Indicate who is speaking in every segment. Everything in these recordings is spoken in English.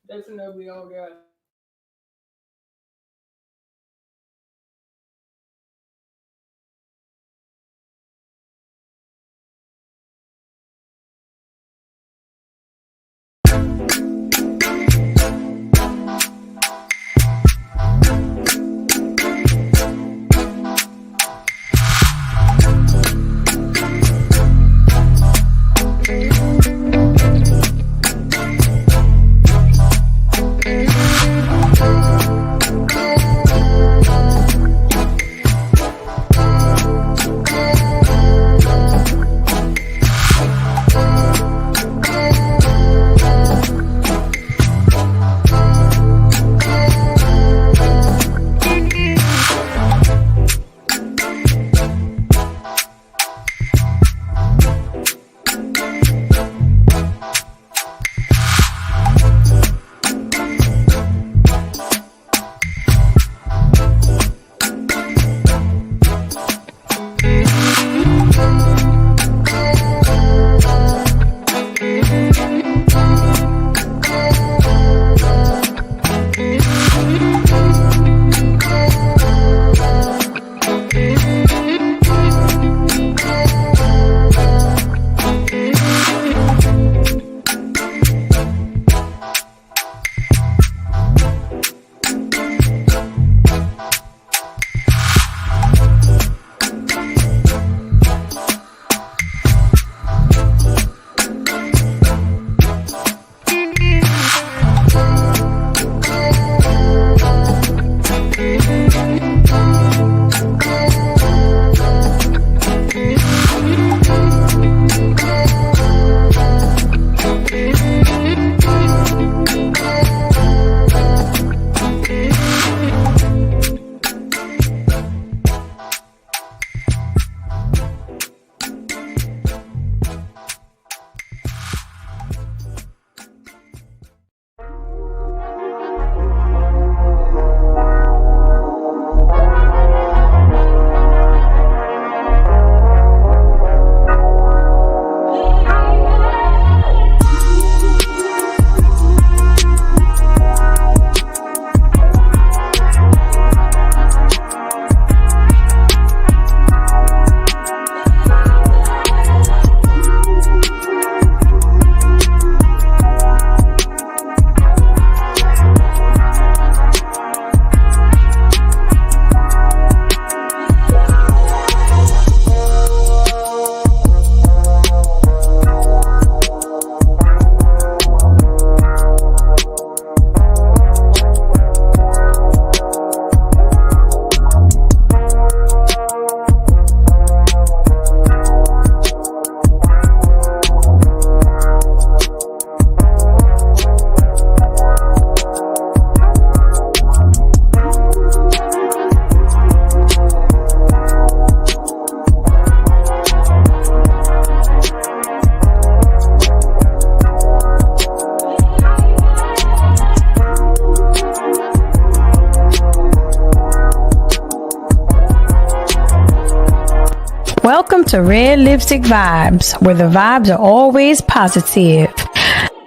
Speaker 1: Definitely all got.
Speaker 2: Welcome to Red Lipstick Vibes, where the vibes are always positive.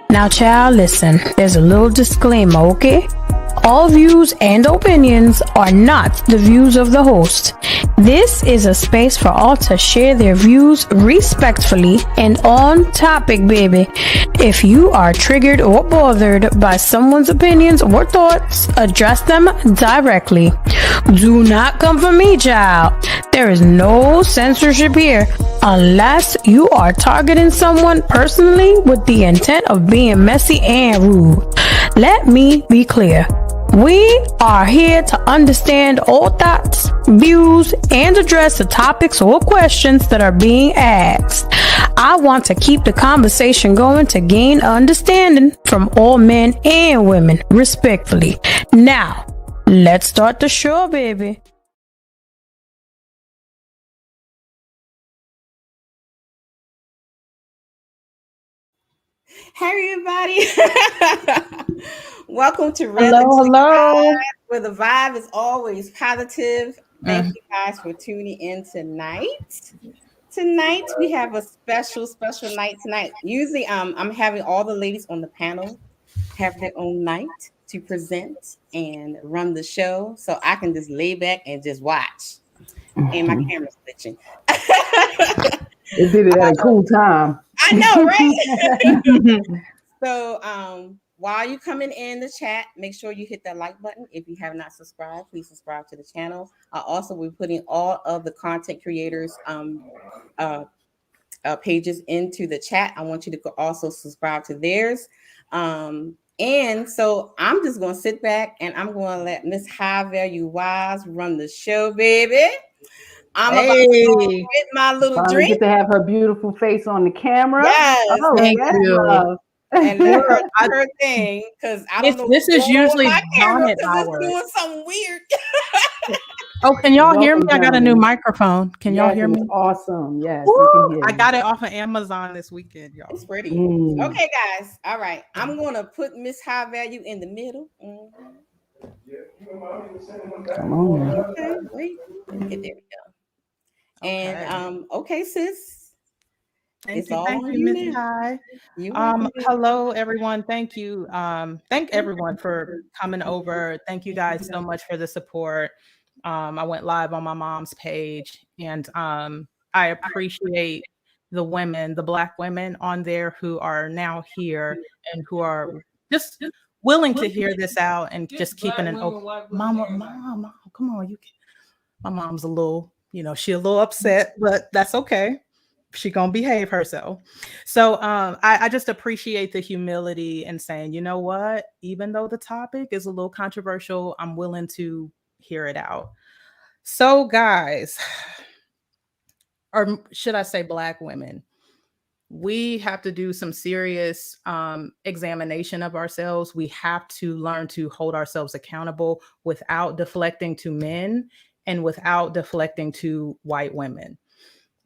Speaker 2: Now, child, listen, there's a little disclaimer, okay? All views and opinions are not the views of the host. This is a space for all to share their views respectfully and on topic, baby. If you are triggered or bothered by someone's opinions or thoughts, address them directly. Do not come for me, child. There is no censorship here unless you are targeting someone personally with the intent of being messy and rude. Let me be clear. We are here to understand all thoughts, views, and address the topics or questions that are being asked. I want to keep the conversation going to gain understanding from all men and women, respectfully. Now, let's start the show, baby.
Speaker 3: Hey everybody, welcome to Red
Speaker 2: Hello,
Speaker 3: Lipstick
Speaker 2: hello.
Speaker 3: Vibe, where the vibe is always positive. Thank you guys for tuning in tonight. Tonight we have a special night tonight. Usually I'm having all the ladies on the panel have their own night to present and run the show, so I can just lay back and just watch. And my camera's glitching.
Speaker 1: It did it at a cool time.
Speaker 3: I know, right? So while you're coming in the chat, make sure you hit that like button. If you have not subscribed, please subscribe to the channel. Also, we're putting all of the content creators pages into the chat. I want you to also subscribe to theirs. And so I'm just going to sit back and I'm going to let Miss High Value Wise run the show, baby. I'm about to get my little drink.
Speaker 1: Get to have her beautiful face on the camera.
Speaker 3: Yes,
Speaker 2: thank you.
Speaker 1: Love.
Speaker 3: And that's her thing, because I don't know.
Speaker 2: This is usually
Speaker 3: my camera
Speaker 2: Janet
Speaker 3: because
Speaker 2: hours.
Speaker 3: it's doing something weird.
Speaker 2: Oh, can y'all hear me? I got a new microphone. Can y'all hear me?
Speaker 1: Awesome. Yes,
Speaker 2: Woo!
Speaker 1: we can hear
Speaker 2: I got it off of Amazon this weekend, y'all.
Speaker 3: It's pretty. Okay, guys. All right. I'm going to put Miss High Value in the middle.
Speaker 1: Come on.
Speaker 3: Okay, wait. Okay, there we go. And okay, sis.
Speaker 4: Thank you, Miss High. Hello, everyone. Thank you. Thank everyone for coming over. Thank you guys so much for the support. I went live on my mom's page, and I appreciate the women, the Black women on there who are now here and who are just willing to hear this out and just keeping an open. Mom, come on, you can. My mom's a little, she a little upset, but that's okay. She gonna behave herself. So I just appreciate the humility and saying, you know what, even though the topic is a little controversial, I'm willing to hear it out. So guys, or should I say Black women, we have to do some serious examination of ourselves. We have to learn to hold ourselves accountable without deflecting to men and without deflecting to white women.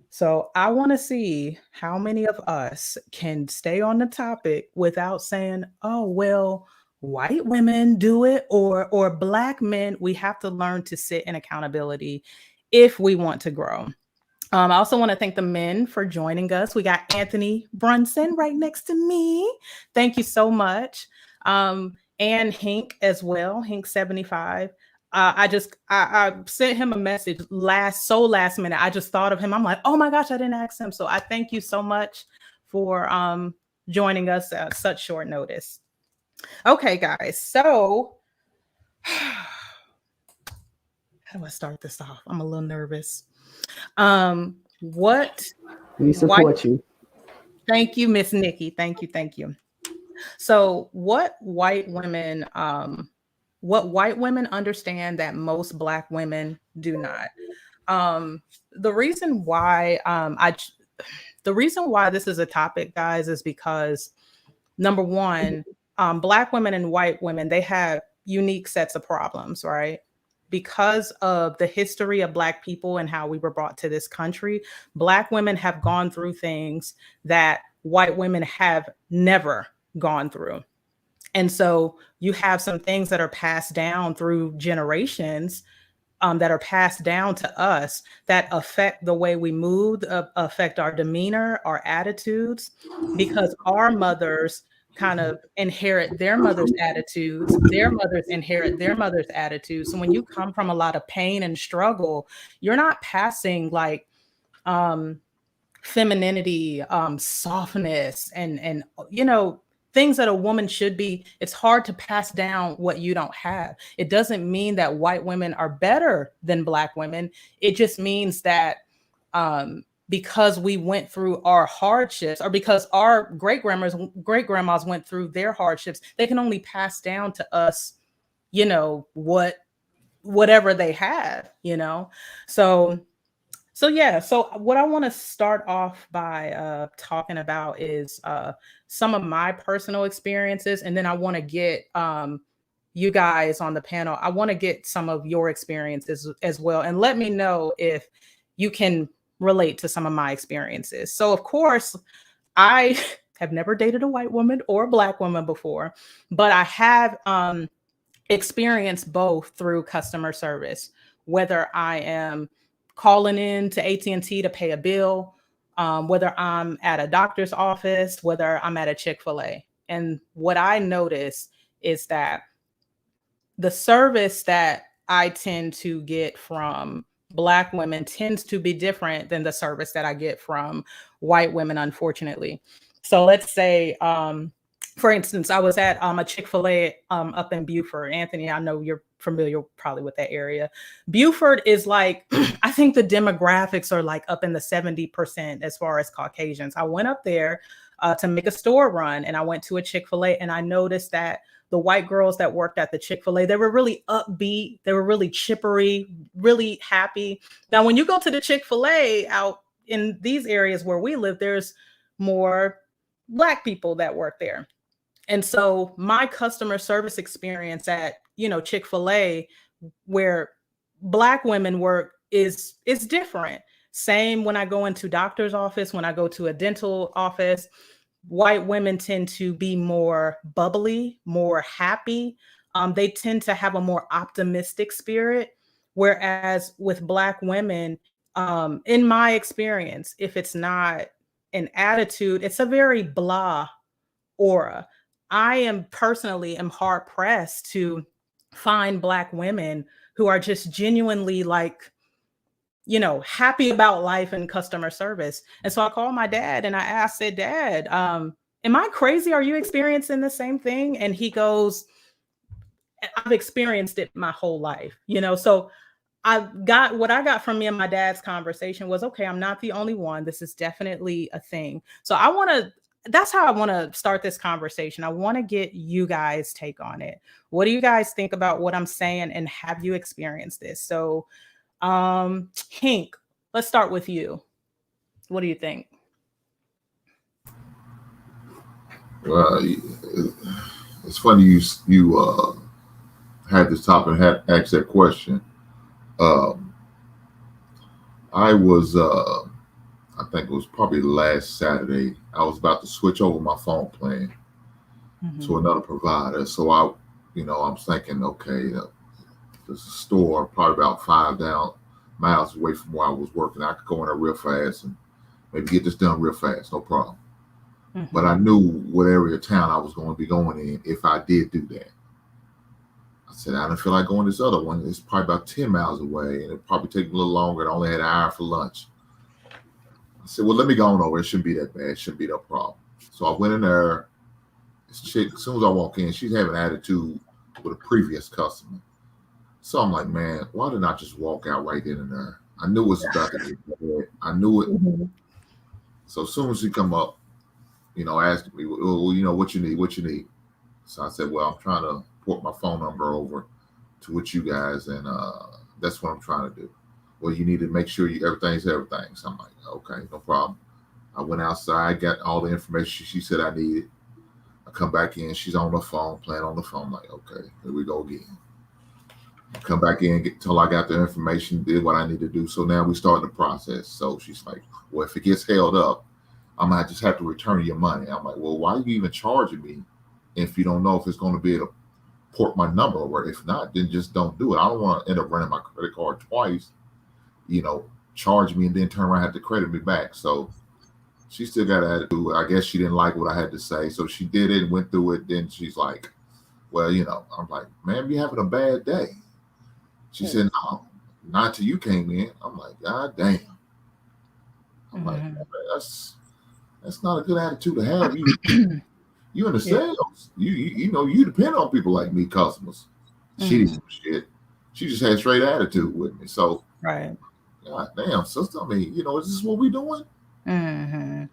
Speaker 4: So I want to see how many of us can stay on the topic without saying, oh, well, white women do it or Black men. We have to learn to sit in accountability if we want to grow. I also want to thank the men for joining us. We got Anthony Brunson right next to me. Thank you so much. And Hank as well, Hank 75. I sent him a message last minute. I just thought of him. I'm like, oh my gosh, I didn't ask him. So I thank you so much for joining us at such short notice. Okay, guys. So how do I start this off? I'm a little nervous.
Speaker 1: We support you.
Speaker 4: Thank you, Miss Nikki. Thank you. So what white women understand that most Black women do not. The reason why this is a topic, guys, is because number one, Black women and white women, they have unique sets of problems, right? Because of the history of Black people and how we were brought to this country, Black women have gone through things that white women have never gone through. And so you have some things that are passed down through generations that are passed down to us that affect the way we move, affect our demeanor, our attitudes, because our mothers kind of inherit their mother's attitudes, their mothers inherit their mother's attitudes. So when you come from a lot of pain and struggle, you're not passing like femininity, softness, and things that a woman should be. It's hard to pass down what you don't have. It doesn't mean that white women are better than Black women. It just means that because we went through our hardships, or because our great-grandmas went through their hardships, they can only pass down to us, whatever they have, So what I want to start off by talking about is some of my personal experiences, and then I want to get you guys on the panel. I want to get some of your experiences as well, and let me know if you can relate to some of my experiences. So, of course, I have never dated a white woman or a Black woman before, but I have experienced both through customer service, whether I am calling in to AT&T to pay a bill, whether I'm at a doctor's office, whether I'm at a Chick-fil-A. And what I notice is that the service that I tend to get from Black women tends to be different than the service that I get from white women, unfortunately. So let's say, for instance, I was at a Chick-fil-A up in Beaufort. Anthony, I know you're familiar probably with that area. Beaufort is like, I think the demographics are like up in the 70% as far as Caucasians. I went up there to make a store run, and I went to a Chick-fil-A, and I noticed that the white girls that worked at the Chick-fil-A, they were really upbeat. They were really chippery, really happy. Now, when you go to the Chick-fil-A out in these areas where we live, there's more Black people that work there. And so my customer service experience at, Chick-fil-A, where Black women work, is different. Same when I go into doctor's office, when I go to a dental office. White women tend to be more bubbly, more happy. They tend to have a more optimistic spirit. Whereas with Black women, in my experience, if it's not an attitude, it's a very blah aura. I am personally hard pressed to find Black women who are just genuinely like, happy about life and customer service. And so I called my dad and I said, Dad, am I crazy? Are you experiencing the same thing? And he goes, I've experienced it my whole life, So what I got from me and my dad's conversation was, okay, I'm not the only one. This is definitely a thing. So that's how I want to start this conversation. I want to get you guys' take on it. What do you guys think about what I'm saying? And have you experienced this? So Hank, let's start with you. What do you think?
Speaker 5: Well, it's funny you had this topic and had asked that question. I was I think it was probably last Saturday. I was about to switch over my phone plan to another provider. So I'm thinking, okay, there's a store probably about 5 miles away from where I was working. I could go in there real fast and maybe get this done real fast, no problem. But I knew what area of town I was going to be going in if I did do that. I said, I don't feel like going this other one. It's probably about 10 miles away, and it probably take a little longer. I only had an hour for lunch. I said, well, let me go on over. It shouldn't be that bad. It shouldn't be no problem. So I went in there. This chick, as soon as I walk in, she's having attitude with a previous customer. So I'm like, man, why didn't I just walk out right then and there? I knew it was about to get bad. I knew it. So as soon as she come up, asking me, well, what you need? So I said, well, I'm trying to port my phone number over to with you guys, and that's what I'm trying to do. Well, you need to make sure everything's everything. So I'm like, okay, no problem. I went outside, got all the information she said I needed. I come back in, she's on the phone, playing on the phone. I'm like, okay, here we go again. Come back in till I got the information, did what I need to do. So now we start the process. So she's like, well, if it gets held up, I might just have to return your money. I'm like, well, why are you even charging me if you don't know if it's going to be able to port my number over? If not, then just don't do it. I don't want to end up running my credit card twice, charge me and then turn around and have to credit me back. So she still got attitude. I guess she didn't like what I had to say. So she did it and went through it. Then she's like, well, I'm like, man, you're having a bad day. She said, no, not till you came in. I'm like, God damn. I'm like, that's not a good attitude to have. You in the sales. You depend on people like me, customers. She didn't do shit. She just had straight attitude with me. So,
Speaker 4: right.
Speaker 5: God damn, sister. I mean, is this what we doing?
Speaker 4: And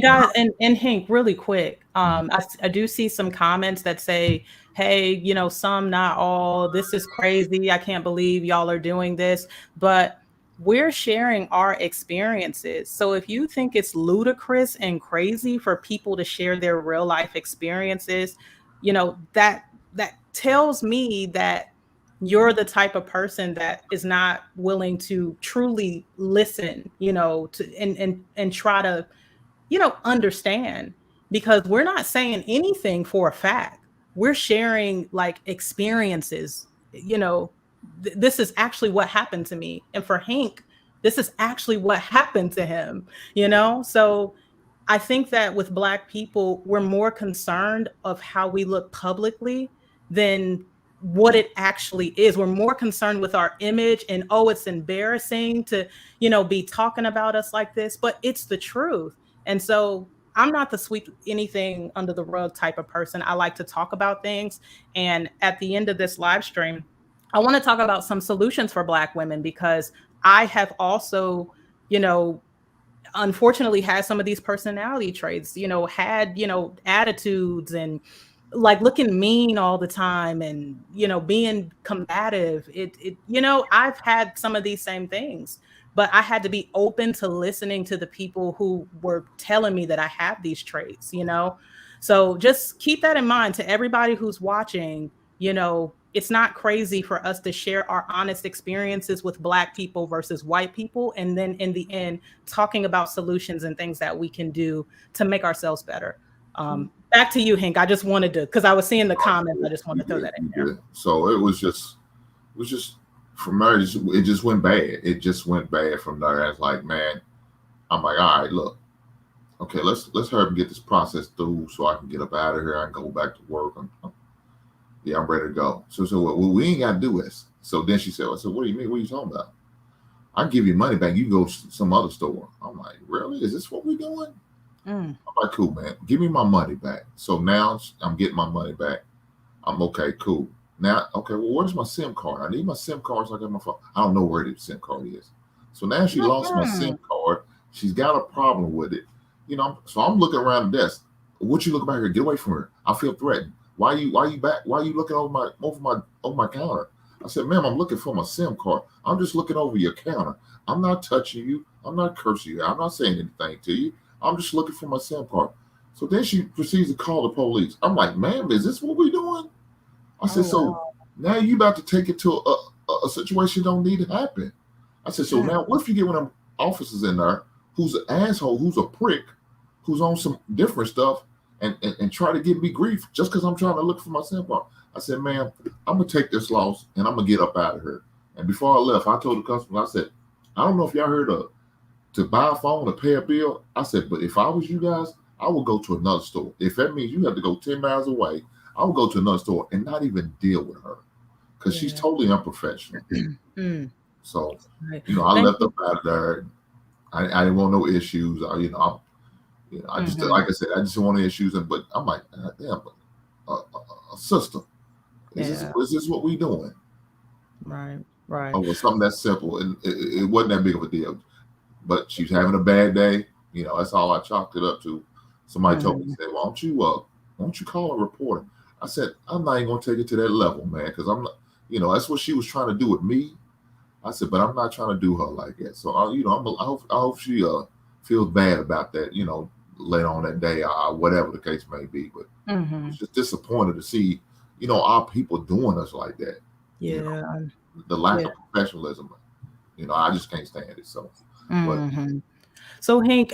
Speaker 4: guys, and Hank, really quick, I do see some comments that say, hey, some, not all, this is crazy. I can't believe y'all are doing this, but we're sharing our experiences. So if you think it's ludicrous and crazy for people to share their real life experiences, that tells me that you're the type of person that is not willing to truly listen, to and try to, understand, because we're not saying anything for a fact. We're sharing like experiences, this is actually what happened to me. And for Hank, this is actually what happened to him, So I think that with Black people, we're more concerned of how we look publicly than what it actually is. We're more concerned with our image and, oh, it's embarrassing to, be talking about us like this, but it's the truth. And so I'm not the sweep anything under the rug type of person. I like to talk about things. And at the end of this live stream, I want to talk about some solutions for Black women, because I have also, unfortunately had some of these personality traits, had, attitudes and like looking mean all the time and, being combative. I've had some of these same things, but I had to be open to listening to the people who were telling me that I have these traits, So just keep that in mind to everybody who's watching. It's not crazy for us to share our honest experiences with Black people versus white people. And then in the end, talking about solutions and things that we can do to make ourselves better. Back to you, Hank. I just wanted to, because I was seeing the comments. I just wanted to throw that in there.
Speaker 5: So it was just from there, it just went bad. It just went bad from there. I was like, man, I'm like, all right, look, okay, let's hurry up and get this process through so I can get up out of here. I can go back to work. I'm ready to go. So well, we ain't got to do this. So then she said, I said, what do you mean? What are you talking about? I'll give you money back. You go to some other store. I'm like, really? Is this what we're doing? I'm like, cool, man. Give me my money back. So now I'm getting my money back. I'm okay, cool. Now, okay, well, where's my SIM card? I need my SIM card so I get my phone. I don't know where the SIM card is. So now she lost my SIM card. She's got a problem with it. So I'm looking around the desk. What you looking back here? Get away from her. I feel threatened. Why you back? Why are you looking over my counter? I said, ma'am, I'm looking for my SIM card. I'm just looking over your counter. I'm not touching you. I'm not cursing you. I'm not saying anything to you. I'm just looking for my SIM card. So then she proceeds to call the police. I'm like, ma'am, is this what we're doing? I said, so now you about to take it to a situation don't need to happen. I said, so now what if you get one of them officers in there who's an asshole, who's a prick, who's on some different stuff, and try to give me grief just because I'm trying to look for my SIM card. I said, ma'am, I'm going to take this loss and I'm going to get up out of here. And before I left, I told the customer, I said, I don't know if y'all heard of to buy a phone or pay a bill. I said, but if I was you guys, I would go to another store. If that means you have to go 10 miles away, I would go to another store and not even deal with her because she's totally unprofessional. So, I left up out of there. I didn't want no issues. I just, like I said, I just didn't want any issues. But I'm like, damn, a sister, is this what we doing?
Speaker 4: Right.
Speaker 5: Oh, well, something that's simple. And it wasn't that big of a deal. But she's having a bad day. That's all I chalked it up to. Somebody told me, said, why don't you call a reporter? I said, I'm not even going to take it to that level, man, because I'm not, that's what she was trying to do with me. I said, but I'm not trying to do her like that. So, I hope she feels bad about that, later on that day or whatever the case may be. But it's just disappointed to see, our people doing us like that.
Speaker 4: Yeah.
Speaker 5: The lack of professionalism. I just can't stand it. So,
Speaker 4: So Hank,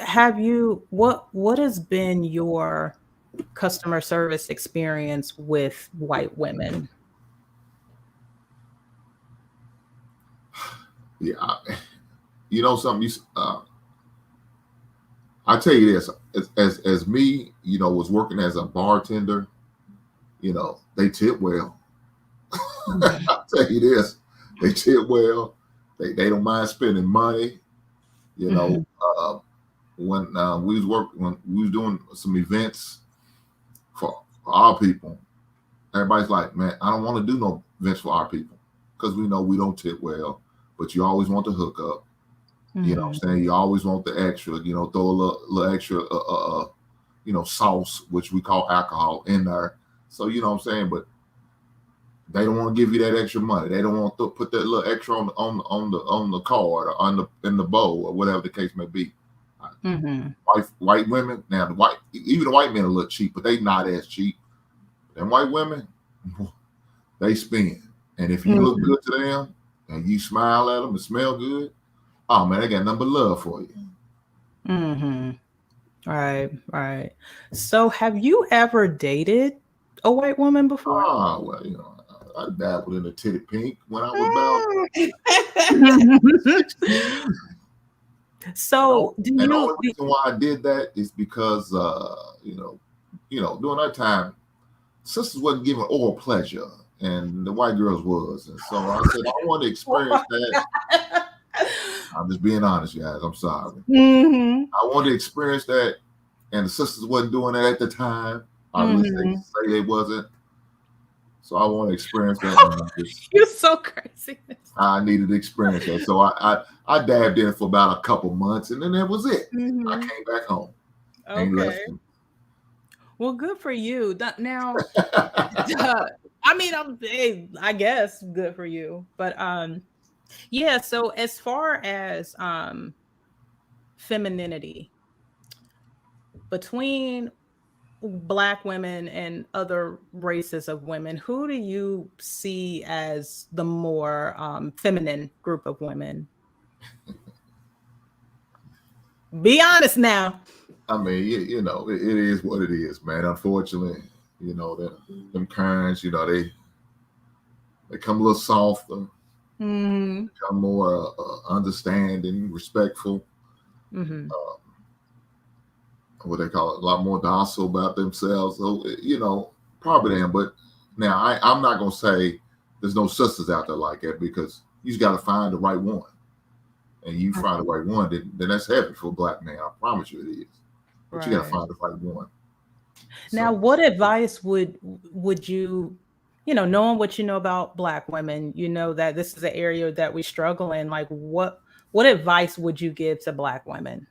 Speaker 4: what has been your customer service experience with white women?
Speaker 5: Yeah, something. I tell you this, as me, was working as a bartender, they tip well. I tell you this, they tip well. They don't mind spending money. When we was doing some events for our people, everybody's like, man, I don't want to do no events for our people because we know we don't tip well, but you always want to hook up. You know what I'm saying? You always want the extra, throw a little extra, sauce, which we call alcohol, in there. So, you know what I'm saying? But they don't want to give you that extra money. They don't want to put that little extra on the card or in the bowl or whatever the case may be. White women, now even the white men are a little cheap, but they not as cheap. Them white women, they spend. And if you look good to them and you smile at them and smell good, oh man, they got nothing but love for you.
Speaker 4: Right. So have you ever dated a white woman before?
Speaker 5: Oh, well, I dabbled in the titty pink when I was about
Speaker 4: So
Speaker 5: and the only reason why I did that is because during that time, sisters wasn't giving oral pleasure, and the white girls was, and so I said I want to experience that. I'm just being honest, guys. I'm sorry.
Speaker 4: Mm-hmm.
Speaker 5: I wanted to experience that, and the sisters wasn't doing that at the time. I really say they wasn't. So I want to experience that.
Speaker 4: You're so crazy.
Speaker 5: I needed to experience that. So I dabbed in for about a couple months, and then that was it. I came back home.
Speaker 4: Okay. Well, good for you. Now, I mean, I guess good for you. But yeah. So as far as femininity between Black women and other races of women, who do you see as the more feminine group of women? Be honest now.
Speaker 5: I mean, it is what it is, man. Unfortunately, them kinds, they come a little softer, become more understanding, respectful. What they call it, a lot more docile about themselves. So, probably them. But now I'm not gonna say there's no sisters out there like that, because you just got to find the right one, and you find the right one, then that's heavy for a Black man. I promise you it is. But you got to find the right one.
Speaker 4: Now, what advice would you, knowing what you know about Black women, that this is an area that we struggle in. Like, what advice would you give to Black women?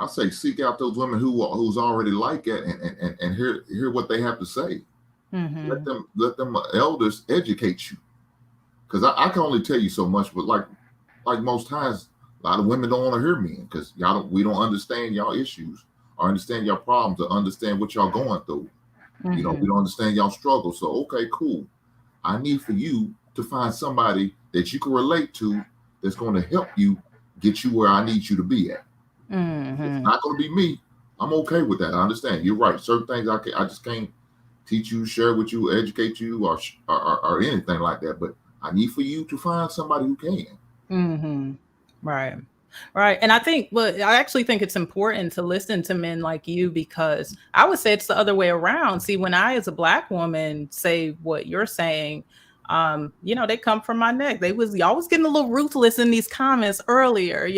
Speaker 5: I say seek out those women who's already like it, and hear what they have to say. Let them elders educate you, because I can only tell you so much. But like most times, a lot of women don't want to hear me, because we don't understand y'all issues, or understand your problems, or understand what y'all going through. We don't understand y'all struggle. So okay, cool. I need for you to find somebody that you can relate to, that's going to help you get you where I need you to be at. It's not going to be me. I'm okay with that. I understand. You're right. Certain things I just can't teach you, share with you, educate you, or anything like that. But I need for you to find somebody who can.
Speaker 4: Right. And I actually think it's important to listen to men like you, because I would say it's the other way around. See, when I, as a Black woman, say what you're saying, they come from my neck. Y'all was getting a little ruthless in these comments earlier,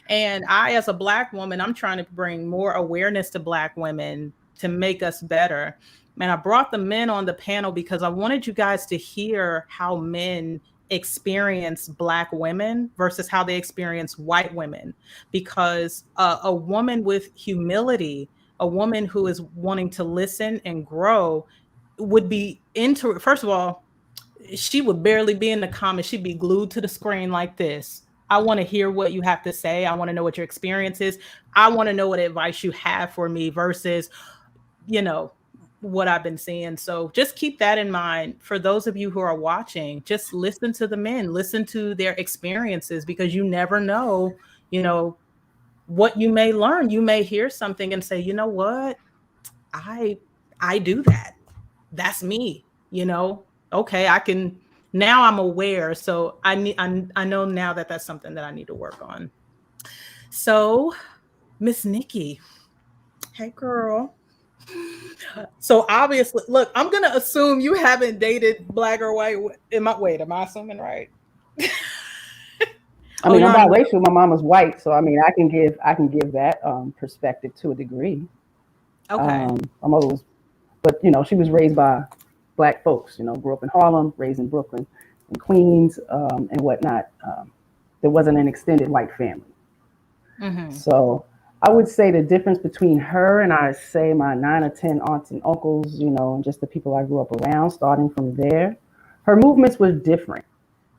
Speaker 4: and I, as a Black woman, I'm trying to bring more awareness to Black women to make us better. And I brought the men on the panel because I wanted you guys to hear how men experience Black women versus how they experience white women, because a woman with humility, a woman who is wanting to listen and grow, would be into it. First of all, she would barely be in the comments. She'd be glued to the screen like this. I want to hear what you have to say. I want to know what your experience is. I want to know what advice you have for me versus, what I've been seeing. So just keep that in mind. For those of you who are watching, just listen to the men, listen to their experiences, because you never know, what you may learn. You may hear something and say, you know what? I do that. That's me, Okay, now I'm aware. So I know now that that's something that I need to work on. So Miss Nikki, hey girl. So obviously, look, I'm going to assume you haven't dated Black or white. Am I assuming right?
Speaker 1: I mean, I'm biracial. My mom was white. So, I mean, I can give that perspective to a degree.
Speaker 4: Okay.
Speaker 1: My mother was, but, she was raised by Black folks, grew up in Harlem, raised in Brooklyn and Queens and whatnot. There wasn't an extended white family. So I would say the difference between her and I say my 9 or 10 aunts and uncles, and just the people I grew up around, starting from there, her movements were different.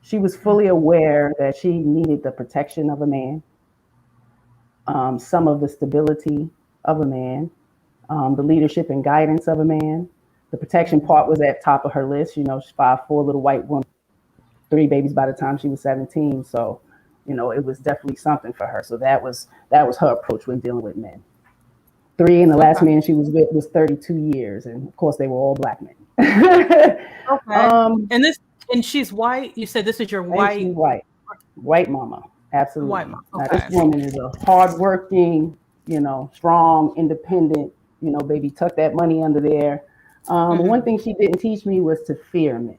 Speaker 1: She was fully aware that she needed the protection of a man, some of the stability of a man, the leadership and guidance of a man. The protection part was at top of her list. She's 5'4", little white woman, 3 babies by the time she was 17. So, it was definitely something for her. So that was her approach when dealing with men. 3, and the last man she was with was 32 years, and of course they were all Black men.
Speaker 4: Okay. And she's white. You said this is your white.
Speaker 1: She's white. White mama, absolutely.
Speaker 4: White mama.
Speaker 1: Now
Speaker 4: Okay.
Speaker 1: this woman is a hardworking, strong, independent. Baby, tuck that money under there. One thing she didn't teach me was to fear men.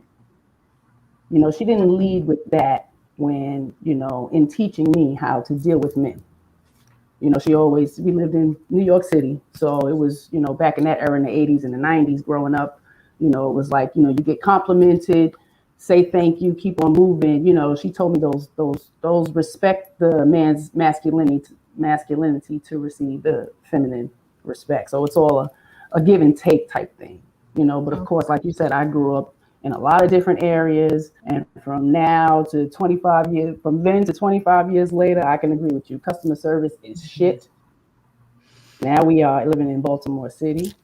Speaker 1: She didn't lead with that when, in teaching me how to deal with men. We lived in New York City. So it was, back in that era in the 80s and the 90s growing up, it was like, you get complimented, say thank you, keep on moving. She told me those respect the man's masculinity to receive the feminine respect. So it's all a give and take type thing, but of course, like you said, I grew up in a lot of different areas. And from now to 25 years, from then to 25 years later, I can agree with you. Customer service is shit. Now we are living in Baltimore City.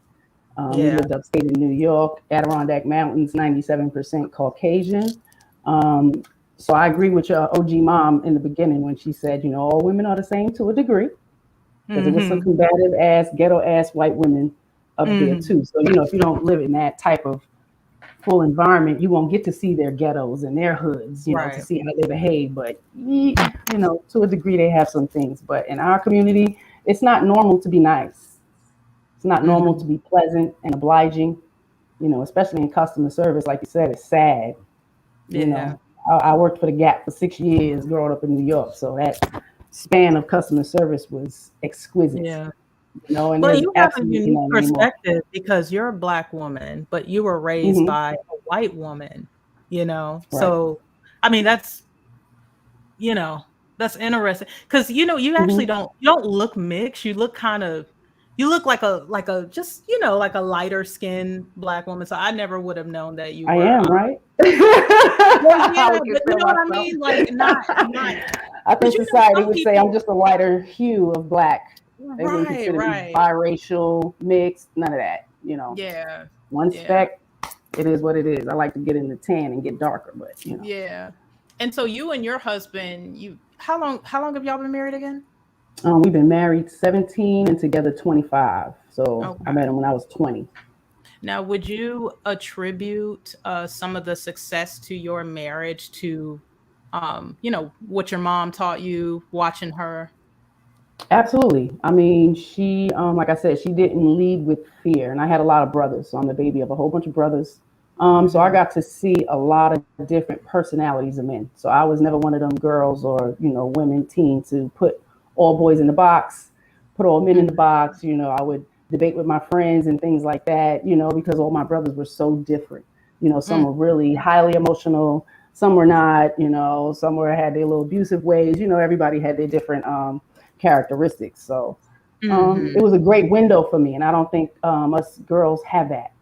Speaker 1: We lived upstate in New York, Adirondack Mountains, 97% Caucasian. So I agree with your OG mom in the beginning when she said, all women are the same to a degree. Because it was some combative ass, ghetto ass white women up there too. So, if you don't live in that type of full environment, you won't get to see their ghettos and their hoods, to see how they behave. But, to a degree, they have some things. But in our community, it's not normal to be nice. It's not normal to be pleasant and obliging, especially in customer service. Like you said, it's sad. I worked for the Gap for 6 years growing up in New York. So that span of customer service was exquisite.
Speaker 4: Yeah.
Speaker 1: And
Speaker 4: well, you have a unique perspective because you're a Black woman, but you were raised by a white woman, Right. So, I mean, that's interesting because, you actually you don't look mixed. You look you look like a just, like a lighter skinned Black woman. So I never would have known that you were.
Speaker 1: I am, right?
Speaker 4: Well, yeah, but you know what I mean? Like not
Speaker 1: I think society would say I'm just a lighter hue of Black. They wouldn't consider me biracial, mixed, none of that,
Speaker 4: Yeah.
Speaker 1: One speck, it is what it is. I like to get in the tan and get darker, but
Speaker 4: Yeah. And so you and your husband, how long have y'all been married again?
Speaker 1: We've been married 17 and together 25. So I met him when I was 20.
Speaker 4: Now, would you attribute some of the success to your marriage to, what your mom taught you watching her?
Speaker 1: Absolutely. I mean, she, like I said, she didn't lead with fear. And I had a lot of brothers. So I'm the baby of a whole bunch of brothers. So I got to see a lot of different personalities of men. So I was never one of them girls or, women, teens to put all boys in the box, put all men in the box. I would debate with my friends and things like that, because all my brothers were so different. Some were really highly emotional. Some were not, some had their little abusive ways. Everybody had their different characteristics. So it was a great window for me. And I don't think us girls have that.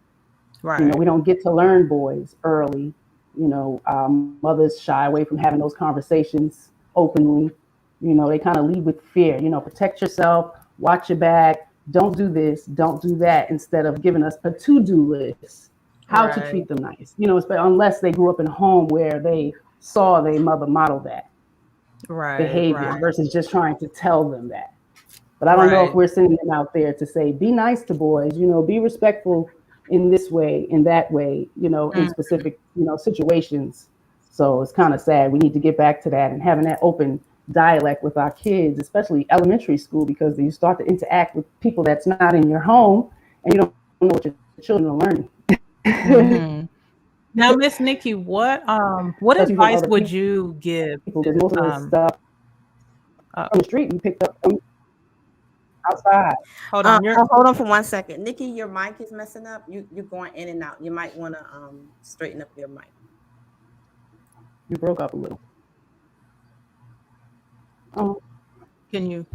Speaker 4: Right.
Speaker 1: We don't get to learn boys early. Mothers shy away from having those conversations openly. They kind of lead with fear. Protect yourself, watch your back, don't do this, don't do that, instead of giving us a to-do list, how to treat them nice. Unless they grew up in a home where they saw their mother model that behavior versus just trying to tell them that. But I don't know if we're sending them out there to say, be nice to boys, be respectful in this way, in that way, in specific, situations. So it's kind of sad. We need to get back to that and having that open dialect with our kids, especially elementary school, because you start to interact with people that's not in your home and you don't know what your children are learning.
Speaker 4: Now, Miss Nikki, what advice would you give?
Speaker 1: Because most of the stuff on the street we picked up from outside.
Speaker 3: Hold on for 1 second. Nikki, your mic is messing up. You're going in and out. You might want to straighten up your mic.
Speaker 1: You broke up a little.
Speaker 4: Can you?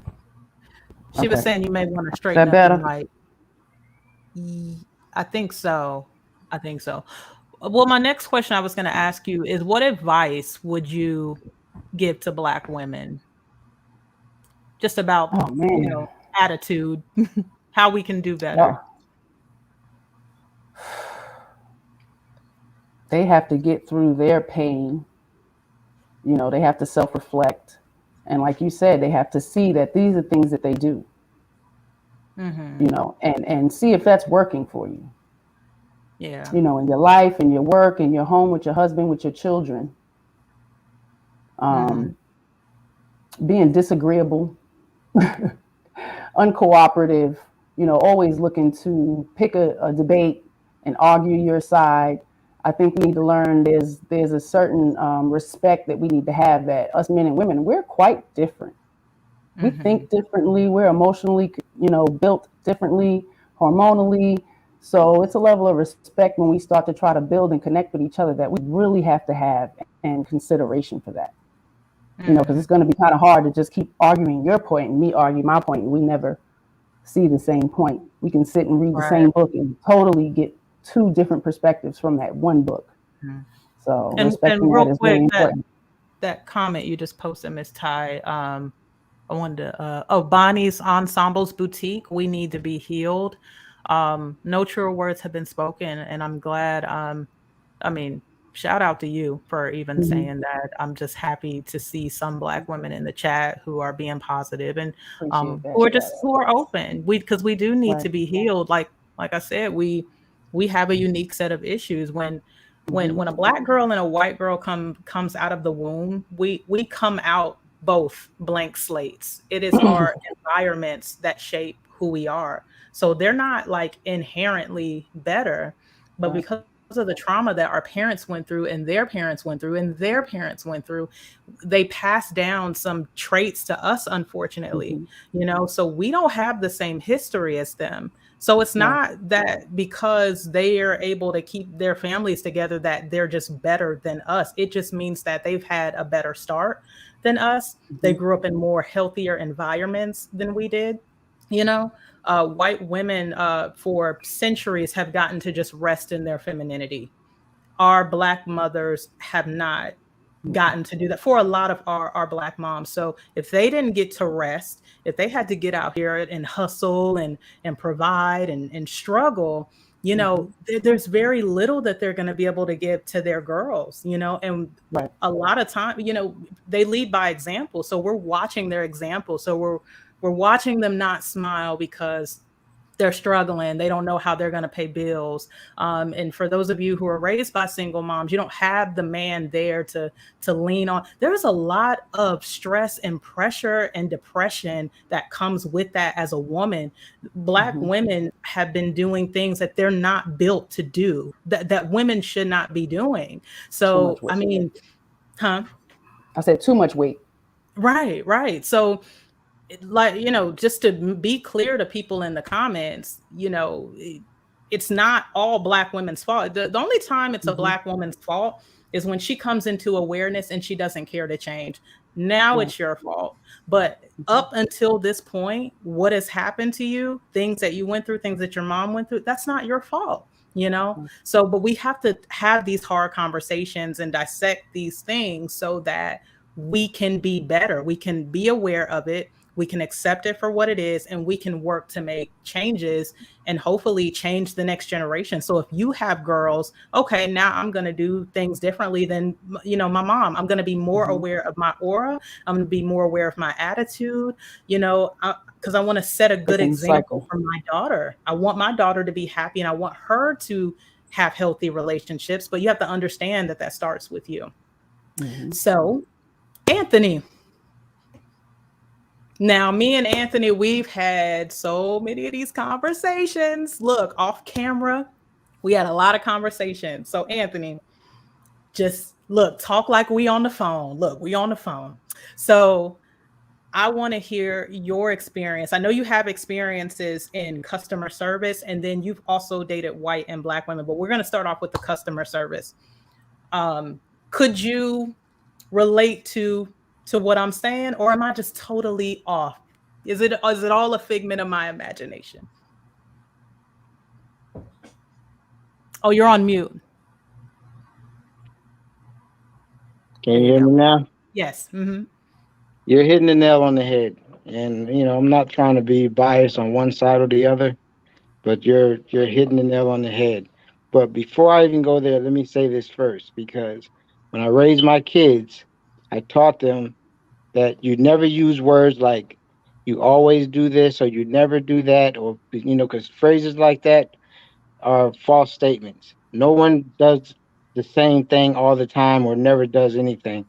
Speaker 4: She was saying you may want to straighten up your mic. I think so. Well, my next question I was going to ask you is, what advice would you give to Black women? Just about, attitude, how we can do better.
Speaker 1: They have to get through their pain. They have to self-reflect. And like you said, they have to see that these are things that they do, and see if that's working for you.
Speaker 4: Yeah.
Speaker 1: In your life, in your work, in your home, with your husband, with your children. being disagreeable, uncooperative, always looking to pick a debate and argue your side. I think we need to learn there's a certain respect that we need to have, that us men and women, we're quite different. We think differently. We're emotionally, built differently, hormonally. So it's a level of respect when we start to try to build and connect with each other that we really have to have and consideration for that. Because it's going to be kind of hard to just keep arguing your point and me argue my point, and we never see the same point. We can sit and read the same book and totally get two different perspectives from that one book. So respecting that is really important.
Speaker 4: That comment you just posted, Miss Ty, I wanted to, Bonnie's Ensembles Boutique, we need to be healed. No truer words have been spoken, and I'm glad, shout out to you for even saying that. I'm just happy to see some Black women in the chat who are being positive and who are open. Because we do need to be healed. Like I said, we have a unique set of issues. When a Black girl and a white girl comes out of the womb, we come out both blank slates. It is our environments that shape who we are. So they're not like inherently better, but because of the trauma that our parents went through and their parents went through and their parents went through, they passed down some traits to us, unfortunately. So we don't have the same history as them. So it's not that because they are able to keep their families together that they're just better than us. It just means that they've had a better start than us. They grew up in more healthier environments than we did. White women for centuries have gotten to just rest in their femininity. Our Black mothers have not gotten to do that for a lot of our Black moms. So if they didn't get to rest, if they had to get out here and hustle and provide and struggle, there's very little that they're going to be able to give to their girls, and a lot of time, they lead by example. So we're watching their example. So we're watching them not smile because they're struggling. They don't know how they're going to pay bills. And for those of you who are raised by single moms, you don't have the man there to lean on. There's a lot of stress and pressure and depression that comes with that as a woman. Black women have been doing things that they're not built to do, that women should not be doing. So,
Speaker 1: I said too much weight.
Speaker 4: Right. So, just to be clear to people in the comments, it's not all Black women's fault. The only time it's a Black woman's fault is when she comes into awareness and she doesn't care to change. Now it's your fault. But up until this point, what has happened to you, things that you went through, things that your mom went through, that's not your fault. So, but we have to have these hard conversations and dissect these things so that we can be better. We can be aware of it. We can accept it for what it is, and we can work to make changes and hopefully change the next generation. So if you have girls, okay, now I'm going to do things differently than, my mom. I'm going to be more aware of my aura. I'm going to be more aware of my attitude, because I want to set a good example for my daughter. I want my daughter to be happy, and I want her to have healthy relationships, but you have to understand that starts with you. So, Anthony. Now, me and Anthony, we've had so many of these conversations. Look, off camera, we had a lot of conversations. So, Anthony, just talk like we on the phone. Look, we on the phone. So, I want to hear your experience. I know you have experiences in customer service, and then you've also dated white and Black women, but we're going to start off with the customer service. Could you relate to what I'm saying, or am I just totally off? Is it all a figment of my imagination? Oh, you're on mute.
Speaker 6: Can you hear me now?
Speaker 4: Yes.
Speaker 6: You're hitting the nail on the head. And, I'm not trying to be biased on one side or the other, but you're hitting the nail on the head. But before I even go there, let me say this first, because when I raised my kids, I taught them that you never use words like you always do this or you never do that, or, because phrases like that are false statements. No one does the same thing all the time or never does anything.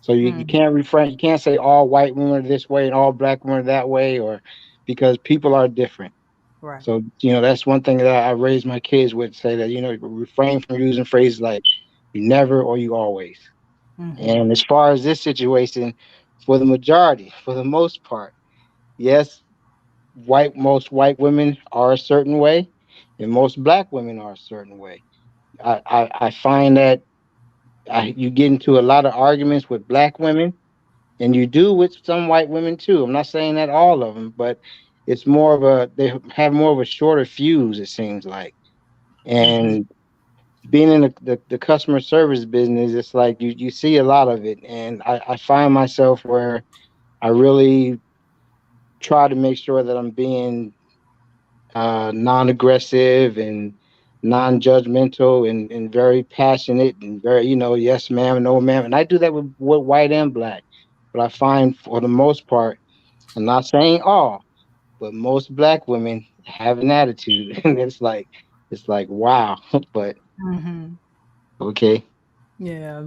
Speaker 6: So you can't refrain. You can't say all white women are this way and all black women are that way, or because people are different.
Speaker 4: Right.
Speaker 6: So that's one thing that I raised my kids with. Say that refrain from using phrases like "you never" or "you always." And as far as this situation, for the most part, yes, most white women are a certain way, and most black women are a certain way. I find that you get into a lot of arguments with black women, and you do with some white women too. I'm not saying that all of them, but it's more of they have more of a shorter fuse, it seems like. And being in the customer service business, it's like you see a lot of it, and I find myself where I really try to make sure that I'm being non-aggressive and non-judgmental and very passionate and very, yes ma'am, no ma'am. And I do that with white and black. But I find for the most part, I'm not saying all, but most black women have an attitude. And it's like wow. But okay.
Speaker 4: Yeah.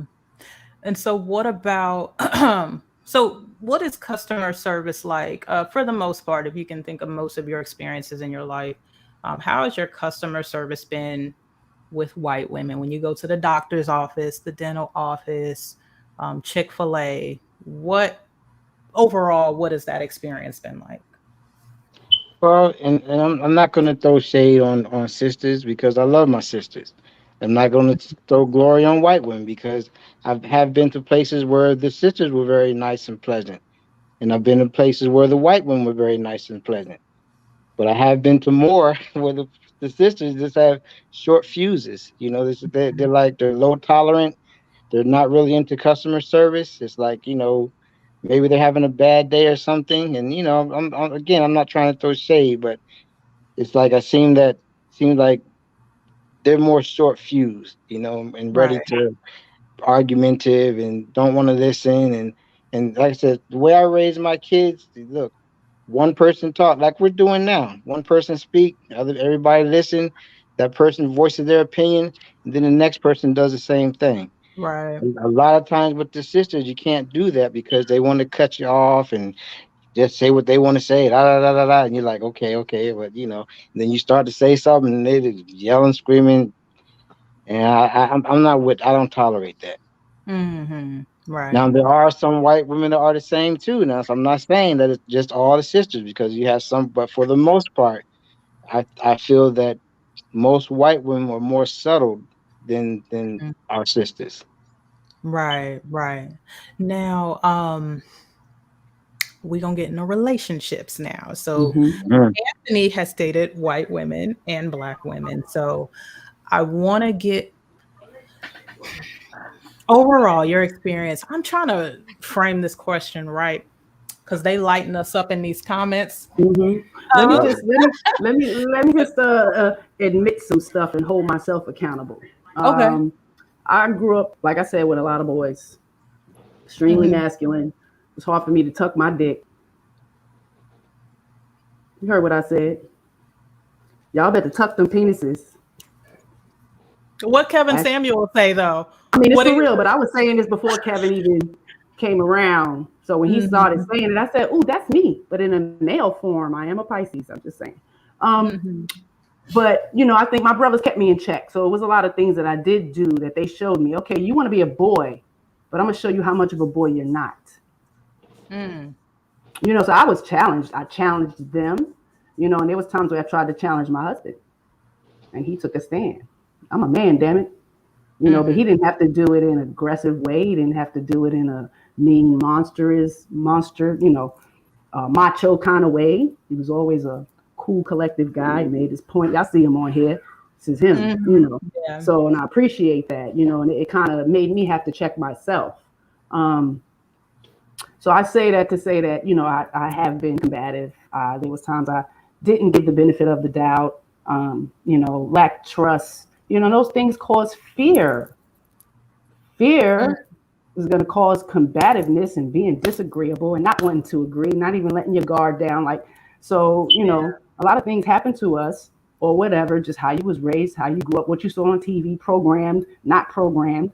Speaker 4: And so what about so what is customer service like for the most part, if you can think of most of your experiences in your life? How has your customer service been with white women when you go to the doctor's office, the dental office, Chick-fil-A? What has that experience been like?
Speaker 6: Well, and I'm not going to throw shade on sisters because I love my sisters. I'm not going to throw glory on white women because I have been to places where the sisters were very nice and pleasant, and I've been in places where the white women were very nice and pleasant. But I have been to more where the sisters just have short fuses. They're low tolerant. They're not really into customer service. It's like maybe they're having a bad day or something. And I'm not trying to throw shade, but it's like seems like they're more short fused, and ready
Speaker 4: Right.
Speaker 6: to argumentative and don't want to listen. And like I said, the way I raise my kids, look, one person talk like we're doing now. One person speak, everybody listen. That person voices their opinion, and then the next person does the same thing.
Speaker 4: Right.
Speaker 6: A lot of times with the sisters, you can't do that because they want to cut you off and just say what they want to say, da, da, da, da, da. And you're like, okay, but and then you start to say something and they just yelling, screaming, and I'm not I don't tolerate that.
Speaker 4: Right.
Speaker 6: Now there are some white women that are the same too. Now, so I'm not saying that it's just all the sisters because you have some, but for the most part, I feel that most white women are more subtle than our sisters.
Speaker 4: Right. Now, we're gonna get into relationships now. So Anthony has dated white women and black women. So I want to get overall your experience. I'm trying to frame this question right because they lighten us up in these comments.
Speaker 1: Let me just admit some stuff and hold myself accountable.
Speaker 4: Okay.
Speaker 1: I grew up, like I said, with a lot of boys, extremely masculine. It was hard for me to tuck my dick. You heard what I said. Y'all better tuck them penises.
Speaker 4: What Kevin Samuel say though?
Speaker 1: I mean, it's for real, but I was saying this before Kevin even came around. So when he started saying it, I said, "Ooh, that's me." But in a male form, I am a Pisces. I'm just saying. But I think my brothers kept me in check. So it was a lot of things that I did do that they showed me. Okay, you want to be a boy, but I'm gonna show you how much of a boy you're not. So I was challenged. I challenged them. And there was times where I tried to challenge my husband, and he took a stand. I'm a man, damn it. But he didn't have to do it in an aggressive way. He didn't have to do it in a mean, monster, macho kind of way. He was always a cool, collective guy. He made his point. Y'all see him on here. This is him,
Speaker 4: Yeah.
Speaker 1: So, and I appreciate that, and it kind of made me have to check myself. So I say that to say that, I have been combative. There was times I didn't give the benefit of the doubt, lack trust. Those things cause fear. Fear is going to cause combativeness and being disagreeable and not wanting to agree, not even letting your guard down. A lot of things happen to us or whatever, just how you was raised, how you grew up, what you saw on TV, programmed, not programmed.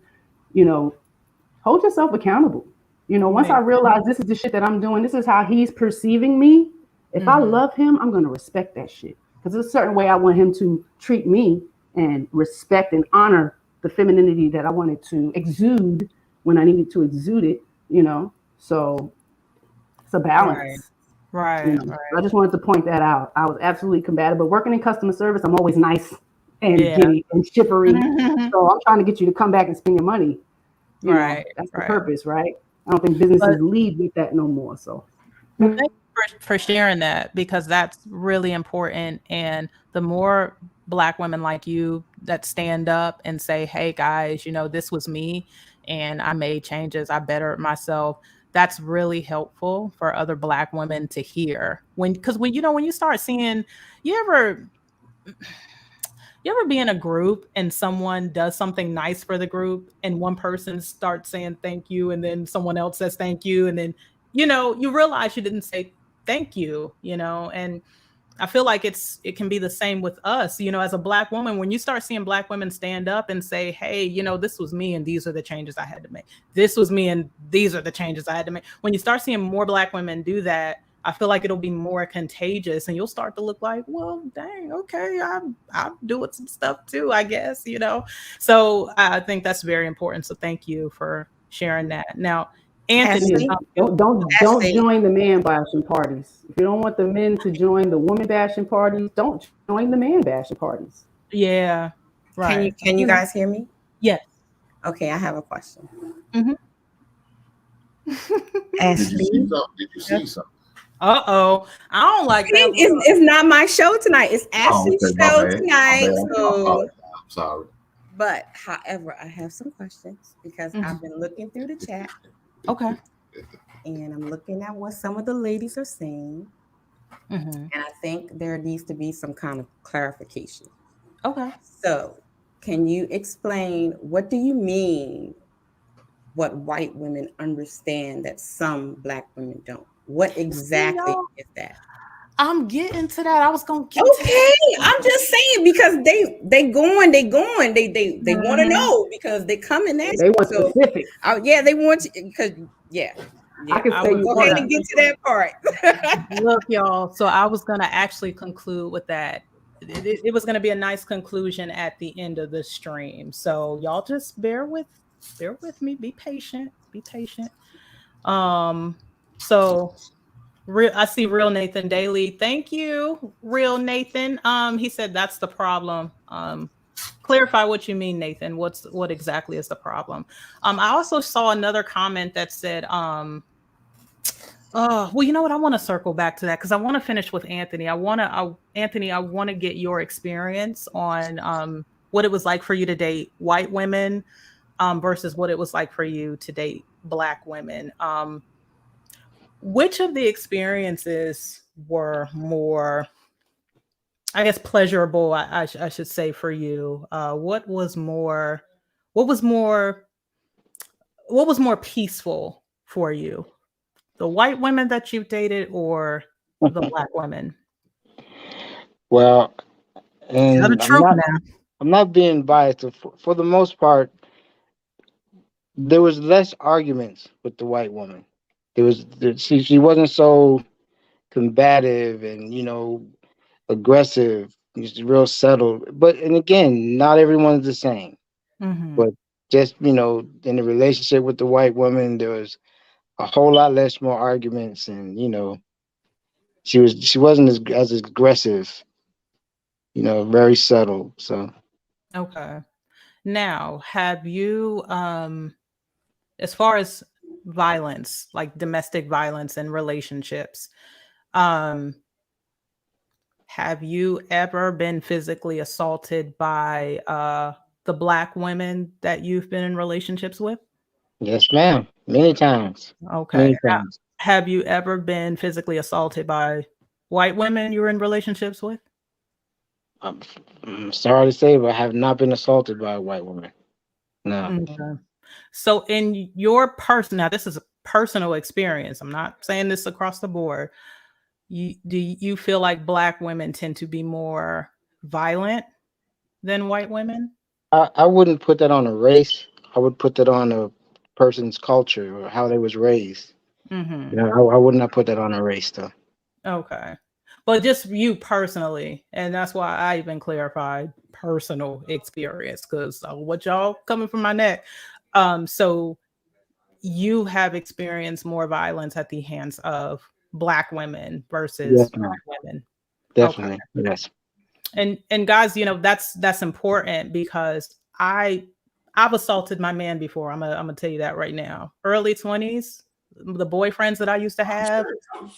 Speaker 1: Hold yourself accountable. Once I realize this is the shit that I'm doing, this is how he's perceiving me. If I love him, I'm going to respect that shit. Because there's a certain way I want him to treat me and respect and honor the femininity that I wanted to exude when I needed to exude it, So it's a balance.
Speaker 4: Right.
Speaker 1: I just wanted to point that out. I was absolutely combative, but working in customer service, I'm always nice and giddy and chippery. So I'm trying to get you to come back and spend your money. That's the purpose, right? I don't think businesses lead with that no more. So
Speaker 4: thank you for sharing that, because that's really important. And the more Black women like you that stand up and say, hey guys, this was me and I made changes, I bettered myself. That's really helpful for other Black women to hear. Because when you start seeing, you ever be in a group and someone does something nice for the group and one person starts saying thank you and then someone else says thank you, and then you realize you didn't say thank you, and I feel like it can be the same with us, as a Black woman. When you start seeing Black women stand up and say, hey, this was me and these are the changes I had to make. This was me and these are the changes I had to make. When you start seeing more Black women do that, I feel like it'll be more contagious and you'll start to look like, well, dang, okay, I'm doing some stuff too, I guess, So I think that's very important. So thank you for sharing that. Now, Anthony,
Speaker 1: don't join the man bashing parties. If you don't want the men to join the woman bashing parties, don't join the man bashing parties.
Speaker 4: Yeah, right.
Speaker 3: Can you guys hear me?
Speaker 4: Yes.
Speaker 3: Okay, I have a question.
Speaker 5: Ashley, did you see something?
Speaker 4: I don't like that.
Speaker 3: It's not my show tonight. It's Ashley's show tonight. So
Speaker 5: I'm sorry.
Speaker 3: But however, I have some questions because I've been looking through the chat.
Speaker 4: Okay.
Speaker 3: And I'm looking at what some of the ladies are saying. And I think there needs to be some kind of clarification.
Speaker 4: Okay.
Speaker 3: So can you explain, what do you mean what white women understand that some Black women don't? What exactly is that?
Speaker 4: I'm getting to that. I was gonna get
Speaker 3: I'm just saying, because they going. They want to know because they coming at
Speaker 1: they want specific.
Speaker 3: They want to, because
Speaker 1: I can say
Speaker 3: go ahead and get to that part.
Speaker 4: Look, y'all. So I was gonna actually conclude with that. It was gonna be a nice conclusion at the end of the stream. So y'all just bear with me. Be patient. So I see Real Nathan Daly. Thank you, Real Nathan. He said that's the problem. Clarify what you mean, Nathan. What exactly is the problem? I also saw another comment that said, well, you know what? I want to circle back to that because I want to finish with Anthony. Anthony, I want to get your experience on what it was like for you to date white women versus what it was like for you to date Black women. Which of the experiences were more, I guess, pleasurable, I should say, for you? What was more peaceful for you? The white women that you've dated or the Black women?
Speaker 6: Well, and I'm not being biased. For the most part, there was less arguments with the white woman. She wasn't so combative and aggressive. She's real settled. And again, not everyone's the same. But just in the relationship with the white woman, there was a whole lot less more arguments, and she wasn't as aggressive. Very subtle. So
Speaker 4: okay. Now, have you as far as violence, like domestic violence in relationships, have you ever been physically assaulted by the Black women that you've been in relationships with?
Speaker 6: Yes, ma'am. Many times.
Speaker 4: Okay.
Speaker 6: Many times.
Speaker 4: Have you ever been physically assaulted by white women you were in relationships with?
Speaker 6: I'm sorry to say, but I have not been assaulted by a white woman. No.
Speaker 4: Okay. So in your now this is a personal experience. I'm not saying this across the board. Do you feel like Black women tend to be more violent than white women?
Speaker 6: I wouldn't put that on a race. I would put that on a person's culture or how they was raised.
Speaker 4: Mm-hmm.
Speaker 6: You know, I would not put that on a race though.
Speaker 4: Okay. But just you personally, and that's why I even clarified personal experience, because what y'all coming from my neck. So you have experienced more violence at the hands of Black women versus white women.
Speaker 6: Definitely.
Speaker 4: Okay.
Speaker 6: Yes.
Speaker 4: And guys, you know, that's important, because I've assaulted my man before. I'm gonna tell you that right now. Early 20s, the boyfriends that I used to have,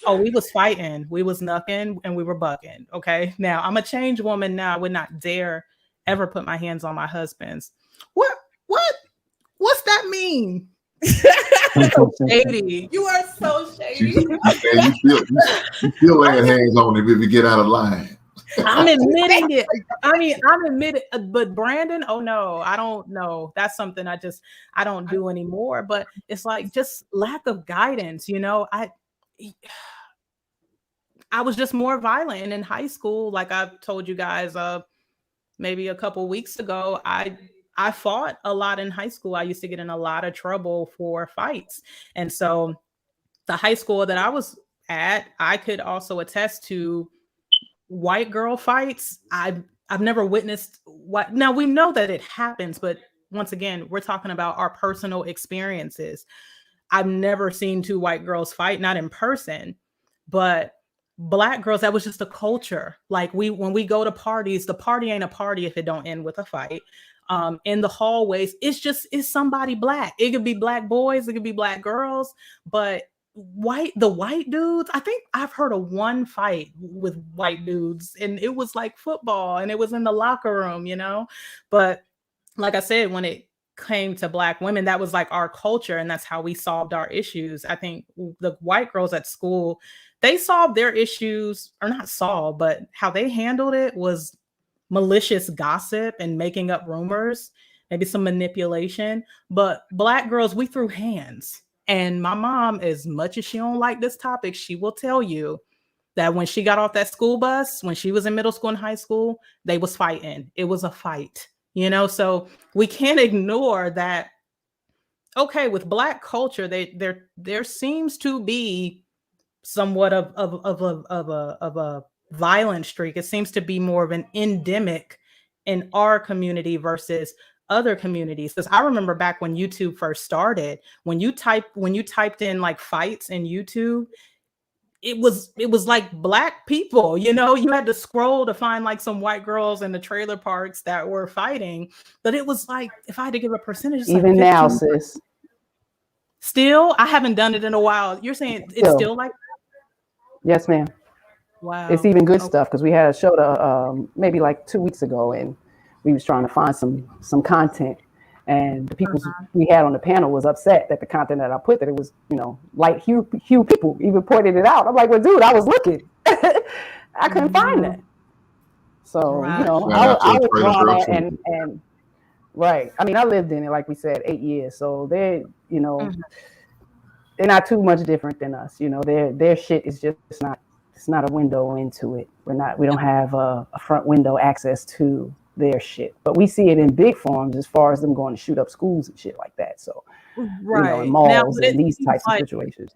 Speaker 4: we was fighting, we was knucking, and we were bucking. Okay. Now I'm a changed woman now. I would not dare ever put my hands on my husband's. What's that mean? So shady.
Speaker 3: You are so shady.
Speaker 5: You feel laying hands on him if you get out of line.
Speaker 4: I'm admitting it. I'm admitting, but Brandon, oh no, I don't know. That's something I don't do anymore. But it's like just lack of guidance, you know. I was just more violent. And in high school, like I've told you guys maybe a couple weeks ago, I fought a lot in high school. I used to get in a lot of trouble for fights. And so the high school that I was at, I could also attest to white girl fights. I've never witnessed what. Now we know that it happens, but once again, we're talking about our personal experiences. I've never seen two white girls fight, not in person, but Black girls, that was just a culture. Like when we go to parties, the party ain't a party if it don't end with a fight. In the hallways, it's somebody Black. It could be Black boys, it could be Black girls, but the white dudes, I think I've heard of one fight with white dudes, and it was like football, and it was in the locker room, you know. But like I said, when it came to Black women, that was like our culture, and that's how we solved our issues. I think the white girls at school, they solved their issues, or not solved, but how they handled it was malicious gossip and making up rumors, maybe some manipulation. But Black girls, we threw hands. And my mom, as much as she don't like this topic, she will tell you that when she got off that school bus, when she was in middle school and high school, they was fighting. It was a fight, you know? So we can't ignore that. Okay, with Black culture, there seems to be somewhat of a violent streak. It seems to be more of an endemic in our community versus other communities. Because I remember back when YouTube first started, when you typed in like fights in YouTube, it was like Black people, you know. You had to scroll to find like some white girls in the trailer parks that were fighting. But it was like, if I had to give a percentage,
Speaker 1: even
Speaker 4: like
Speaker 1: now, sis.
Speaker 4: Still, I haven't done it in a while. You're saying it's still like?
Speaker 1: Yes, ma'am.
Speaker 4: Wow.
Speaker 1: It's even good stuff, because we had a show to maybe like 2 weeks ago, and we was trying to find some content, and the people we had on the panel was upset that the content that I put, that it was, you know, light hue people even pointed it out. I'm like, well, dude, I was looking. I couldn't find that. So, you know, I was drawn at, and right. I mean, I lived in it, like we said, 8 years. So they're, you know, they're not too much different than us. You know, their shit is just not. It's not a window into it. We don't have a front window access to their shit, but we see it in big forms as far as them going to shoot up schools and shit like that. So, you know, in malls and these types of situations.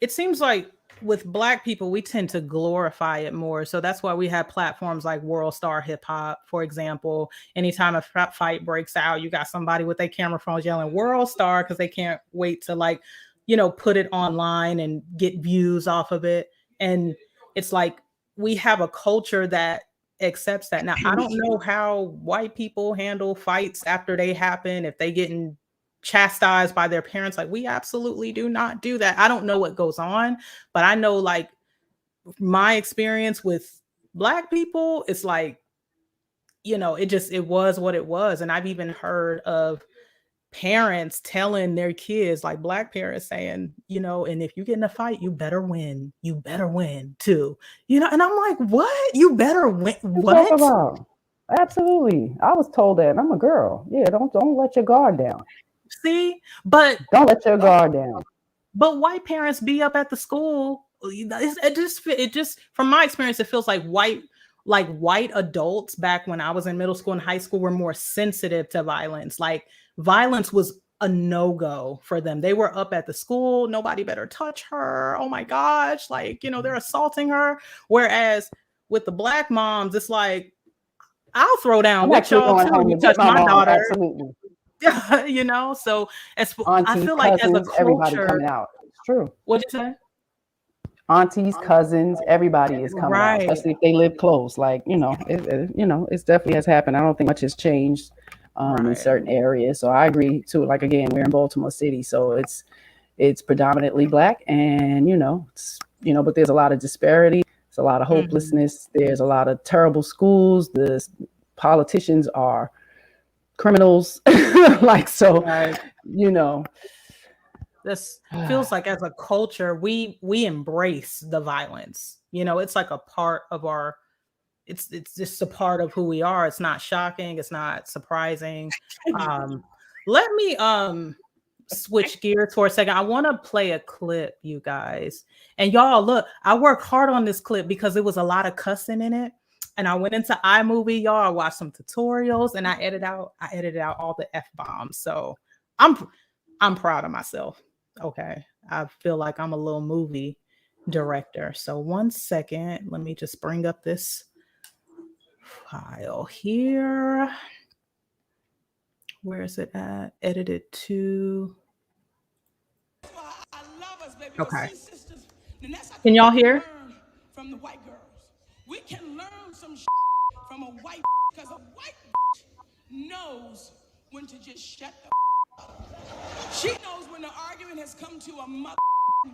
Speaker 4: It seems like with Black people, we tend to glorify it more. So that's why we have platforms like World Star Hip Hop, for example. Anytime a fight breaks out, you got somebody with their camera phones yelling World Star, because they can't wait to, like, you know, put it online and get views off of it. And it's like we have a culture that accepts that. Now, I don't know how white people handle fights after they happen, if they getting chastised by their parents. Like, we absolutely do not do that. I don't know what goes on, but I know, like, my experience with Black people, it's like, you know, it was what it was. And I've even heard of parents telling their kids, like Black parents saying, you know, and if you get in a fight, you better win too, you know. And I'm like, what? You better win? What?
Speaker 1: Absolutely. I was told that, and I'm a girl. Yeah, don't let your guard down.
Speaker 4: See, but
Speaker 1: don't let your guard down.
Speaker 4: But white parents be up at the school. It just from my experience, it feels like white adults back when I was in middle school and high school were more sensitive to violence. Like, violence was a no-go for them. They were up at the school. Nobody better touch her. Oh my gosh. Like, you know, they're assaulting her. Whereas with the Black moms, it's like, I'll throw down with y'all too when you touch my daughter.
Speaker 1: Absolutely.
Speaker 4: You know, so as
Speaker 1: aunties,
Speaker 4: I feel like
Speaker 1: cousins,
Speaker 4: as a culture,
Speaker 1: everybody coming out. It's true.
Speaker 4: What'd you say?
Speaker 1: Aunties, cousins, everybody is coming out, especially if they live close. Like, you know, it definitely has happened. I don't think much has changed in certain areas. So I agree too. Like, again, we're in Baltimore City, so it's predominantly Black, and but there's a lot of disparity. There's a lot of hopelessness. There's a lot of terrible schools. The politicians are criminals.
Speaker 4: This feels like as a culture, we embrace the violence. You know, it's like a part of our, it's just a part of who we are. It's not shocking. It's not surprising. Let me switch gears for a second. I want to play a clip, you guys. And y'all, look, I worked hard on this clip because it was a lot of cussing in it. And I went into iMovie, y'all. I watched some tutorials, and I edited out all the F-bombs. So I'm proud of myself. Okay. I feel like I'm a little movie director. So 1 second. Let me just bring up this file here. Where is it at? Edited to. Okay. Can y'all hear?
Speaker 7: From the white girls. We can learn some from a white because a white knows when to just shut the up. She knows when the argument has come to a mother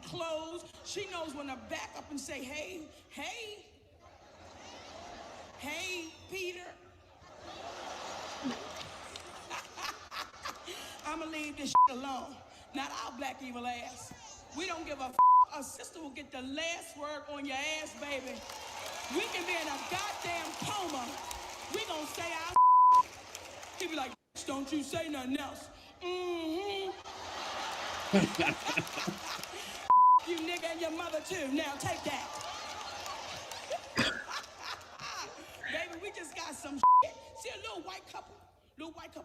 Speaker 7: close. She knows when to back up and say, hey, Peter. I'm gonna leave this alone. Not our black evil ass. We don't give a A sister will get the last word on your ass, baby. We can be in a goddamn coma. We gonna say our He be like, don't you say nothing else. Mm-hmm. You nigga and your mother too. Now take that. Baby, we just got some shit. See a little white couple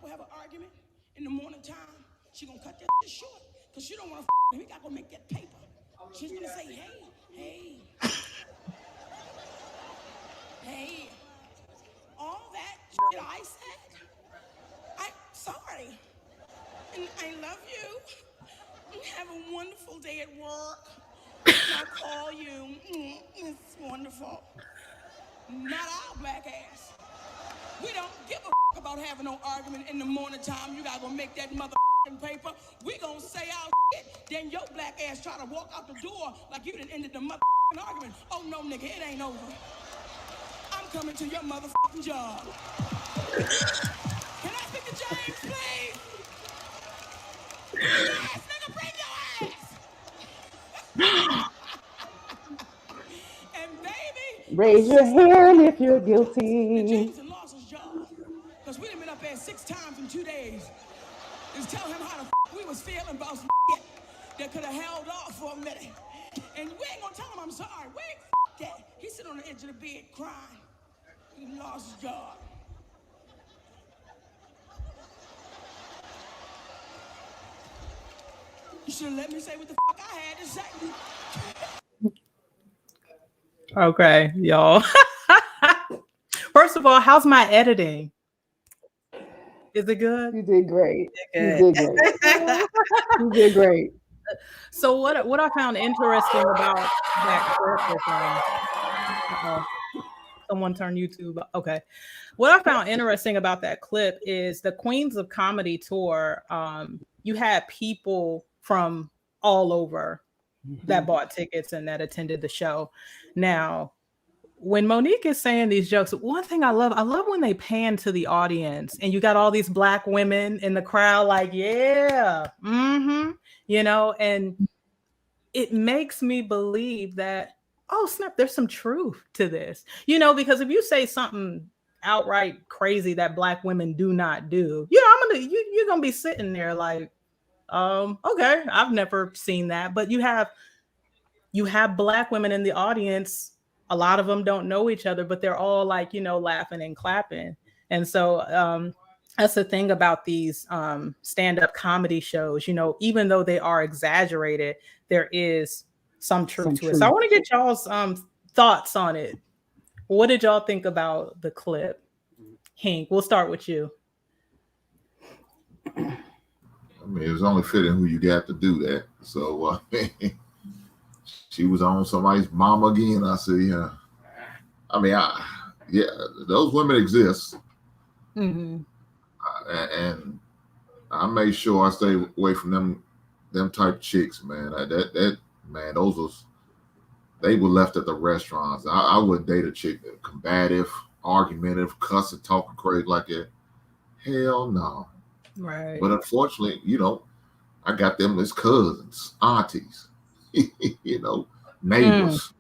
Speaker 7: have an argument in the morning time. She gonna cut that shit short because she don't want to we gotta go make that paper. She's gonna say, hey, all that shit I said, I'm sorry. And I love you. And have a wonderful day at work. And I'll call you. It's wonderful. Not our black ass. We don't give a about having no argument in the morning time. You gotta go make that motherfucking paper. We gonna say our shit. Then your black ass try to walk out the door like you done ended the motherfucking argument. Oh no, nigga, it ain't over. I'm coming to your motherfucking job. Can I speak to James, please? Yes, nigga, bring your ass. And baby,
Speaker 1: raise your hand if you're guilty.
Speaker 7: James and lost his job because we done been up there 6 times in 2 days. Just tell him how the we was feeling about some shit that could have held off for a minute. And we ain't gonna tell him I'm sorry. We ain't that. He sit on the edge of the bed crying. He lost his job. You should have let me say what the I had to say.
Speaker 4: Okay, y'all. First of all, how's my editing? Is it good?
Speaker 1: You did great. You did great. You did great.
Speaker 4: So what I found interesting about that clip is someone turned YouTube. Okay. What I found interesting about that clip is the Queens of Comedy tour. You had people from all over that bought tickets and that attended the show. Now, when Monique is saying these jokes, one thing I love when they pan to the audience and you got all these Black women in the crowd, like, yeah, you know, and it makes me believe that, oh snap, there's some truth to this, you know, because if you say something outright crazy that Black women do not do, you know, you're gonna be sitting there like, okay, I've never seen that. But you have Black women in the audience. A lot of them don't know each other, but they're all like, you know, laughing and clapping. And so that's the thing about these stand-up comedy shows. You know, even though they are exaggerated, there is some truth to it. So I want to get y'all's thoughts on it. What did y'all think about the clip? Hank, we'll start with you.
Speaker 5: I mean, it was only fitting who you got to do that. So she was on somebody's mama again. I said, yeah. I mean, yeah, those women exist.
Speaker 4: Mm-hmm.
Speaker 5: And I made sure I stay away from them type of chicks, man. Man, those was, they were left at the restaurants. I wouldn't date a chick that combative, argumentative, cussing, talking crazy like that. Hell no.
Speaker 4: Right.
Speaker 5: But unfortunately, you know, I got them as cousins, aunties, you know, neighbors,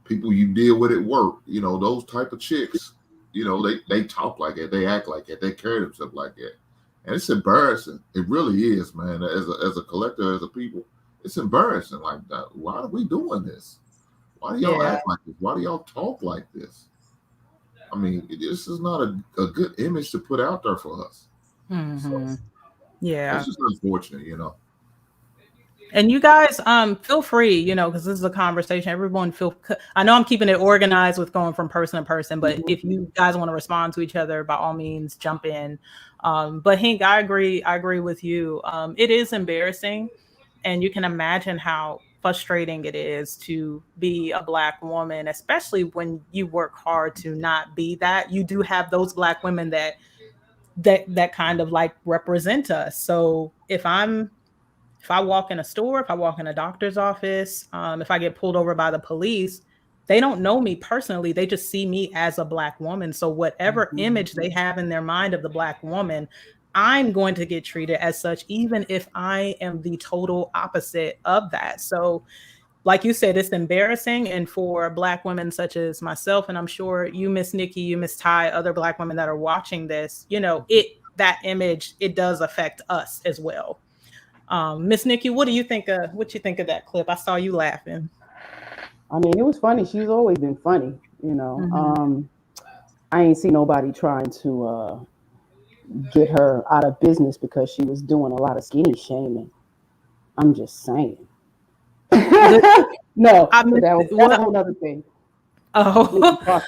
Speaker 5: people you deal with at work, you know, those type of chicks. You know, they talk like that, they act like that, they carry themselves like that. And it's embarrassing. It really is, man. As a collector, as a people, it's embarrassing. Like, why are we doing this? Why do y'all act like this? Why do y'all talk like this? I mean, this is not a good image to put out there for us.
Speaker 4: Mm-hmm. So, yeah.
Speaker 5: It's just unfortunate, you know.
Speaker 4: And you guys, feel free, you know, because this is a conversation. Everyone I know I'm keeping it organized with going from person to person, but if you guys want to respond to each other, by all means, jump in. But Hank, I agree with you. It is embarrassing, and you can imagine how frustrating it is to be a Black woman, especially when you work hard to not be that. You do have those Black women that kind of like represent us. So if I walk in a store, if I walk in a doctor's office, if I get pulled over by the police, they don't know me personally. They just see me as a Black woman. So whatever image they have in their mind of the Black woman, I'm going to get treated as such, even if I am the total opposite of that. So like you said, it's embarrassing. And for Black women such as myself, and I'm sure you, Miss Nikki, you, Miss Ty, other Black women that are watching this, you know, that image, it does affect us as well. Miss Nikki, what you think of that clip? I saw you laughing.
Speaker 1: I mean, it was funny. She's always been funny, you know. I ain't seen nobody trying to get her out of business because she was doing a lot of skinny shaming. I'm just saying. No, that's a whole other thing.
Speaker 4: Oh,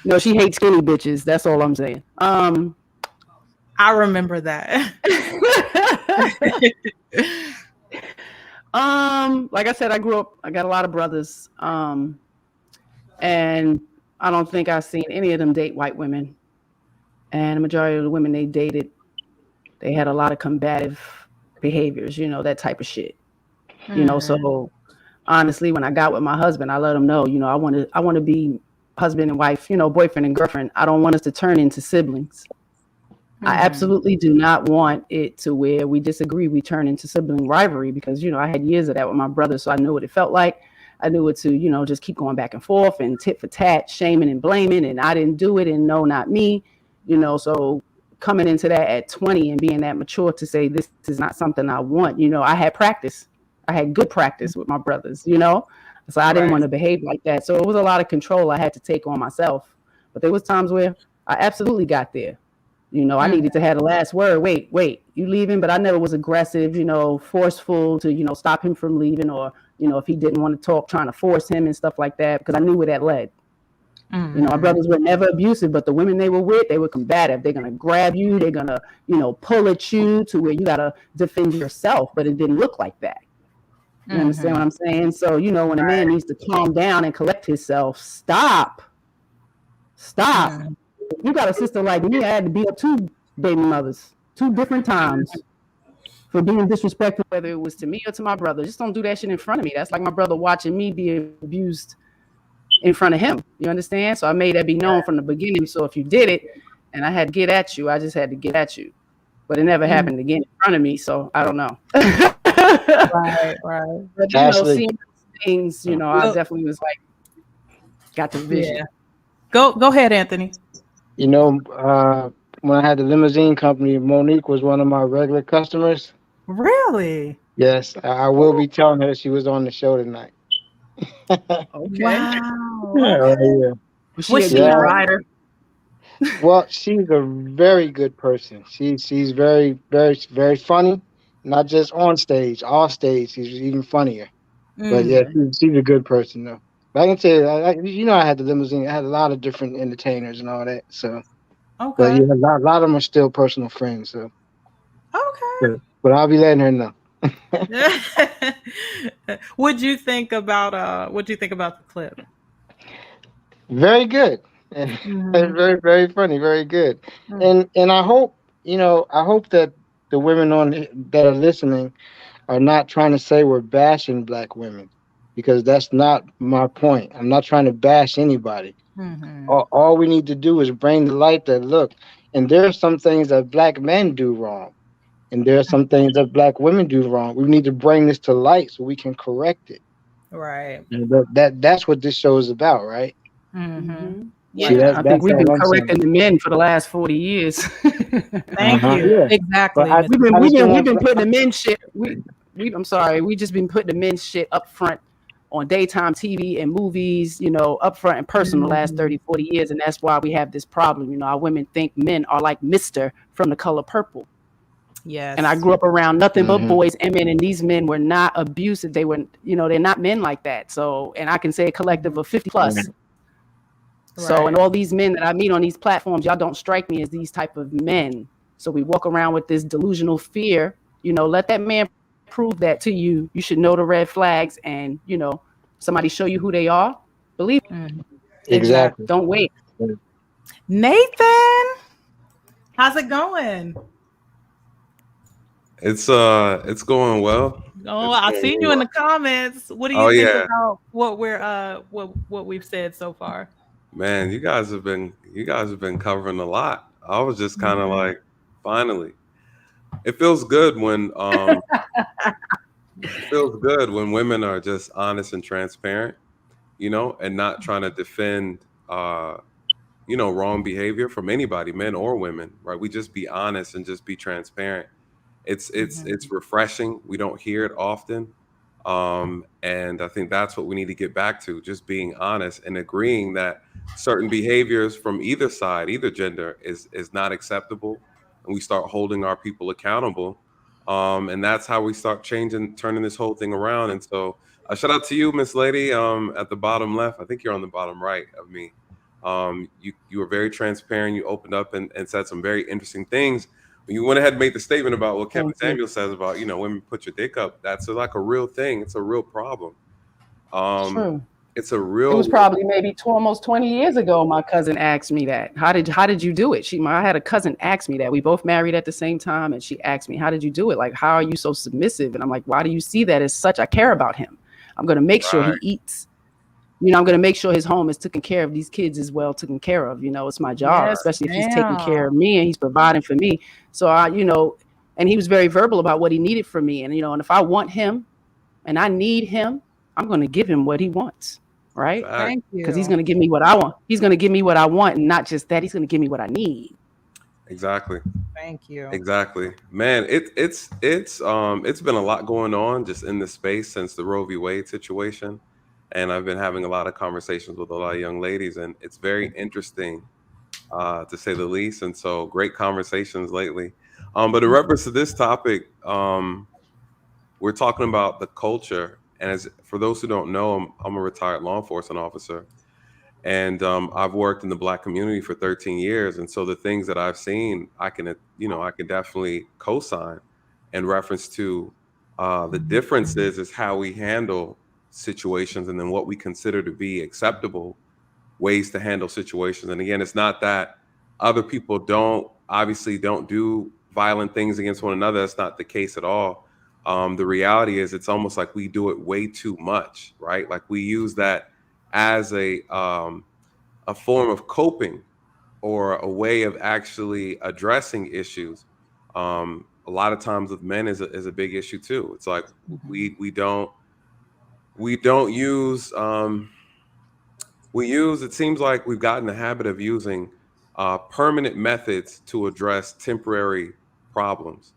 Speaker 1: no, she hates skinny bitches. That's all I'm saying.
Speaker 4: I remember that.
Speaker 1: Like I said, I got a lot of brothers. And I don't think I've seen any of them date white women. And the majority of the women they dated, they had a lot of combative behaviors, you know, that type of shit. You know, so honestly, when I got with my husband, I let him know, you know, I want to be husband and wife, you know, boyfriend and girlfriend. I don't want us to turn into siblings. I absolutely do not want it to where we disagree, we turn into sibling rivalry, because, you know, I had years of that with my brother, so I knew what it felt like. I knew it to, you know, just keep going back and forth and tit for tat, shaming and blaming, and I didn't do it, and no, not me, you know. So coming into that at 20 and being that mature to say this is not something I want, you know, I had practice. I had good practice with my brothers, you know, so I didn't want to behave like that. So it was a lot of control I had to take on myself. But there was times where I absolutely got there. You know, I needed to have the last word. Wait, you leaving? But I never was aggressive, you know, forceful to, you know, stop him from leaving, or, you know, if he didn't want to talk, trying to force him and stuff like that, because I knew where that led. You know, my brothers were never abusive, but the women they were with, they were combative. They're going to grab you. They're going to, you know, pull at you to where you got to defend yourself, but it didn't look like that. You understand what I'm saying? So, you know, when a man needs to calm down and collect himself, stop. You got a sister like me, I had to beat up 2 baby mothers 2 different times for being disrespectful, whether it was to me or to my brother. Just don't do that shit in front of me. That's like my brother watching me be abused in front of him. You understand? So I made that be known from the beginning. So if you did it and I had to get at you, I just had to get at you. But it never happened again in front of me, so I don't know.
Speaker 4: Right.
Speaker 1: But, you know, seeing things, you know, I definitely was like, got the vision.
Speaker 4: Yeah. Go ahead, Anthony.
Speaker 6: You know, when I had the limousine company, Monique was one of my regular customers.
Speaker 4: Really?
Speaker 6: Yes, I will be telling her she was on the show tonight.
Speaker 1: Okay.
Speaker 4: Wow.
Speaker 6: Yeah.
Speaker 4: Was she a rider?
Speaker 6: Well, she's a very good person. She's very, very, very funny. Not just on stage, off stage, she's even funnier. But yeah,
Speaker 4: Mm,
Speaker 6: she's a good person though. But I can tell you, you know, I had the limousine. I had a lot of different entertainers and all that. So, but
Speaker 4: okay.
Speaker 6: yeah, a lot of them are still personal friends. So,
Speaker 4: Okay.
Speaker 6: but I'll be letting her know.
Speaker 4: What'd you think about the clip?
Speaker 6: Very good.
Speaker 4: Mm-hmm.
Speaker 6: Very, very funny. Very good.
Speaker 4: Mm,
Speaker 6: And I hope, I hope that the women that are listening are not trying to say we're bashing black women, because that's not my point. I'm not trying to bash anybody.
Speaker 4: mm-hmm.
Speaker 6: All we need to do is bring the light that, look, and there are some things that black men do wrong, and there are some things that black women do wrong. We need to bring this to light so we can correct it.
Speaker 4: Right.
Speaker 6: And that's what this show is about, right?
Speaker 4: Mm-hmm.
Speaker 1: Hmm.
Speaker 6: See,
Speaker 3: Yeah.
Speaker 1: I think
Speaker 6: that's
Speaker 1: we've been
Speaker 6: all I'm saying.
Speaker 1: correcting the men for the last 40 years.
Speaker 4: Thank you.
Speaker 6: Yeah, but
Speaker 4: Exactly,
Speaker 6: I
Speaker 4: Miss.
Speaker 1: we've been
Speaker 6: I
Speaker 1: we've
Speaker 6: just don't
Speaker 1: been we've
Speaker 6: want.
Speaker 1: been putting the men shit. I'm sorry. We just been putting the men shit up front on daytime TV and movies, up front and personal the last
Speaker 4: Mhm.
Speaker 1: 30, 40 years. And that's why we have this problem. Our women think men are like Mr. from The Color Purple. And I
Speaker 4: Yes.
Speaker 1: grew up around nothing but
Speaker 6: Mhm.
Speaker 1: boys and men, and these men were not abusive. They were, they're not men like that. So, and I can say a collective of 50 plus. So, and
Speaker 4: Right.
Speaker 1: all these men that I meet on these platforms, y'all don't strike me as these type of men. So we walk around with this delusional fear. Let that man prove that to you. You should know the red flags, and somebody show you who they are. Believe it.
Speaker 4: Mhm.
Speaker 6: Exactly.
Speaker 4: Exactly.
Speaker 1: Don't wait.
Speaker 4: Nathan, how's it going?
Speaker 8: It's going well.
Speaker 4: Oh,
Speaker 8: It's
Speaker 4: I've
Speaker 8: going
Speaker 4: seen
Speaker 8: really
Speaker 4: you in
Speaker 8: well.
Speaker 4: the comments. What do you
Speaker 8: Oh
Speaker 4: think
Speaker 8: yeah,
Speaker 4: about what we've said so far?
Speaker 8: man, you guys have been covering a lot. I was just kind of
Speaker 4: Mhm.
Speaker 8: like, finally, it feels good when it feels good when women are just honest and transparent, and not trying to defend wrong behavior from anybody, men or women, right? We just be honest and just be transparent. It's
Speaker 4: Mhm.
Speaker 8: refreshing. We don't hear it often. And I think that's what we need to get back to, just being honest and agreeing that certain behaviors from either side, either gender, is not acceptable, and we start holding our people accountable. And that's how we start changing, turning this whole thing around. And so, shout out to you, Miss Lady, at the bottom left. I think you're on the bottom right of me. You were very transparent. You opened up and said some very interesting things. When you went ahead and made the statement about what Kevin
Speaker 1: Thank you.
Speaker 8: Samuel says about, women put your dick up, that's like a real thing. It's a real problem. Um,
Speaker 1: True.
Speaker 8: it's a
Speaker 1: It
Speaker 8: real,
Speaker 1: was
Speaker 8: real.
Speaker 1: probably maybe almost 20 years ago. My cousin asked me that. How did you do it? I had a cousin ask me that. We both married at the same time, and she asked me, "How did you do it? Like, how are you so submissive?" And I'm like, "Why do you see that as such? I care about him. I'm going to make sure he
Speaker 8: Right.
Speaker 1: eats. I'm going to make sure his home is taken care of. These kids is well taken care of. It's my job,
Speaker 4: Yes,
Speaker 1: especially if he's taking care
Speaker 4: ma'am.
Speaker 1: of me and he's providing for me. So and he was very verbal about what he needed from me. And if I want him and I need him, I'm going to give him what he wants, right?
Speaker 8: Fact.
Speaker 4: Thank
Speaker 1: Because he's
Speaker 4: you.
Speaker 1: going to give me what I want. He's going to give me what I want, and not just that. He's going to give me what I need.
Speaker 8: Exactly.
Speaker 4: Thank you.
Speaker 8: Exactly. Man, it's been a lot going on just in this space since the Roe v. Wade situation. And I've been having a lot of conversations with a lot of young ladies, and it's very interesting, to say the least. And so, great conversations lately. But in reference to this topic, we're talking about the culture. And as for those who don't know, I'm a retired law enforcement officer, and I've worked in the Black community for 13 years. And so the things that I've seen, I can definitely co-sign in reference to, the differences is how we handle situations, and then what we consider to be acceptable ways to handle situations. And again, it's not that other people don't do violent things against one another. That's not the case at all. The reality is, it's almost like we do it way too much, right? Like we use that as a form of coping, or a way of actually addressing issues. A lot of times with men is a big issue too. It's like
Speaker 4: Mhm.
Speaker 8: we don't use, it seems like we've gotten the habit of using permanent methods to address temporary problems,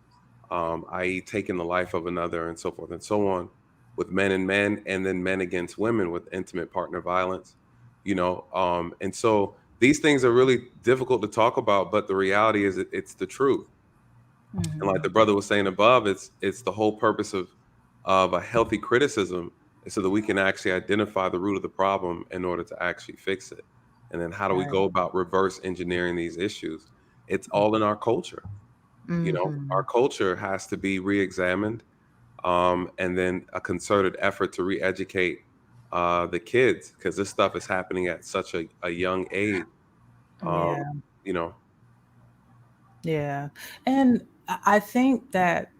Speaker 8: i.e., taking the life of another, and so forth and so on, with men and men, and then men against women with intimate partner violence. And so these things are really difficult to talk about, but the reality is it's the truth.
Speaker 4: Mm-hmm.
Speaker 8: And like the brother was saying above, it's the whole purpose of a healthy criticism is so that we can actually identify the root of the problem in order to actually fix it. And then how do we
Speaker 4: Right.
Speaker 8: go about reverse engineering these issues? It's all in our culture. You know,
Speaker 4: Mm-hmm.
Speaker 8: our culture has to be re-examined, and then a concerted effort to re-educate the kids, because this stuff is happening at such a young age.
Speaker 4: Yeah.
Speaker 8: You know,
Speaker 4: Yeah. And I think that,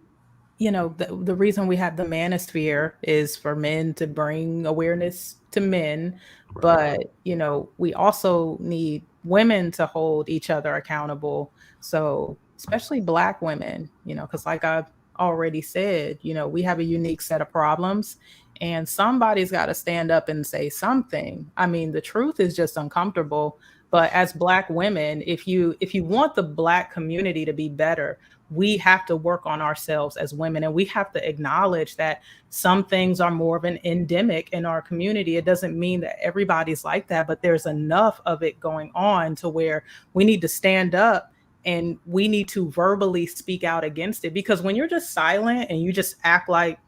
Speaker 4: you know, the reason we have the manosphere is for men to bring awareness to men.
Speaker 8: right.
Speaker 4: But, you know, we also need women to hold each other accountable. So, especially Black women, you know, because like I've already said, you know, we have a unique set of problems and somebody's got to stand up and say something. I mean, the truth is just uncomfortable. But as Black women, if you want the Black community to be better, we have to work on ourselves as women, and we have to acknowledge that some things are more of an endemic in our community. It doesn't mean that everybody's like that, but there's enough of it going on to where we need to stand up and we need to verbally speak out against it. Because when you're just silent and you just act like,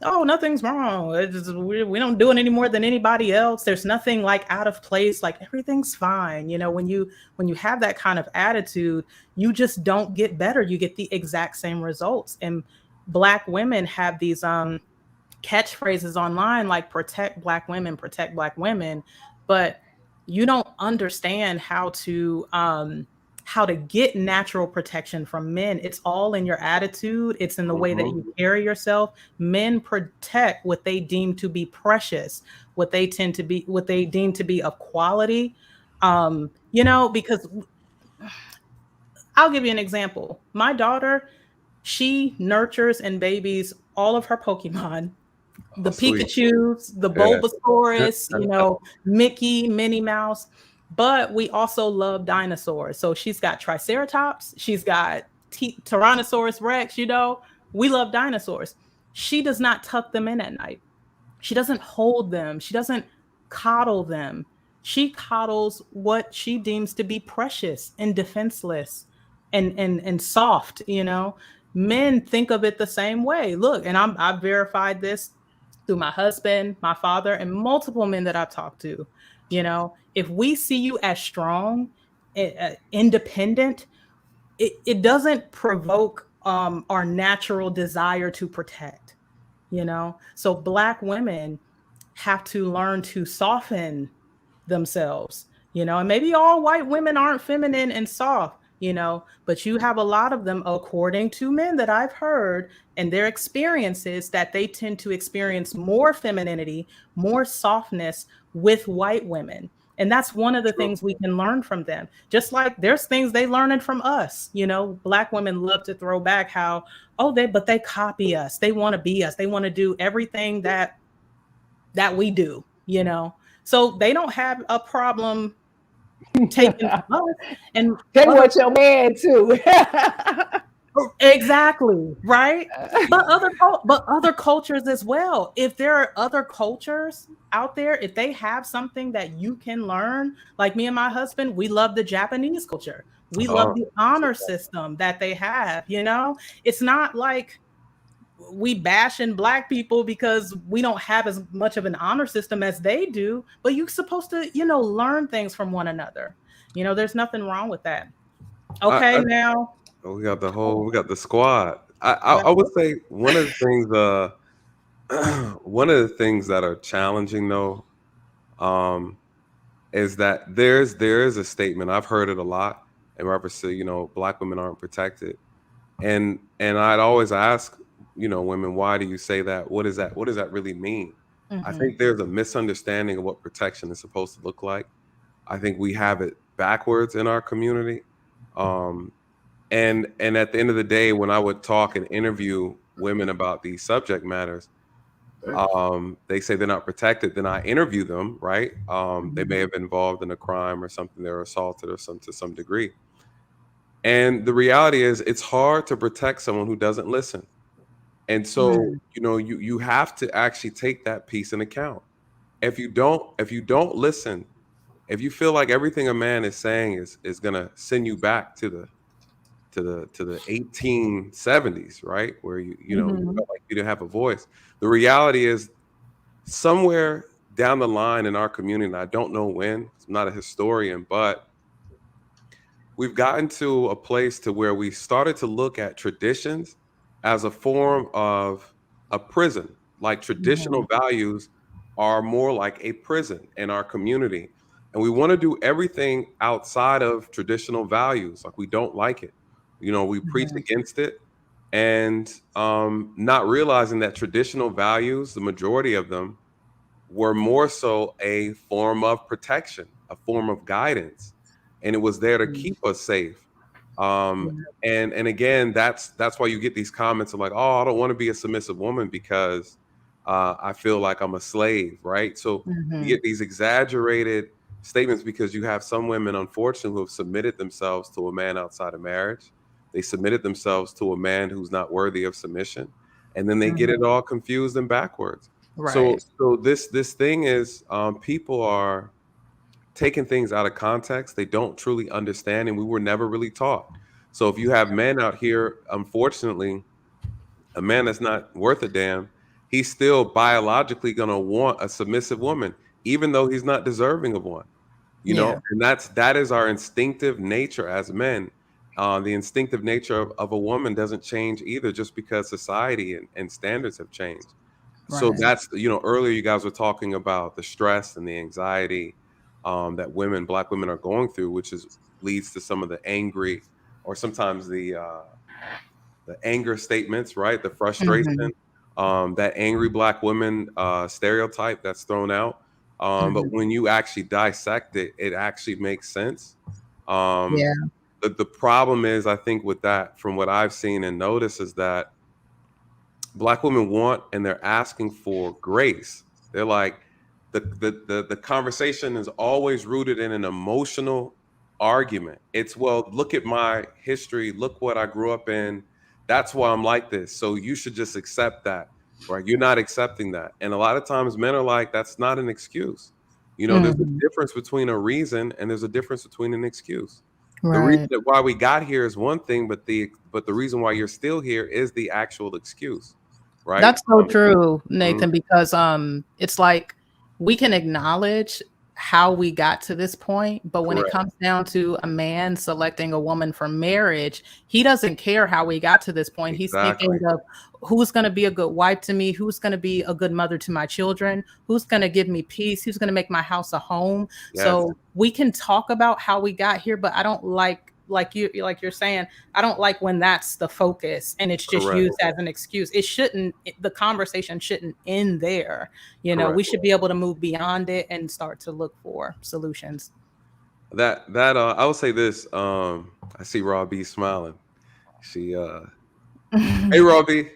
Speaker 4: oh, nothing's wrong, we don't do it any more than anybody else, there's nothing like out of place, like everything's fine, you know, when you have that kind of attitude, you just don't get better, you get the exact same results. And Black women have these catchphrases online like protect Black women, but you don't understand how to get natural protection from men. It's all in your attitude, it's in the way that you carry yourself. Men protect what they deem to be precious, what they deem to be of quality. You know, because I'll give you an example. My daughter, she nurtures and babies all of her Pokemon,
Speaker 8: Oh,
Speaker 4: the
Speaker 8: sweet.
Speaker 4: Pikachus, the
Speaker 8: Yeah.
Speaker 4: Bulbasaurus, you know, Mickey, Minnie Mouse. But we also love dinosaurs. So she's got Triceratops, she's got Tyrannosaurus Rex, you know, we love dinosaurs. She does not tuck them in at night. She doesn't hold them. She doesn't coddle them. She coddles what she deems to be precious and defenseless and soft, you know. Men think of it the same way. Look, and I've verified this through my husband, my father, and multiple men that I've talked to. You know, if we see you as strong, independent, it doesn't provoke our natural desire to protect, you know. So Black women have to learn to soften themselves, you know, and maybe all white women aren't feminine and soft, you know, but you have a lot of them, according to men that I've heard and their experiences, that they tend to experience more femininity, more softness with white women. And that's one of the things we can learn from them. Just like there's things they learning from us, you know. Black women love to throw back how, oh, they copy us, they want to be us, they want to do everything that we do, you know. So they don't have a problem taking from us. And
Speaker 1: they want your man too.
Speaker 4: Exactly, right? But other cultures as well. If there are other cultures out there, if they have something that you can learn, like me and my husband, we love the Japanese culture. We love the honor system that they have, you know? It's not like we bashing Black people because we don't have as much of an honor system as they do, but you're supposed to, you know, learn things from one another. You know, there's nothing wrong with that. Okay, now
Speaker 8: we got we got the squad. I would say one of the things one of the things that are challenging though, is that there is a statement, I've heard it a lot in reference to, you know, Black women aren't protected. And I'd always ask, you know, women, why do you say that? What does that really mean? I think there's a misunderstanding of what protection is supposed to look like. I think we have it backwards in our community. And at the end of the day, when I would talk and interview women about these subject matters, they say they're not protected. Then I interview them, right? They may have been involved in a crime or something. They're assaulted or to some degree. And the reality is, it's hard to protect someone who doesn't listen. And so, you know, you have to actually take that piece in account. If you don't listen, if you feel like everything a man is saying is gonna send you back to the 1870s, right, where you felt like you didn't have a voice. The reality is somewhere down the line in our community, and I don't know when. I'm not a historian, but we've gotten to a place to where we started to look at traditions as a form of a prison. Like traditional values are more like a prison in our community. And we want to do everything outside of traditional values. Like we don't like it. We preach against it, and not realizing that traditional values, the majority of them, were more so a form of protection, a form of guidance, and it was there to keep us safe. And again, that's why you get these comments of like, oh, I don't want to be a submissive woman because I feel like I'm a slave, right? So you get these exaggerated statements because you have some women, unfortunately, who have submitted themselves to a man outside of marriage. They submitted themselves to a man who's not worthy of submission, and then they get it all confused and backwards.
Speaker 4: Right.
Speaker 8: So this thing is people are taking things out of context. They don't truly understand, and we were never really taught. So if you have men out here, unfortunately, a man that's not worth a damn, he's still biologically going to want a submissive woman, even though he's not deserving of one. And that is our instinctive nature as men. The instinctive nature of a woman doesn't change either, just because society and standards have changed. So that's, earlier you guys were talking about the stress and the anxiety that Black women are going through, which leads to some of the angry, or sometimes the anger statements, right? The frustration, that angry Black women stereotype that's thrown out. But when you actually dissect it, it actually makes sense. The problem is, I think, with that, from what I've seen and noticed, is that Black women want and they're asking for grace. They're like, the conversation is always rooted in an emotional argument. It's, well, look at my history, look what I grew up in. That's why I'm like this. So you should just accept that, right? You're not accepting that. And a lot of times men are like, that's not an excuse. There's a difference between a reason and there's a difference between an excuse. Right. The reason that why we got here is one thing, but the reason why you're still here is the actual excuse. Right.
Speaker 4: That's so true, Nathan, because it's like we can acknowledge how we got to this point, but when it comes down to a man selecting a woman for marriage, he doesn't care how we got to this point. He's thinking of who's going to be a good wife to me, who's going to be a good mother to my children, who's going to give me peace, who's going to make my house a home. Yes. So we can talk about how we got here, but I don't like you're saying, I don't like when that's the focus and it's just used as an excuse. The conversation shouldn't end there. We should be able to move beyond it and start to look for solutions.
Speaker 8: I would say this. I see Robbie smiling. She hey Robbie.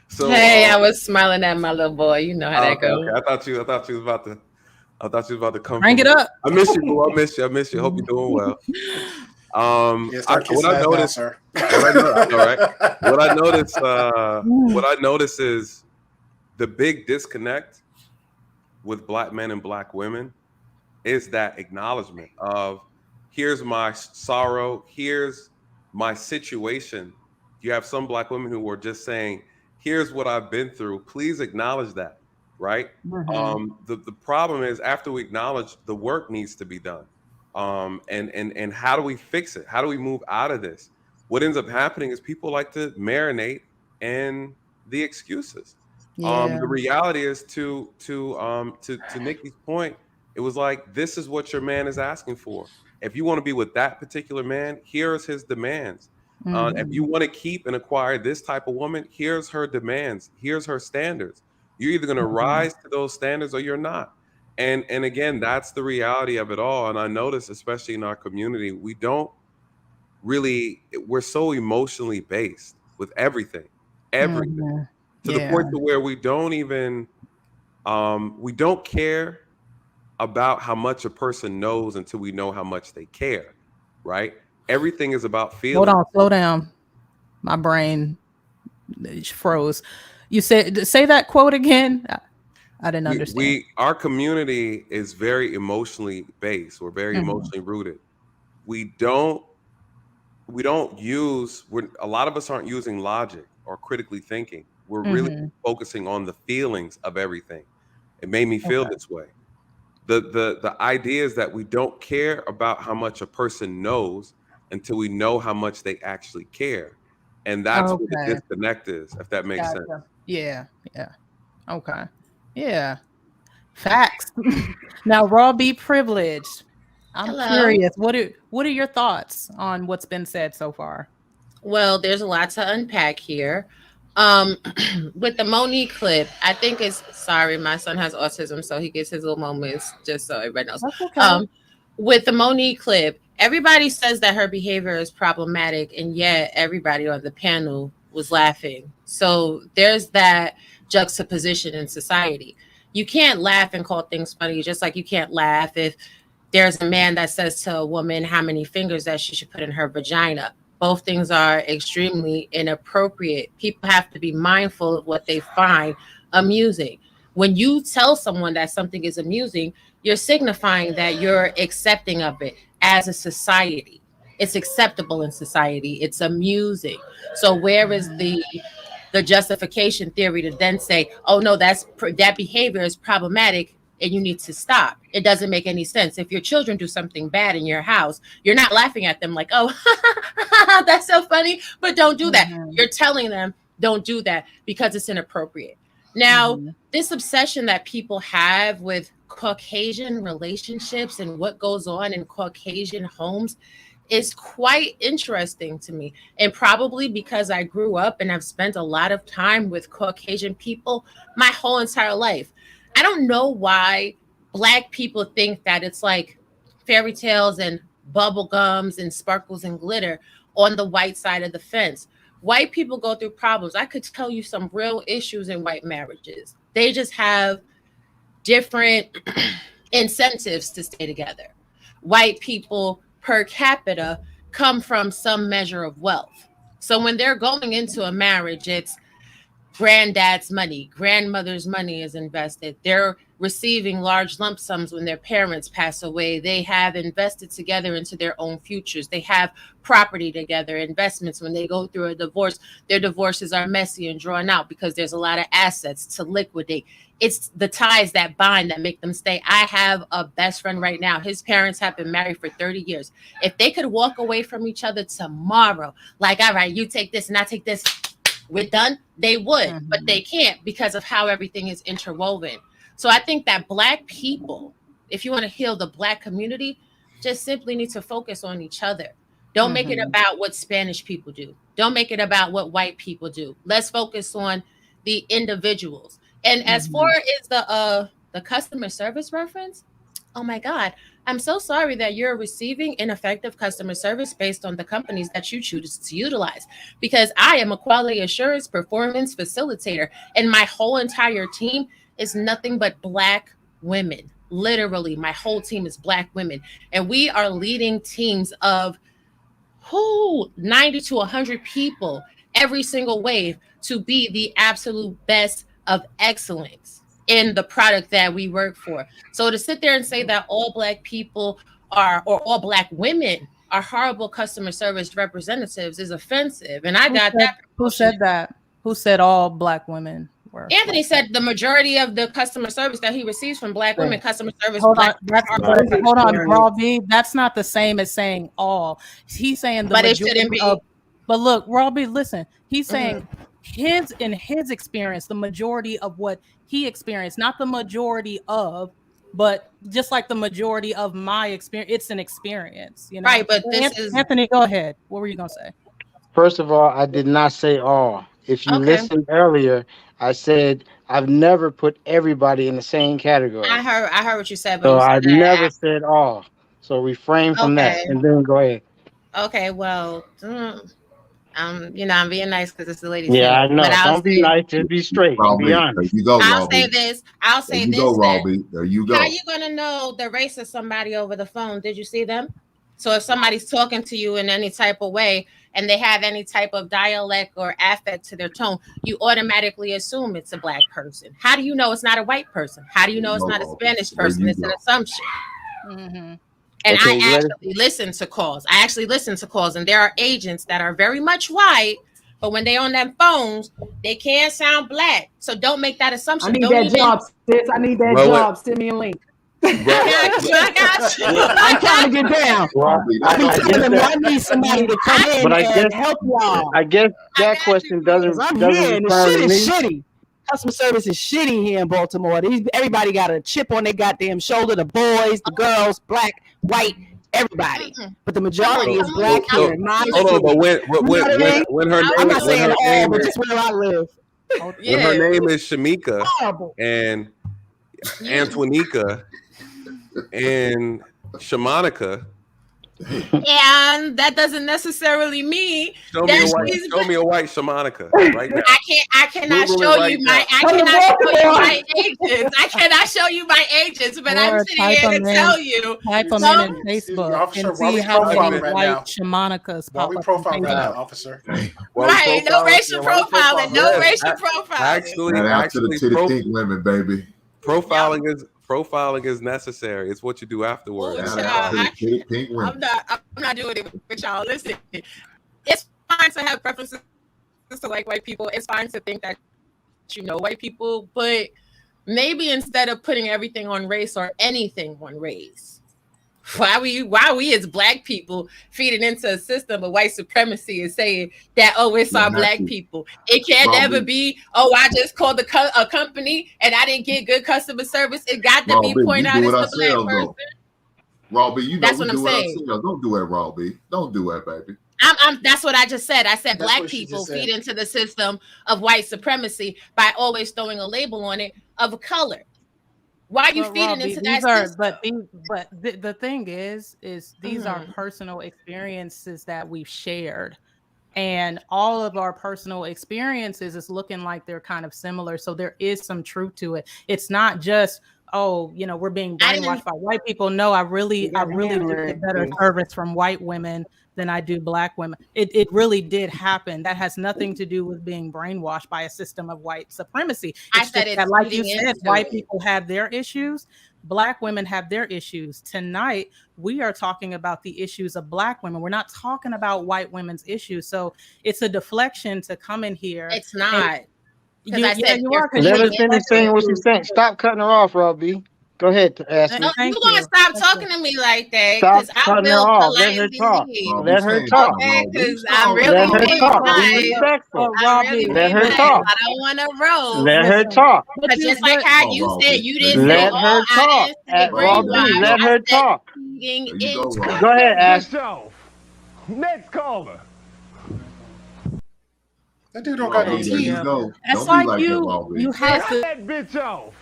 Speaker 9: So hey, I was smiling at my little boy. You know how that goes.
Speaker 8: Okay. I thought you was about to come.
Speaker 4: Bring it up.
Speaker 8: I miss you, boo. I miss you. Hope you're doing well. What I noticed is the big disconnect with Black men and Black women is that acknowledgement of, here's my sorrow, here's my situation. You have some Black women who are just saying, here's what I've been through. Please acknowledge that, right? The problem is, after we acknowledge, the work needs to be done. And how do we fix it? How do we move out of this? What ends up happening is people like to marinate in the excuses. The reality is, to Nikki's point, it was like, this is what your man is asking for. If you want to be with that particular man, here's his demands. If you want to keep and acquire this type of woman, here's her demands. Here's her standards. You're either going to rise to those standards or you're not. And again, that's the reality of it all. And I notice, especially in our community, we're so emotionally based with everything, to the point to where we don't even, we don't care about how much a person knows until we know how much they care, right? Everything is about feeling.
Speaker 4: Hold on, slow down. My brain froze. You said, say that quote again. I didn't understand.
Speaker 8: Our community is very emotionally based. We're very emotionally rooted. We don't use. A lot of us aren't using logic or critically thinking. We're really focusing on the feelings of everything. It made me feel this way. The idea is that we don't care about how much a person knows until we know how much they actually care, and that's where the disconnect is. If that makes sense.
Speaker 4: Yeah. Okay. Yeah. Facts. Now, Raw B privileged. I'm curious. What are your thoughts on what's been said so far?
Speaker 9: Well, there's a lot to unpack here. With the Monique clip, I think sorry, my son has autism, so he gets his little moments, just so everybody knows.
Speaker 4: That's okay.
Speaker 9: With the Monique clip, everybody says that her behavior is problematic, and yet everybody on the panel was laughing. So there's that juxtaposition in society. You can't laugh and call things funny, just like you can't laugh if there's a man that says to a woman how many fingers that she should put in her vagina. Both things are extremely inappropriate. People have to be mindful of what they find amusing. When you tell someone that something is amusing, you're signifying that you're accepting of it as a society. It's acceptable in society. It's amusing. So where is the justification theory to then say, oh no, that behavior is problematic and you need to stop? It doesn't make any sense. If your children do something bad in your house, you're not laughing at them like, oh, that's so funny, but don't do that. You're telling them don't do that because it's inappropriate. Now, this obsession that people have with Caucasian relationships and what goes on in Caucasian homes is quite interesting to me. And probably because I grew up and I've spent a lot of time with Caucasian people my whole entire life. I don't know why Black people think that it's like fairy tales and bubble gums and sparkles and glitter on the white side of the fence. White people go through problems. I could tell you some real issues in white marriages. They just have different incentives to stay together. White people per capita come from some measure of wealth. So when they're going into a marriage, it's granddad's money, grandmother's money is invested. They're receiving large lump sums when their parents pass away. They have invested together into their own futures. They have property together, investments. When they go through a divorce, their divorces are messy and drawn out because there's a lot of assets to liquidate. It's the ties that bind that make them stay. I have a best friend right now. His parents have been married for 30 years. If they could walk away from each other tomorrow, like, all right, you take this and I take this, we're done, they would, but they can't because of how everything is interwoven. So I think that Black people, if you want to heal the Black community, just simply need to focus on each other. Don't make it about what Spanish people do. Don't make it about what white people do. Let's focus on the individuals. And as far as the customer service reference, oh my God, I'm so sorry that you're receiving ineffective customer service based on the companies that you choose to utilize, because I am a quality assurance performance facilitator and my whole entire team is nothing but Black women. Literally, my whole team is Black women. And we are leading teams of 90 to 100 people every single wave to be the absolute best of excellence in the product that we work for. So to sit there and say that all Black people are, or all Black women are horrible customer service representatives is offensive. And I got that.
Speaker 4: Who said that? Who said all Black women were?
Speaker 9: Anthony said the majority of the customer service that he receives from Black women, customer service.
Speaker 4: Hold on, Raw B. That's not the same as saying all. He's saying the majority. It shouldn't be. But look, Raw B, listen. He's saying his experience, the majority of what he experienced, not the majority of, but just like the majority of my experience, it's an experience, you know.
Speaker 9: Right, but
Speaker 4: Anthony, go ahead. What were you gonna say?
Speaker 6: First of all, I did not say all. If you listened earlier, I said I've never put everybody in the same category.
Speaker 9: I heard what you said, but
Speaker 6: so I never said all. So refrain from that, and then go ahead.
Speaker 9: Okay, well, I'm being nice because it's the lady.
Speaker 6: Yeah, I know. Don't be nice. Just be straight. Be honest.
Speaker 5: There you go,
Speaker 9: I'll say this.
Speaker 5: There you go, Robbie. There you go.
Speaker 9: How are you gonna know the race of somebody over the phone? Did you see them? So if somebody's talking to you in any type of way, and they have any type of dialect or affect to their tone, you automatically assume it's a Black person. How do you know it's not a white person? How do you know it's not a Spanish person? It's an assumption.
Speaker 4: Mm-hmm.
Speaker 9: And
Speaker 6: Okay,
Speaker 9: I actually listen to calls. And there are agents that are very much white, but when they on them phones, they can't sound Black. So don't make that assumption.
Speaker 1: I need
Speaker 9: don't
Speaker 1: that job, sis. I need that job. Send me a link.
Speaker 9: I got you.
Speaker 1: I'm trying to get down. I need somebody to come in and help y'all.
Speaker 6: I guess that question doesn't
Speaker 1: here, and the
Speaker 6: refer
Speaker 1: shit
Speaker 6: to
Speaker 1: is
Speaker 6: me.
Speaker 1: shitty. Customer service is shitty here in Baltimore. Everybody got a chip on their goddamn shoulder. The boys, the girls, Black, white, everybody. But the majority is Black here.
Speaker 8: Hold on, but when her name,
Speaker 1: I'm not saying all, but just where I live.
Speaker 8: When her name is Shamika and Antoinica and Shamanica,
Speaker 9: and that doesn't necessarily mean
Speaker 8: show me a white Shamanica right now.
Speaker 9: I cannot show you my agents. I cannot show you my agents, but I'm sitting here to tell you.
Speaker 10: Type them in on Facebook and see how many white Shamanicas pop up.
Speaker 11: We profile right now, officer.
Speaker 9: Right, no racial profiling, no racial profiling.
Speaker 5: Actually, the titty pink women, baby.
Speaker 8: Profiling is necessary. It's what you do afterwards.
Speaker 9: I'm not doing it with y'all. Listen, it's fine to have preferences to like white people. It's fine to think that you know white people, but maybe instead of putting everything on race or anything on race, why we as Black people feeding into a system of white supremacy and saying that, oh, it's our Black people. It can't never be, oh, I just called a company and I didn't get good customer service. It got to be pointed out as the Black person.
Speaker 5: Robbie, you know
Speaker 9: that's what I'm saying.
Speaker 5: Don't do it, Robbie. Don't do it, baby.
Speaker 9: That's what I just said. I said Black people feed into the system of white supremacy by always throwing a label on it of color. Why are you feeding into that system?
Speaker 4: But the thing is these are personal experiences that we've shared. And all of our personal experiences is looking like they're kind of similar. So there is some truth to it. It's not just, we're being brainwashed by white people. No, I really do get better service from white women than I do Black women. It really did happen. That has nothing to do with being brainwashed by a system of white supremacy. Like you said, white people have their issues. Black women have their issues. Tonight, we are talking about the issues of Black women. We're not talking about white women's issues. So it's a deflection to come in here.
Speaker 9: It's not.
Speaker 6: Let her finish saying what she's saying. Stop cutting her off, Robbie. Go ahead, Ashley.
Speaker 9: No, you're going to stop talking to me like that.
Speaker 6: Stop cutting her off. Let her talk. Let her talk.
Speaker 9: Because I'm really
Speaker 6: Let her talk. Be respectful. Let her talk.
Speaker 9: I don't want to roll.
Speaker 6: Let her talk.
Speaker 9: But just like how you said, you didn't
Speaker 6: let
Speaker 9: say,
Speaker 6: her talk. Robbie, let her talk. Go ahead, Ashley.
Speaker 11: Next caller. That dude don't got no teeth.
Speaker 4: That's like you have to.
Speaker 11: That bitch off.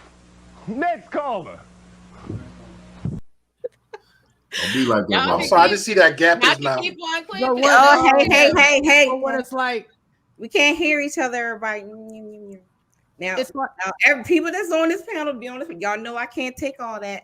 Speaker 11: Next caller.
Speaker 5: Don't be like that.
Speaker 11: I'm sorry, I didn't see that gap is now.
Speaker 3: Hey.
Speaker 4: What it's like.
Speaker 3: We can't hear each other, everybody. Now, people that's on this panel, to be honest, y'all know I can't take all that.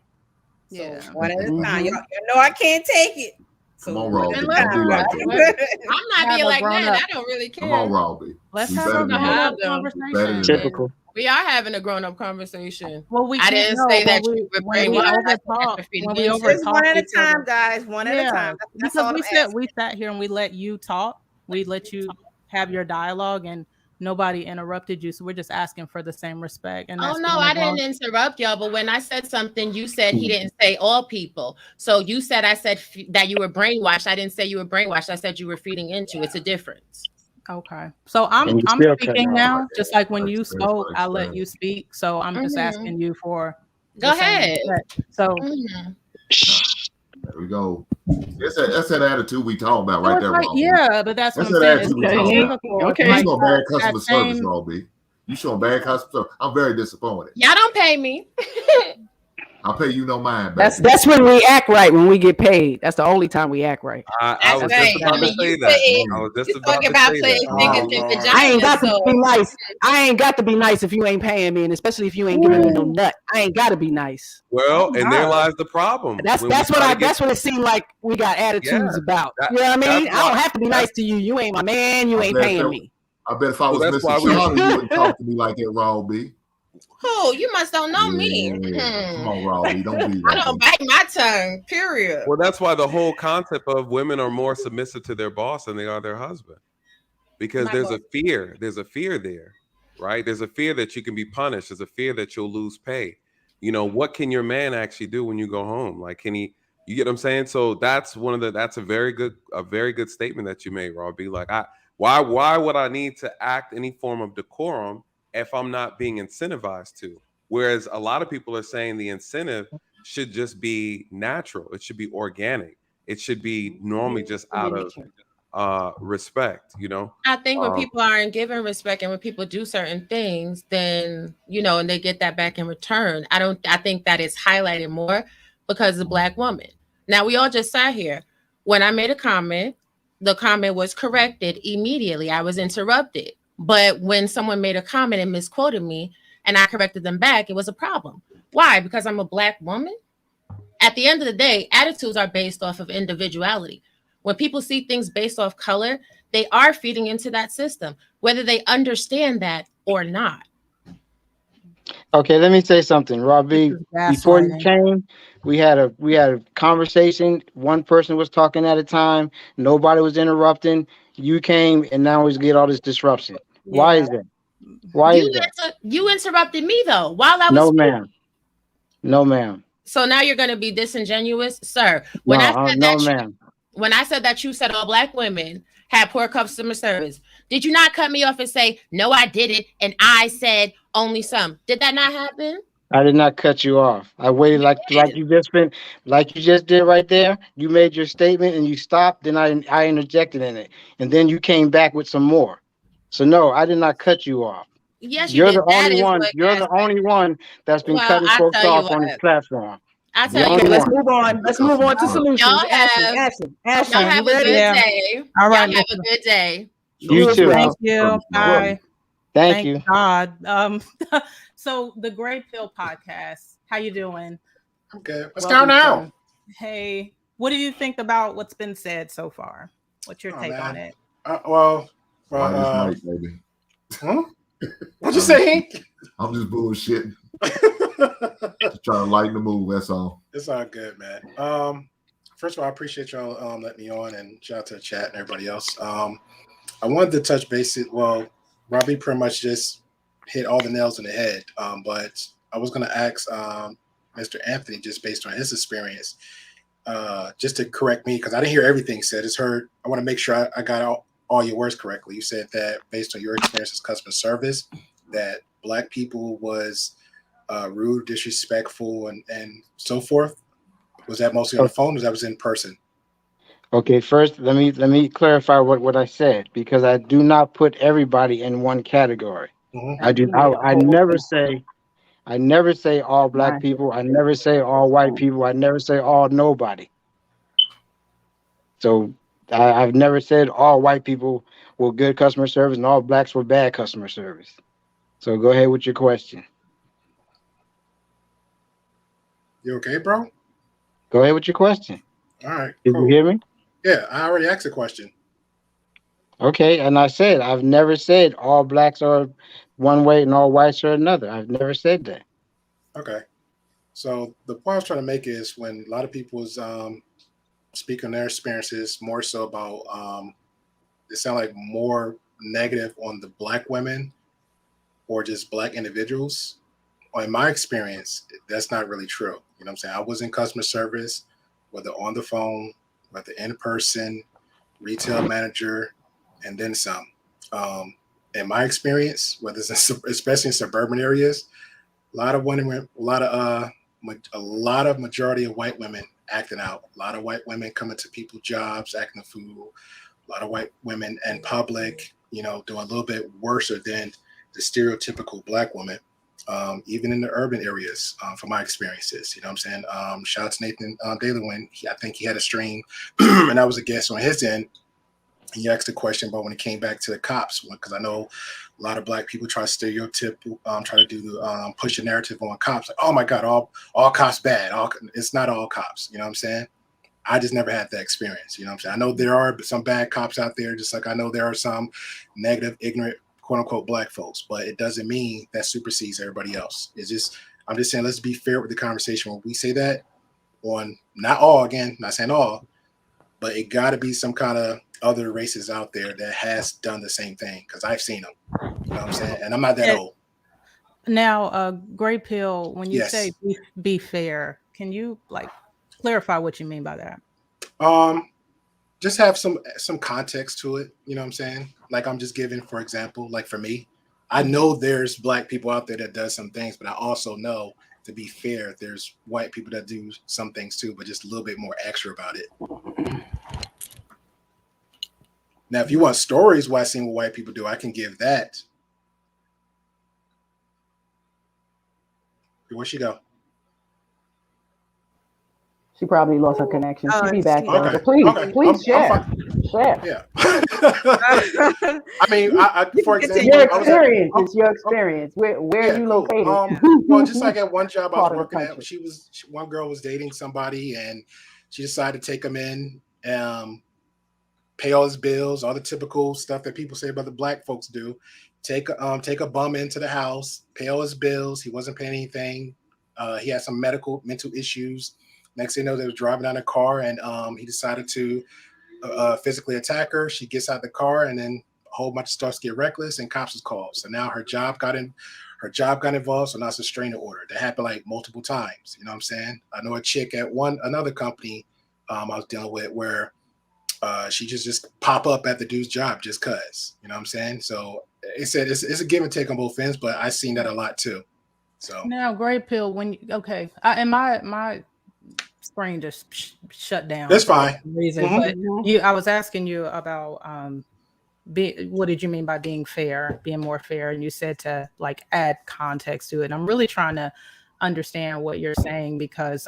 Speaker 3: So one at a time. Y'all know I can't take it. So
Speaker 5: come on, Robbie. Don't be like that.
Speaker 9: I'm not being like that. I don't really care.
Speaker 5: Come on, Robbie.
Speaker 4: Let's have a conversation.
Speaker 6: Typical.
Speaker 9: We are having a grown-up conversation.
Speaker 4: Well,
Speaker 9: I didn't say that you were
Speaker 3: brainwashed. Just one at a time, guys. One at a time.
Speaker 4: Because we sat here and we let you talk. We let you have your dialogue, and nobody interrupted you. So we're just asking for the same respect. And
Speaker 9: I didn't interrupt y'all. But when I said something, you said he didn't say all people. So you said I said that you were brainwashed. I didn't say you were brainwashed. I said you were feeding into. It's a difference.
Speaker 4: Okay, so I'm speaking now. Just like when you spoke, I let you speak. So I'm just asking you for.
Speaker 9: Go ahead.
Speaker 5: So there we go. That's that attitude we talking about right there.
Speaker 4: Yeah, but that's what I'm saying.
Speaker 5: Okay. You showing bad customer service, Robbie. You showing bad customer service. I'm very disappointed.
Speaker 9: Y'all don't pay me.
Speaker 5: I'll pay you no mind, baby.
Speaker 1: That's when we act right, when we get paid. That's the only time we act right.
Speaker 8: I was just about to say that. I was just about to say that.
Speaker 1: I ain't got to be nice. I ain't got to be nice if you ain't paying me, and especially if you ain't giving me no nut. I ain't got to be nice.
Speaker 8: Well, and there lies the problem.
Speaker 1: That's what it seemed like we got attitudes about. You know what I mean? I don't have to be nice to you. You ain't my man. You ain't paying me.
Speaker 5: I bet if I was Mr. Charlie, you wouldn't talk to me like that, Raw B.
Speaker 9: Oh, you must don't know me.
Speaker 5: Come on, Raw B. Don't be
Speaker 9: I don't bite my tongue, period.
Speaker 8: Well, that's why the whole concept of women are more submissive to their boss than they are their husband. Because there's a fear there, right? There's a fear that you can be punished. There's a fear that you'll lose pay. You know, what can your man actually do when you go home? Like, can he, you get what I'm saying? So that's a very good statement that you made, Robbie. Like, why would I need to act any form of decorum if I'm not being incentivized to? Whereas a lot of people are saying the incentive should just be natural. It should be organic. It should be normally just out of respect, you know.
Speaker 9: I think when people aren't given respect and when people do certain things, then, you know, and they get that back in return, I think that is highlighted more because of the Black woman. Now, we all just sat here. When I made a comment, the comment was corrected immediately. I was interrupted. But when someone made a comment and misquoted me and I corrected them back, it was a problem. Why? Because I'm a Black woman? At the end of the day, attitudes are based off of individuality. When people see things based off color, they are feeding into that system, whether they understand that or not.
Speaker 6: Okay, let me say something, Robbie. Before you came, we had a conversation. One person was talking at a time. Nobody was interrupting. You came, and now we get all this disruption. Yeah. Why is that? Why is that?
Speaker 9: You interrupted me though while I was
Speaker 6: No, ma'am. No, ma'am.
Speaker 9: So now you're going to be disingenuous, sir. When I said that you said all Black women had poor customer service, did you not cut me off and say, no, I didn't, and I said only some? Did that not happen?
Speaker 6: I did not cut you off. I waited like you just did right there. You made your statement and you stopped. Then I interjected in it, and then you came back with some more. So no, I did not cut you off.
Speaker 9: Yes,
Speaker 6: you're the only one. You're the only one that's been cutting folks off on this platform.
Speaker 1: Let's move on. Let's move on to solutions. Ashley,
Speaker 9: y'all have a good day.
Speaker 10: All right,
Speaker 9: y'all have a good day.
Speaker 6: You too.
Speaker 10: Thank you. Bye.
Speaker 6: Thank you.
Speaker 10: God. So the Gray Pill podcast. How you doing?
Speaker 11: I'm good. What's going on?
Speaker 10: Hey, what do you think about what's been said so far? What's your take on it?
Speaker 5: Baby.
Speaker 11: Huh? What'd you say?
Speaker 5: I'm just bullshitting. Just trying to lighten the mood. That's all.
Speaker 11: It's all good, man. First of all, I appreciate y'all letting me on, and shout out to the chat and everybody else. I wanted to touch base. Well, Robbie pretty much just hit all the nails on the head. But I was going to ask Mr. Anthony, just based on his experience, just to correct me, because I didn't hear everything said. I want to make sure I got all your words correctly. You said that based on your experience as customer service, that Black people was rude, disrespectful, and so forth. Was that mostly on the phone, or that was in person?
Speaker 6: Okay, first let me clarify what I said, because I do not put everybody in one category. Mm-hmm. I never say all Black people. I never say all white people. I never say all nobody. So I've never said all white people were good customer service and all Blacks were bad customer service. So go ahead with your question.
Speaker 11: You okay, bro?
Speaker 6: Go ahead with your question.
Speaker 11: All right.
Speaker 6: Did you hear me?
Speaker 11: Yeah, I already asked a question.
Speaker 6: Okay, and I said I've never said all Blacks are one way and all whites are another. I've never said that.
Speaker 11: Okay. So the point I was trying to make is when a lot of people was speaking on their experiences, more so about it sounded like more negative on the Black women or just Black individuals. Well, in my experience, that's not really true. You know what I'm saying? I was in customer service, whether on the phone, whether in person, retail manager, and then some. In my experience, whether it's especially in suburban areas, a lot of majority of white women acting out. A lot of white women coming to people's jobs, acting a fool. A lot of white women in public, doing a little bit worse than the stereotypical Black woman. even in the urban areas, from my experiences. You know what I'm saying? Shout out to Nathan Daylewin. I think he had a stream, and I was a guest on his end. He asked a question about when it came back to the cops, because I know a lot of Black people try to stereotype, try to do the push a narrative on cops. Like, oh my God, all cops bad. It's not all cops. You know what I'm saying? I just never had that experience. You know what I'm saying? I know there are some bad cops out there, just like I know there are some negative, ignorant, quote unquote, Black folks, but it doesn't mean that supersedes everybody else. It's just, I'm just saying, let's be fair with the conversation. When we say that on, not all, again, not saying all, but it got to be some kind of other races out there that has done the same thing, because I've seen them. You know what I'm saying? And I'm not that old.
Speaker 4: Now, Gray Pill, when you say be fair, can you like clarify what you mean by that?
Speaker 11: Just have some context to it. You know what I'm saying? Like I'm just giving, for example, like for me, I know there's Black people out there that does some things, but I also know, to be fair, there's white people that do some things too, but just a little bit more extra about it. Now, if you want stories what I've seen what white people do, I can give that. Where'd she go?
Speaker 1: She probably lost her connection. She'll be back.
Speaker 11: Okay.
Speaker 1: So please share. Share.
Speaker 11: Yeah. I mean, for example,
Speaker 1: it's your experience. Where are you located?
Speaker 11: Well, just like at one job I was working at, one girl was dating somebody, and she decided to take him in, pay all his bills, all the typical stuff that people say about the Black folks do. Take a bum into the house, pay all his bills. He wasn't paying anything. He had some mental issues. Next thing you know, they was driving down a car, and he decided to physically attack her. She gets out the car, and then a whole bunch of stuff get reckless, and cops is called. So now her job got involved. So now it's a restraining order. That happened like multiple times. You know what I'm saying? I know a chick at another company I was dealing with where she just pop up at the dude's job just cause. You know what I'm saying? So it said it's a give and take on both ends, but I've seen that a lot too. So
Speaker 4: now, Gray Pill, and my screen just shut down.
Speaker 11: That's fine.
Speaker 4: Reason, but I was asking you about what did you mean by being fair, being more fair, and you said to like add context to it. And I'm really trying to understand what you're saying because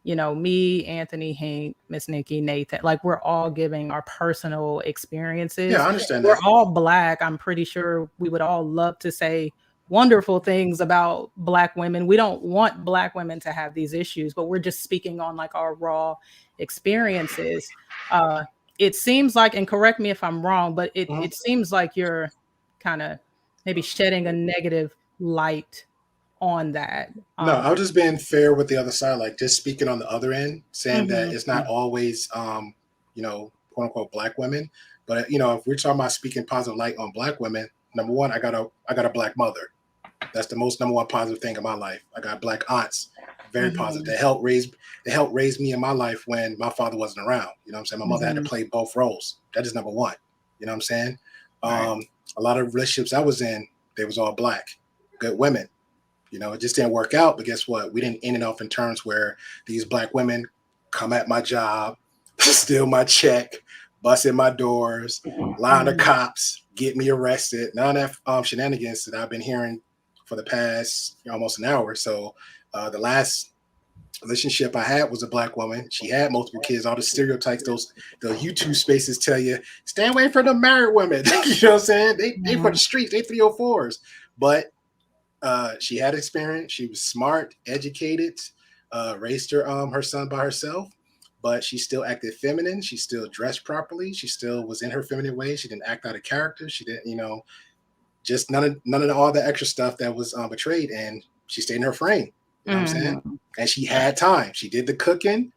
Speaker 4: me, Anthony, Hank, Miss Nikki, Nathan, like we're all giving our personal experiences.
Speaker 11: Yeah, I understand.
Speaker 4: We're all Black. I'm pretty sure we would all love to say wonderful things about Black women. We don't want Black women to have these issues, but we're just speaking on like our raw experiences. It seems like, and correct me if I'm wrong, but it seems like you're kind of maybe shedding a negative light on that.
Speaker 11: No, I was just being fair with the other side, like just speaking on the other end, saying that it's not always, quote unquote, Black women, but if we're talking about speaking positive light on Black women, number one, I got a Black mother. That's the most number one positive thing in my life. I got Black aunts, very positive. They helped raise me in my life when my father wasn't around. You know what I'm saying? My mother had to play both roles. That is number one. You know what I'm saying? Right. A lot of relationships I was in, they was all Black, good women. It just didn't work out. But guess what? We didn't end it off in terms where these Black women come at my job, steal my check, bust in my doors, lie on the cops, get me arrested. None of that shenanigans that I've been hearing for the past almost an hour. So the last relationship I had was a Black woman. She had multiple kids. All the stereotypes, the YouTube spaces tell you, stay away from the married women. You know what I'm saying? They for the streets, they 304s. But she had experience. She was smart, educated, raised her son by herself. But she still acted feminine. She still dressed properly. She still was in her feminine way. She didn't act out of character. She didn't, just none of all the extra stuff that was betrayed. And she stayed in her frame. You know what I'm saying? And she had time. She did the cooking.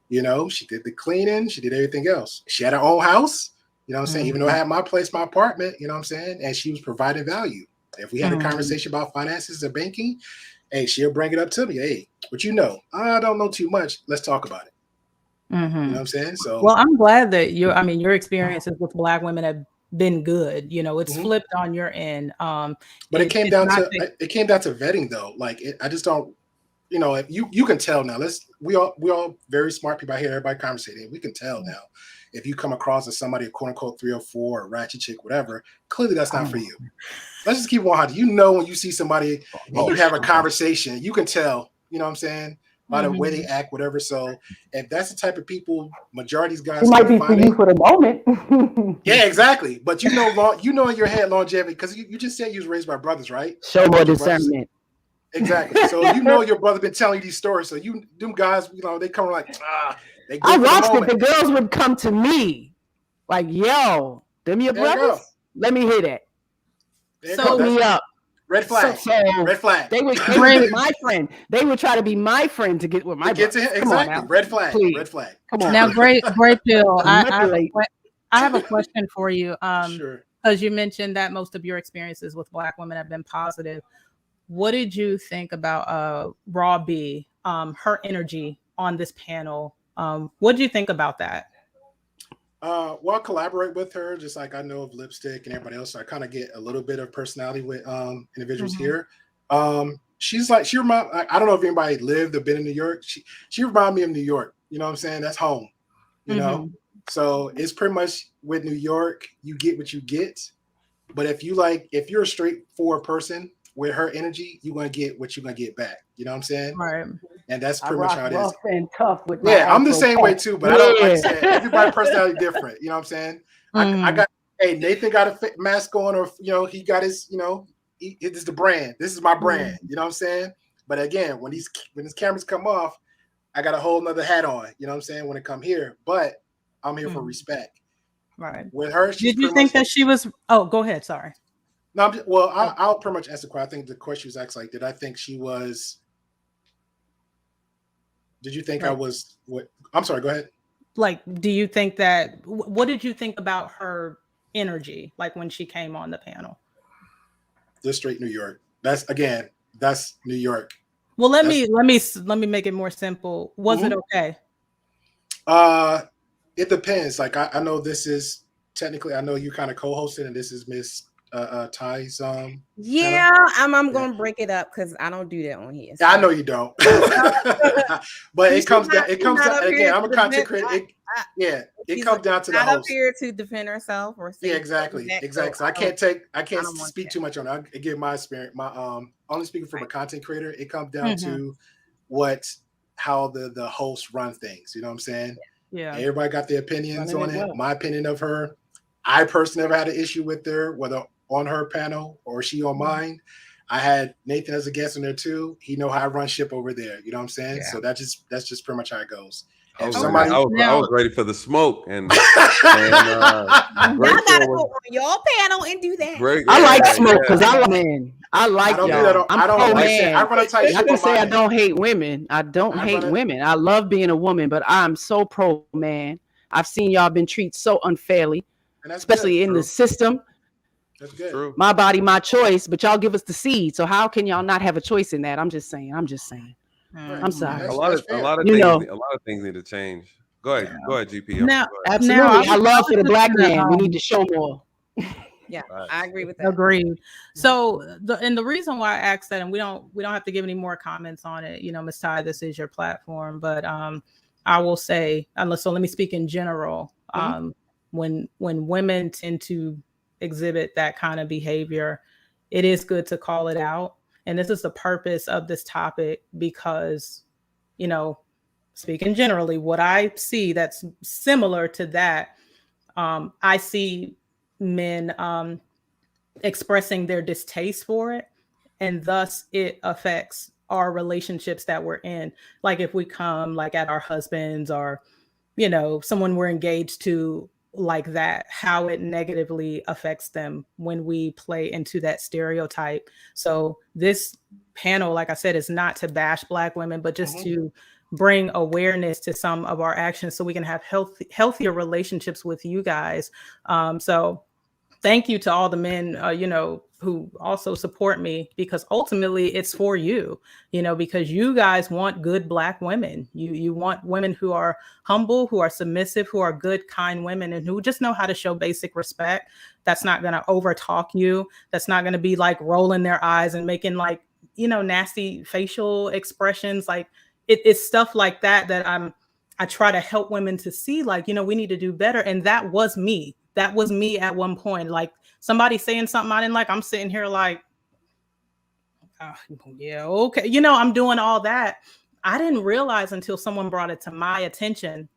Speaker 11: She did the cleaning. She did everything else. She had her own house. You know what I'm saying? Even though I had my place, my apartment. You know what I'm saying? And she was providing value. If we had a conversation about finances or banking, hey, she'll bring it up to me. Hey, what you know? I don't know too much. Let's talk about it. You know what I'm saying? So,
Speaker 4: well, I'm glad that your experiences with Black women have been good. It's flipped on your end.
Speaker 11: But it came down to vetting though. Like I just don't, you can tell now. We all very smart people out here. Everybody conversating. We can tell now if you come across as somebody, quote unquote, 304 or ratchet chick, whatever. Clearly, that's not for you. let's just keep 100. You know, when you see somebody and you have a conversation, you can tell. You know what I'm saying? By the way they act, whatever. So if that's the type of people, majority of these guys
Speaker 1: it might be for you for the moment.
Speaker 11: Yeah, exactly. But you know in your head longevity, because you just said you was raised by brothers, right?
Speaker 1: Show more discernment.
Speaker 11: Exactly. So you know your brother been telling you these stories. So them guys, they come like, they go
Speaker 1: I watched it. The girls would come to me like, yo, them your brothers? Let me hear that. So me up.
Speaker 11: Red flag. Red flag.
Speaker 1: They would be my friend. They would try to be my friend to get with my
Speaker 11: get to him. Exactly. Red flag. Please. Red flag.
Speaker 10: Come on. Now, great pill. I have a question for you.
Speaker 11: Sure.
Speaker 10: Because you mentioned that most of your experiences with Black women have been positive. What did you think about Raw B, her energy on this panel? What did you think about that?
Speaker 11: Well, I collaborate with her, just like I know of Lipstick and everybody else. So I kind of get a little bit of personality with individuals here. She's like, I don't know if anybody lived or been in New York. She reminded me of New York. You know what I'm saying? That's home. You know? So it's pretty much with New York, you get what you get. But if you're a straightforward person with her energy, you're going to get what you're going to get back. You know what I'm saying?
Speaker 10: Right.
Speaker 11: And that's pretty much how it is.
Speaker 1: Rough and tough with
Speaker 11: I'm the same way too, but I don't like I said, everybody's personality different. You know what I'm saying? I got Nathan got a mask on, or he got his, this is the brand. This is my brand. You know what I'm saying? But again, when these cameras come off, I got a whole nother hat on. You know what I'm saying? When it come here, but I'm here for respect.
Speaker 10: Right.
Speaker 11: With her,
Speaker 10: did you think that she was? Oh, go ahead. Sorry.
Speaker 11: No, I'll pretty much answer the question. I think the question was actually like, did I think she was? Did you think I was what? I'm sorry, go ahead.
Speaker 10: Like, do you think that, what did you think about her energy, like when she came on the panel?
Speaker 11: Just straight New York. That's New York.
Speaker 10: Well, let me make it more simple. Was it okay?
Speaker 11: It depends. Like I know this is technically, I know you kind of co-hosted, and this is Miss Ty's
Speaker 3: I'm gonna break it up because I don't do that on here.
Speaker 11: So. I know you don't. But it comes down again, I'm a content creator. It comes down to the host.
Speaker 3: Not up here to defend herself or
Speaker 11: exactly. So I can't speak too much on it. I give my experience, only speaking from a content creator. It comes down to how the host run things. You know what I'm saying?
Speaker 10: Yeah.
Speaker 11: Everybody got their opinions on it. Well. My opinion of her, I personally never had an issue with her, whether on her panel or she on mine. I had Nathan as a guest on there too. He know how I run ship over there. You know what I'm saying? Yeah. So that's just pretty much how it goes.
Speaker 8: I was ready for the smoke, and I
Speaker 3: gotta go on your panel and do that.
Speaker 1: I like smoke because I like y'all.
Speaker 11: I don't like
Speaker 1: man.
Speaker 11: I run a tight ship.
Speaker 1: I can say I don't hate women. I don't hate women. I love being a woman, but I'm so pro man. I've seen y'all been treated so unfairly, especially in the system.
Speaker 11: That's good.
Speaker 8: True.
Speaker 1: My body, my choice, but y'all give us the seed. So how can y'all not have a choice in that? I'm just saying. I'm sorry.
Speaker 8: A lot of things need to change. Go ahead, GP.
Speaker 1: Absolutely. I love for the Black man. We need to show more.
Speaker 3: Yeah, I agree with that.
Speaker 10: Agreed. So the reason why I asked that, and we don't have to give any more comments on it. Ms. Ty, this is your platform, but I will say, so let me speak in general. When women tend to exhibit that kind of behavior, it is good to call it out. And this is the purpose of this topic because, speaking generally, what I see that's similar to that, I see men expressing their distaste for it, and thus it affects our relationships that we're in. Like if we come like at our husbands or, someone we're engaged to like that, how it negatively affects them when we play into that stereotype. So this panel, like I said, is not to bash Black women, but just to bring awareness to some of our actions so we can have healthier relationships with you guys. So thank you to all the men, who also support me, because ultimately it's for you, because you guys want good Black women. You want women who are humble, who are submissive, who are good, kind women, and who just know how to show basic respect. That's not going to overtalk you. That's not going to be like rolling their eyes and making like, nasty facial expressions. Like it's stuff like that I try to help women to see, like, we need to do better. And that was me. That was me at one point. Like somebody saying something I didn't like, I'm sitting here like, oh, yeah, okay. You know, I'm doing all that. I didn't realize until someone brought it to my attention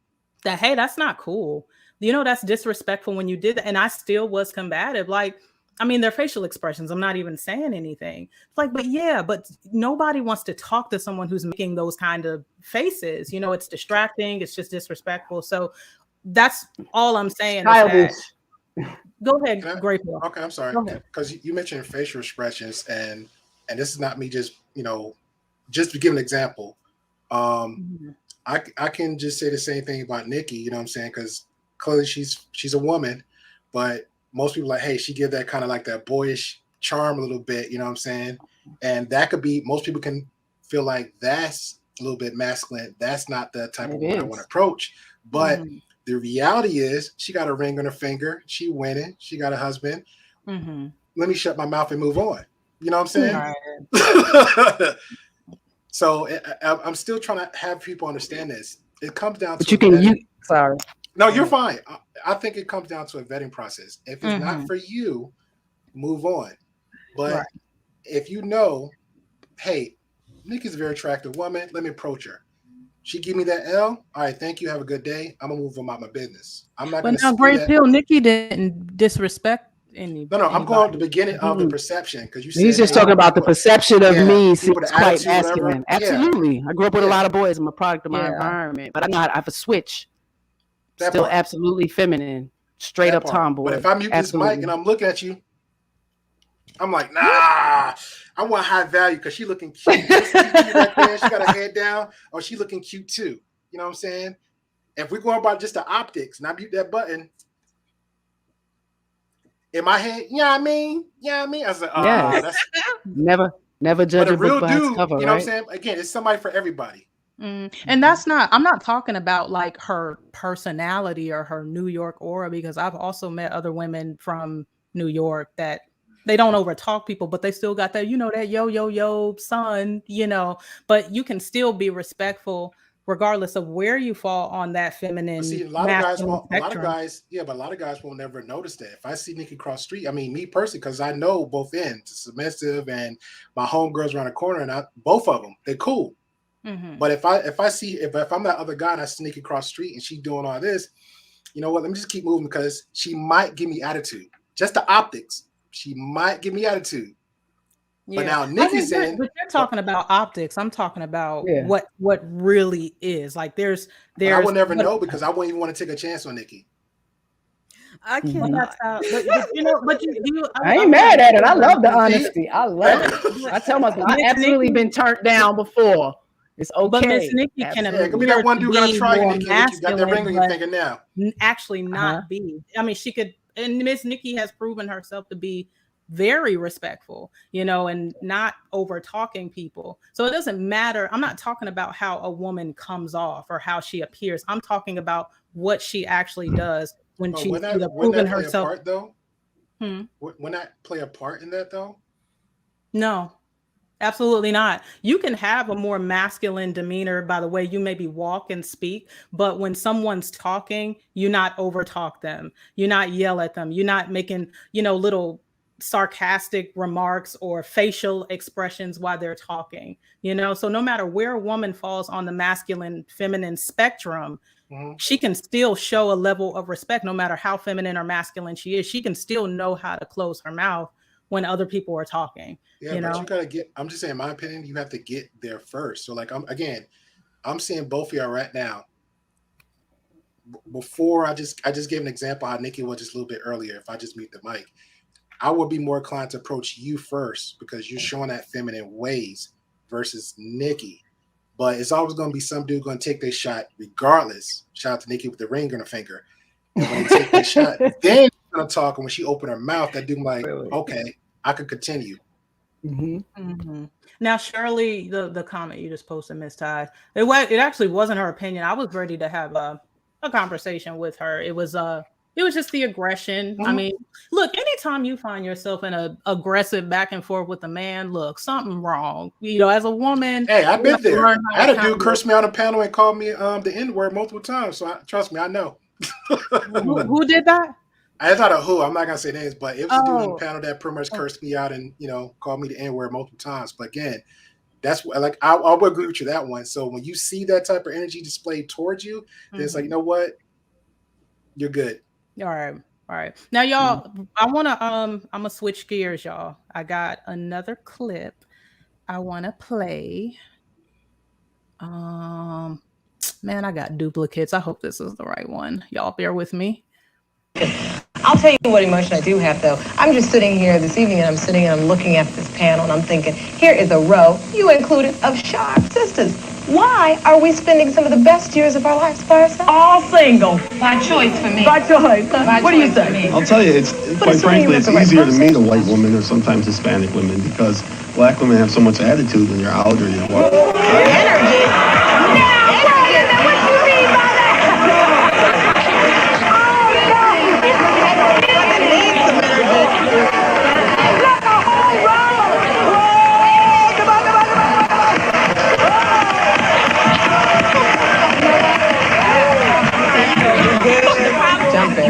Speaker 10: that, hey, that's not cool. You know, that's disrespectful when you did that. And I still was combative. Like, I mean, their facial expressions, I'm not even saying anything. It's like, but yeah, but nobody wants to talk to someone who's making those kind of faces. You know, it's distracting. It's just disrespectful. So that's all I'm saying.
Speaker 1: Childish.
Speaker 10: Go ahead, Grateful.
Speaker 11: Okay, I'm sorry. Because you mentioned facial expressions, and this is not me just, you know, just to give an example. I can just say the same thing about Nikki, you know what I'm saying? Because clearly she's a woman, but most people are like, hey, she give that kind of like that boyish charm a little bit, you know what I'm saying? And that could be, most people can feel like that's a little bit masculine. That's not the type of woman I want to approach. But the reality is she got a ring on her finger. She winning. She got a husband. Let me shut my mouth and move on. You know what I'm saying? So I'm still trying to have people understand this. It comes down to
Speaker 1: sorry.
Speaker 11: No, you're fine. I think it comes down to a vetting process. If it's not for you, move on. But if you know, hey, Nikki's a very attractive woman, let me approach her. She give me that L. All right, thank you. Have a good day. I'm gonna move on about my business. I'm not going to.
Speaker 10: But now, Great Pill, Nikki didn't disrespect any.
Speaker 11: No, I'm going to the beginning of the perception because you said
Speaker 1: he's just talking about the perception of me seems quite
Speaker 11: attitude,
Speaker 1: masculine. Absolutely, I grew up with a lot of boys. I'm a product of my environment, but I have a switch. Still absolutely feminine, straight up tomboy.
Speaker 11: But if I mute this mic and I'm looking at you, I'm like, nah, I want high value because she looking cute. Right there. She got her head down, or she looking cute too. You know what I'm saying? If we're going about just the optics, and I mute that button, in my head, you know what I mean? I was like, that's
Speaker 1: never judge a book by its cover,
Speaker 11: you know what I'm saying? Again, it's somebody for everybody.
Speaker 10: And that's not, I'm not talking about like her personality or her New York aura, because I've also met other women from New York that they don't overtalk people, but they still got that, you know, that yo son, you know, but you can still be respectful regardless of where you fall on that feminine.
Speaker 11: See, a lot of guys will never notice that. If I see Nikki cross the street, I mean, me personally, because I know both ends, submissive and my homegirls around the corner, and both of them, they're cool. But if I'm that other guy and I sneak across the street and she doing all this, you know what? Let me just keep moving because she might give me attitude. Just the optics, she might give me attitude. Yeah. But now Nikki's saying,
Speaker 10: but you're talking about optics. I'm talking about what really is. Like there's.
Speaker 11: I will never know because I wouldn't even want to take a chance on Nikki.
Speaker 3: I cannot.
Speaker 1: I ain't mad at it. I love the honesty. I love it. I tell myself I've absolutely been turned down before. It's okay.
Speaker 10: But Miss Nikki can
Speaker 11: appear be that one dude gonna try you, Nikki. You got that ring on your finger now.
Speaker 10: Actually, not be. I mean, she could, and Miss Nikki has proven herself to be very respectful, you know, and not over talking people. So it doesn't matter. I'm not talking about how a woman comes off or how she appears. I'm talking about what she actually does when she's proven herself.
Speaker 11: Part, though? Wouldn't that play a part in that though?
Speaker 10: No. Absolutely not. You can have a more masculine demeanor by the way you maybe walk and speak, but when someone's talking, you not overtalk them. You not yell at them. You're not making, you know, little sarcastic remarks or facial expressions while they're talking, you know? So no matter where a woman falls on the masculine, feminine spectrum, she can still show a level of respect, no matter how feminine or masculine she is. She can still know how to close her mouth when other people are talking.
Speaker 11: Yeah, but you gotta get, I'm just saying, in my opinion, you have to get there first. So like, I'm seeing both of y'all right now. Before I just gave an example how Nikki was just a little bit earlier. If I just mute the mic, I would be more inclined to approach you first because you're showing that feminine ways versus Nikki. But it's always going to be some dude going to take their shot regardless. Shout out to Nikki with the ring on her finger. And when they take their shot, then she's going to talk. And when she open her mouth, that dude like, okay, I could continue.
Speaker 10: Now, Shirley, the comment you just posted, Miss Ty, it actually wasn't her opinion. I was ready to have a conversation with her. It was just the aggression. I mean, look, anytime you find yourself in a aggressive back and forth with a man, look, something wrong. You know, as a woman.
Speaker 11: Hey, I've been there. I had a dude curse me on a panel and called me the N-word multiple times. So trust me, I know.
Speaker 10: Who did that?
Speaker 11: I thought of who. I'm not gonna say names, but it was a dude on the panel that pretty much cursed me out and called me the N-word multiple times. But again, that's what, like, I will agree with you that one. So when you see that type of energy displayed towards you, then it's like, you know what, you're good.
Speaker 10: All right. Now, y'all, I wanna I'm gonna switch gears, y'all. I got another clip I wanna play. Man, I got duplicates. I hope this is the right one. Y'all bear with me.
Speaker 12: I'll tell you what emotion I do have, though. I'm just sitting here this evening, and I'm looking at this panel, and I'm thinking, here is a row, you included, of sharp sisters. Why are we spending some of the best years of our lives by ourselves? All single. By choice for me. By choice. What do you say?
Speaker 13: I'll tell you, it's quite frankly, it's easier to meet a white woman or sometimes Hispanic women because black women have so much attitude when you're out or you're walking.
Speaker 12: Energy. What do you mean by that?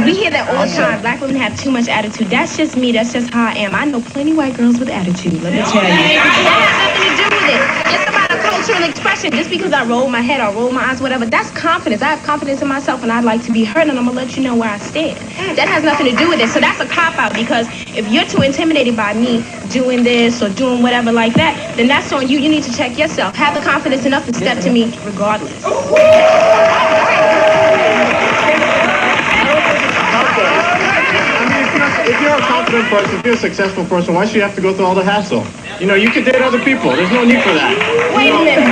Speaker 14: We hear that all the time. Black women have too much attitude. That's just me. That's just how I am. I know plenty white girls with attitude. Let me tell you. That has nothing to do with it. It's about a cultural expression. Just because I roll my head or roll my eyes, whatever, that's confidence. I have confidence in myself, and I'd like to be heard, and I'm gonna let you know where I stand. That has nothing to do with it. So that's a cop out, because if you're too intimidated by me doing this or doing whatever like that, then that's on you. You need to check yourself. Have the confidence enough to step to me regardless.
Speaker 13: If you're a confident person, if you're a successful person, why should you have to go through all the hassle? You could date other people. There's no need for that.
Speaker 14: Wait a minute.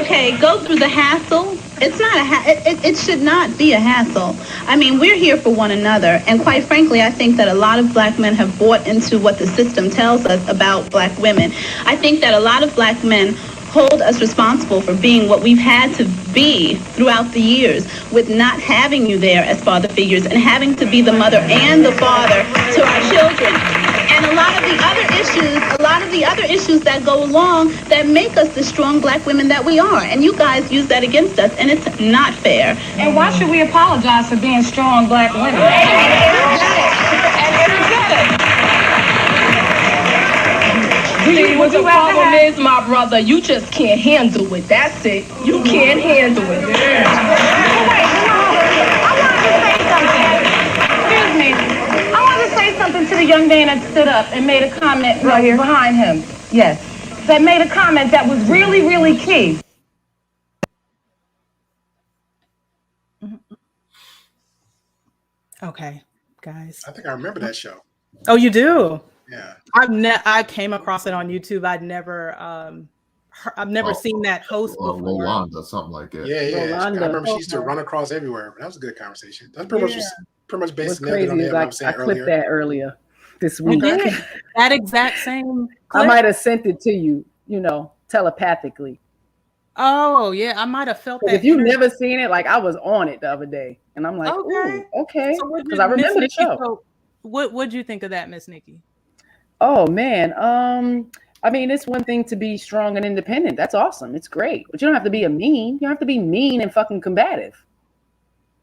Speaker 15: Okay, go through the hassle. It's not it should not be a hassle. I mean, we're here for one another, and quite frankly, I think that a lot of black men have bought into what the system tells us about black women. I think that a lot of black men hold us responsible for being what we've had to be throughout the years, with not having you there as father figures and having to be the mother and the father to our children. And a lot of the other issues that go along that make us the strong black women that we are. And you guys use that against us, and it's not fair.
Speaker 12: And why should we apologize for being strong black women? See, what the problem is, my brother, you just can't handle it. That's it. You can't handle it.
Speaker 15: I want to say something to the young man that stood up and made a comment right here behind him. Yes. That made a comment that was really, really key.
Speaker 10: Okay, guys.
Speaker 11: I think I remember that show.
Speaker 10: Oh, you do?
Speaker 11: Yeah.
Speaker 10: I came across it on YouTube. I've never seen that host before.
Speaker 5: Rolanda, something like that.
Speaker 11: Yeah.
Speaker 1: Rolanda.
Speaker 11: I remember she used to run across everywhere. That was a good conversation. That's pretty much based on everything on
Speaker 1: I
Speaker 11: I'm saying
Speaker 1: clipped
Speaker 11: earlier.
Speaker 1: that earlier this week.
Speaker 10: That exact same clip?
Speaker 1: I might have sent it to you, telepathically.
Speaker 10: Oh, yeah, I might have felt that.
Speaker 1: If you've never seen it, like I was on it the other day, and I'm like, okay, because I remember the show.
Speaker 10: So what'd you think of that, Miss Nikki?
Speaker 1: Oh man, I mean, it's one thing to be strong and independent. That's awesome. It's great, but you don't have to be mean. You don't have to be mean and fucking combative.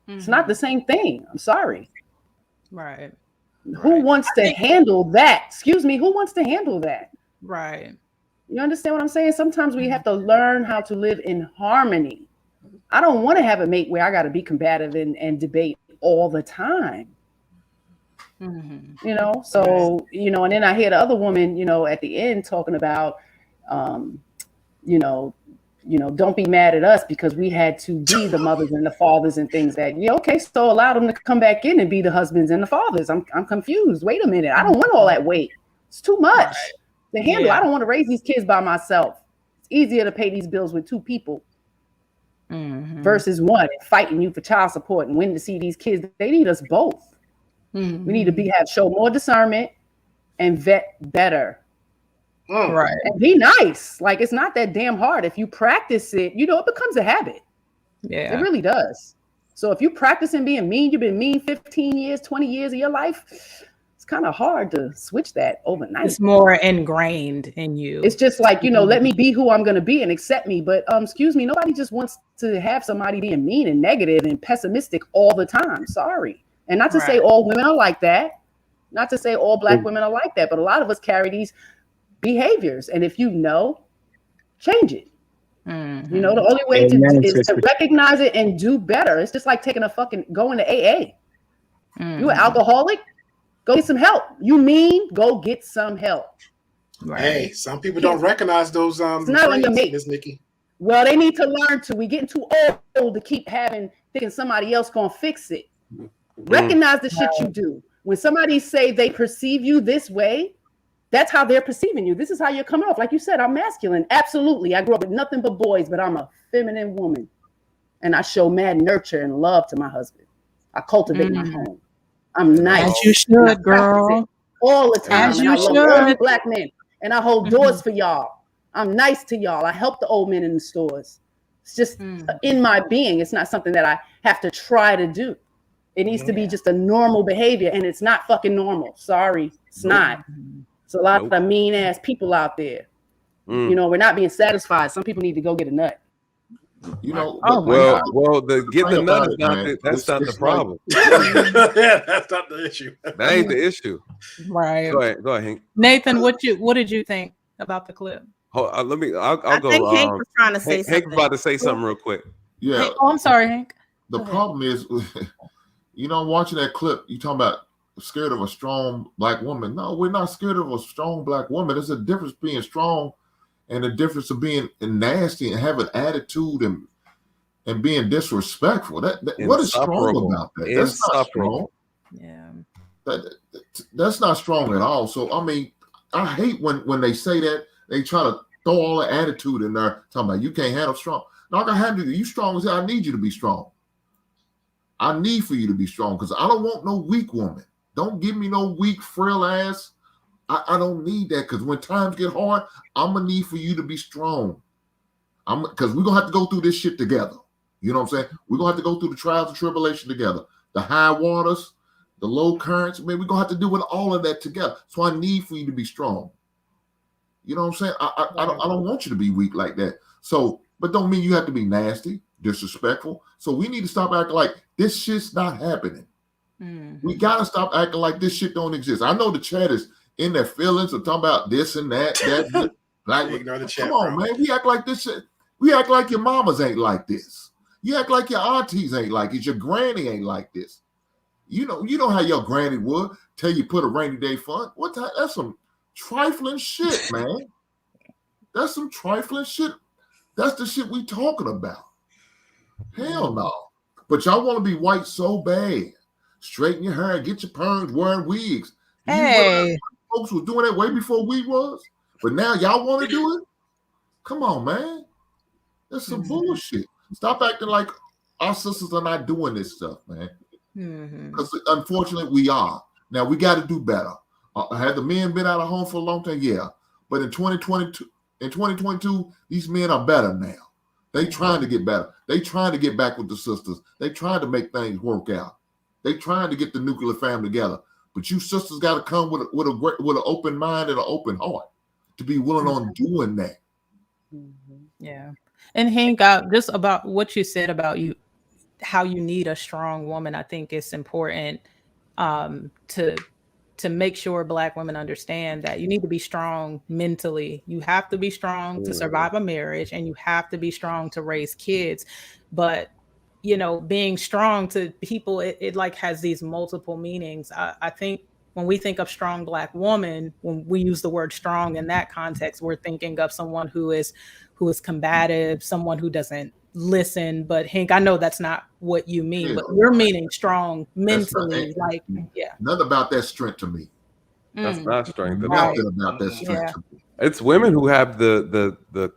Speaker 1: Mm-hmm. It's not the same thing. I'm sorry.
Speaker 10: Right.
Speaker 1: Who wants to handle that? Excuse me. Who wants to handle that?
Speaker 10: Right.
Speaker 1: You understand what I'm saying? Sometimes we have to learn how to live in harmony. I don't want to have a mate where I got to be combative and debate all the time. Mm-hmm. So, and then I hear the other woman, at the end talking about, don't be mad at us because we had to be the mothers and the fathers and things that, okay, so allow them to come back in and be the husbands and the fathers. I'm confused. Wait a minute. I don't want all that weight. It's too much to handle. Yeah. I don't want to raise these kids by myself. It's easier to pay these bills with two people versus one, fighting you for child support and when to see these kids. They need us both. Mm-hmm. We need to show more discernment and vet better.
Speaker 10: Right.
Speaker 1: And be nice. Like, it's not that damn hard. If you practice it, it becomes a habit. Yeah. It really does. So if you practice being mean, you've been mean 15 years, 20 years of your life, it's kind of hard to switch that overnight.
Speaker 10: It's more ingrained in you.
Speaker 1: It's just like, let me be who I'm going to be and accept me. But excuse me, nobody just wants to have somebody being mean and negative and pessimistic all the time. Sorry. And not to say all women are like that. Not to say all Black women are like that. But a lot of us carry these behaviors. And if you know, change it. Mm-hmm. The only way is to recognize it and do better. It's just like taking going to AA. Mm-hmm. You an alcoholic? Go get some help. You mean go get some help.
Speaker 11: Right. Hey, some people don't recognize those
Speaker 1: it's not on your mate.
Speaker 11: Miss Nikki.
Speaker 1: Well, they need to learn to. We getting too old to keep thinking somebody else gonna fix it. Recognize the shit you do. When somebody say they perceive you this way, that's how they're perceiving you. This is how you're coming off. Like you said, I'm masculine. Absolutely. I grew up with nothing but boys, but I'm a feminine woman. And I show mad nurture and love to my husband. I cultivate my home. I'm nice.
Speaker 10: As you should, girl.
Speaker 1: All the time.
Speaker 10: As you should.
Speaker 1: Love all Black men. And I hold doors for y'all. I'm nice to y'all. I help the old men in the stores. It's just in my being. It's not something that I have to try to do. It needs to be just a normal behavior. And it's not fucking normal. Sorry. It's not. It's a lot of mean ass people out there. We're not being satisfied. Some people need to go get a nut.
Speaker 8: Well, the getting the nut is that's not the problem.
Speaker 11: Yeah, that's not the issue.
Speaker 8: That ain't the issue.
Speaker 10: Right.
Speaker 8: Go ahead, Hank.
Speaker 10: Nathan, what did you think about the clip?
Speaker 8: I'll go.
Speaker 3: I think Hank was trying to say something.
Speaker 8: Hank was about to say something real quick.
Speaker 5: Yeah.
Speaker 10: Hey, I'm sorry, Hank.
Speaker 5: The problem is, watching that clip, you talking about scared of a strong Black woman. No, we're not scared of a strong Black woman. There's a difference being strong and the difference of being nasty and having attitude and being disrespectful. What is strong about that? That's not strong.
Speaker 10: Yeah.
Speaker 5: That's not strong at all. So I hate when they say that. They try to throw all the attitude in there, talking about you can't handle strong. No, I can handle you. You strong as hell. I need you to be strong. I need for you to be strong because I don't want no weak woman. Don't give me no weak, frail ass. I don't need that because when times get hard, I'm going to need for you to be strong. Because we're going to have to go through this shit together. You know what I'm saying? We're going to have to go through the trials and tribulation together. The high waters, the low currents. Man, we're going to have to deal with all of that together. So I need for you to be strong. You know what I'm saying? I don't want you to be weak like that. So, but don't mean you have to be nasty, disrespectful. So we need to stop acting like this shit's not happening. We got to stop acting like this shit don't exist. I know the chat is in their feelings of talking about this and that. Black.
Speaker 11: Ignore the chat.
Speaker 5: Come on, man. We act like this shit. We act like your mamas ain't like this. You act like your aunties ain't like it. Your granny ain't like this. You know how your granny would tell you put a rainy day fund. That's some trifling shit, man. That's some trifling shit. That's the shit we talking about. Hell no. But y'all want to be white so bad. Straighten your hair, get your perms, wearing wigs.
Speaker 10: Hey.
Speaker 5: Folks were doing that way before we was. But now y'all want to do it? Come on, man. That's some bullshit. Stop acting like our sisters are not doing this stuff, man. Because unfortunately, we are. Now, we got to do better. Have the men been out of home for a long time? Yeah. But in 2022, these men are better now. They trying to get better. They trying to get back with the sisters. They trying to make things work out. They trying to get the nuclear family together. But you sisters got to come with an open mind and an open heart to be willing on doing that.
Speaker 10: Yeah. And Hank, just about what you said about how you need a strong woman, I think it's important to make sure Black women understand that you need to be strong mentally. You have to be strong to survive a marriage, and you have to be strong to raise kids. But being strong to people, it like has these multiple meanings. I think when we think of strong Black woman, when we use the word strong in that context, we're thinking of someone who is combative, someone who doesn't listen. But Hank, I know that's not what you mean, but you're meaning strong mentally. Right.
Speaker 5: Nothing about that strength to me.
Speaker 8: That's not strength.
Speaker 5: Nothing about that strength to me.
Speaker 8: It's women who have the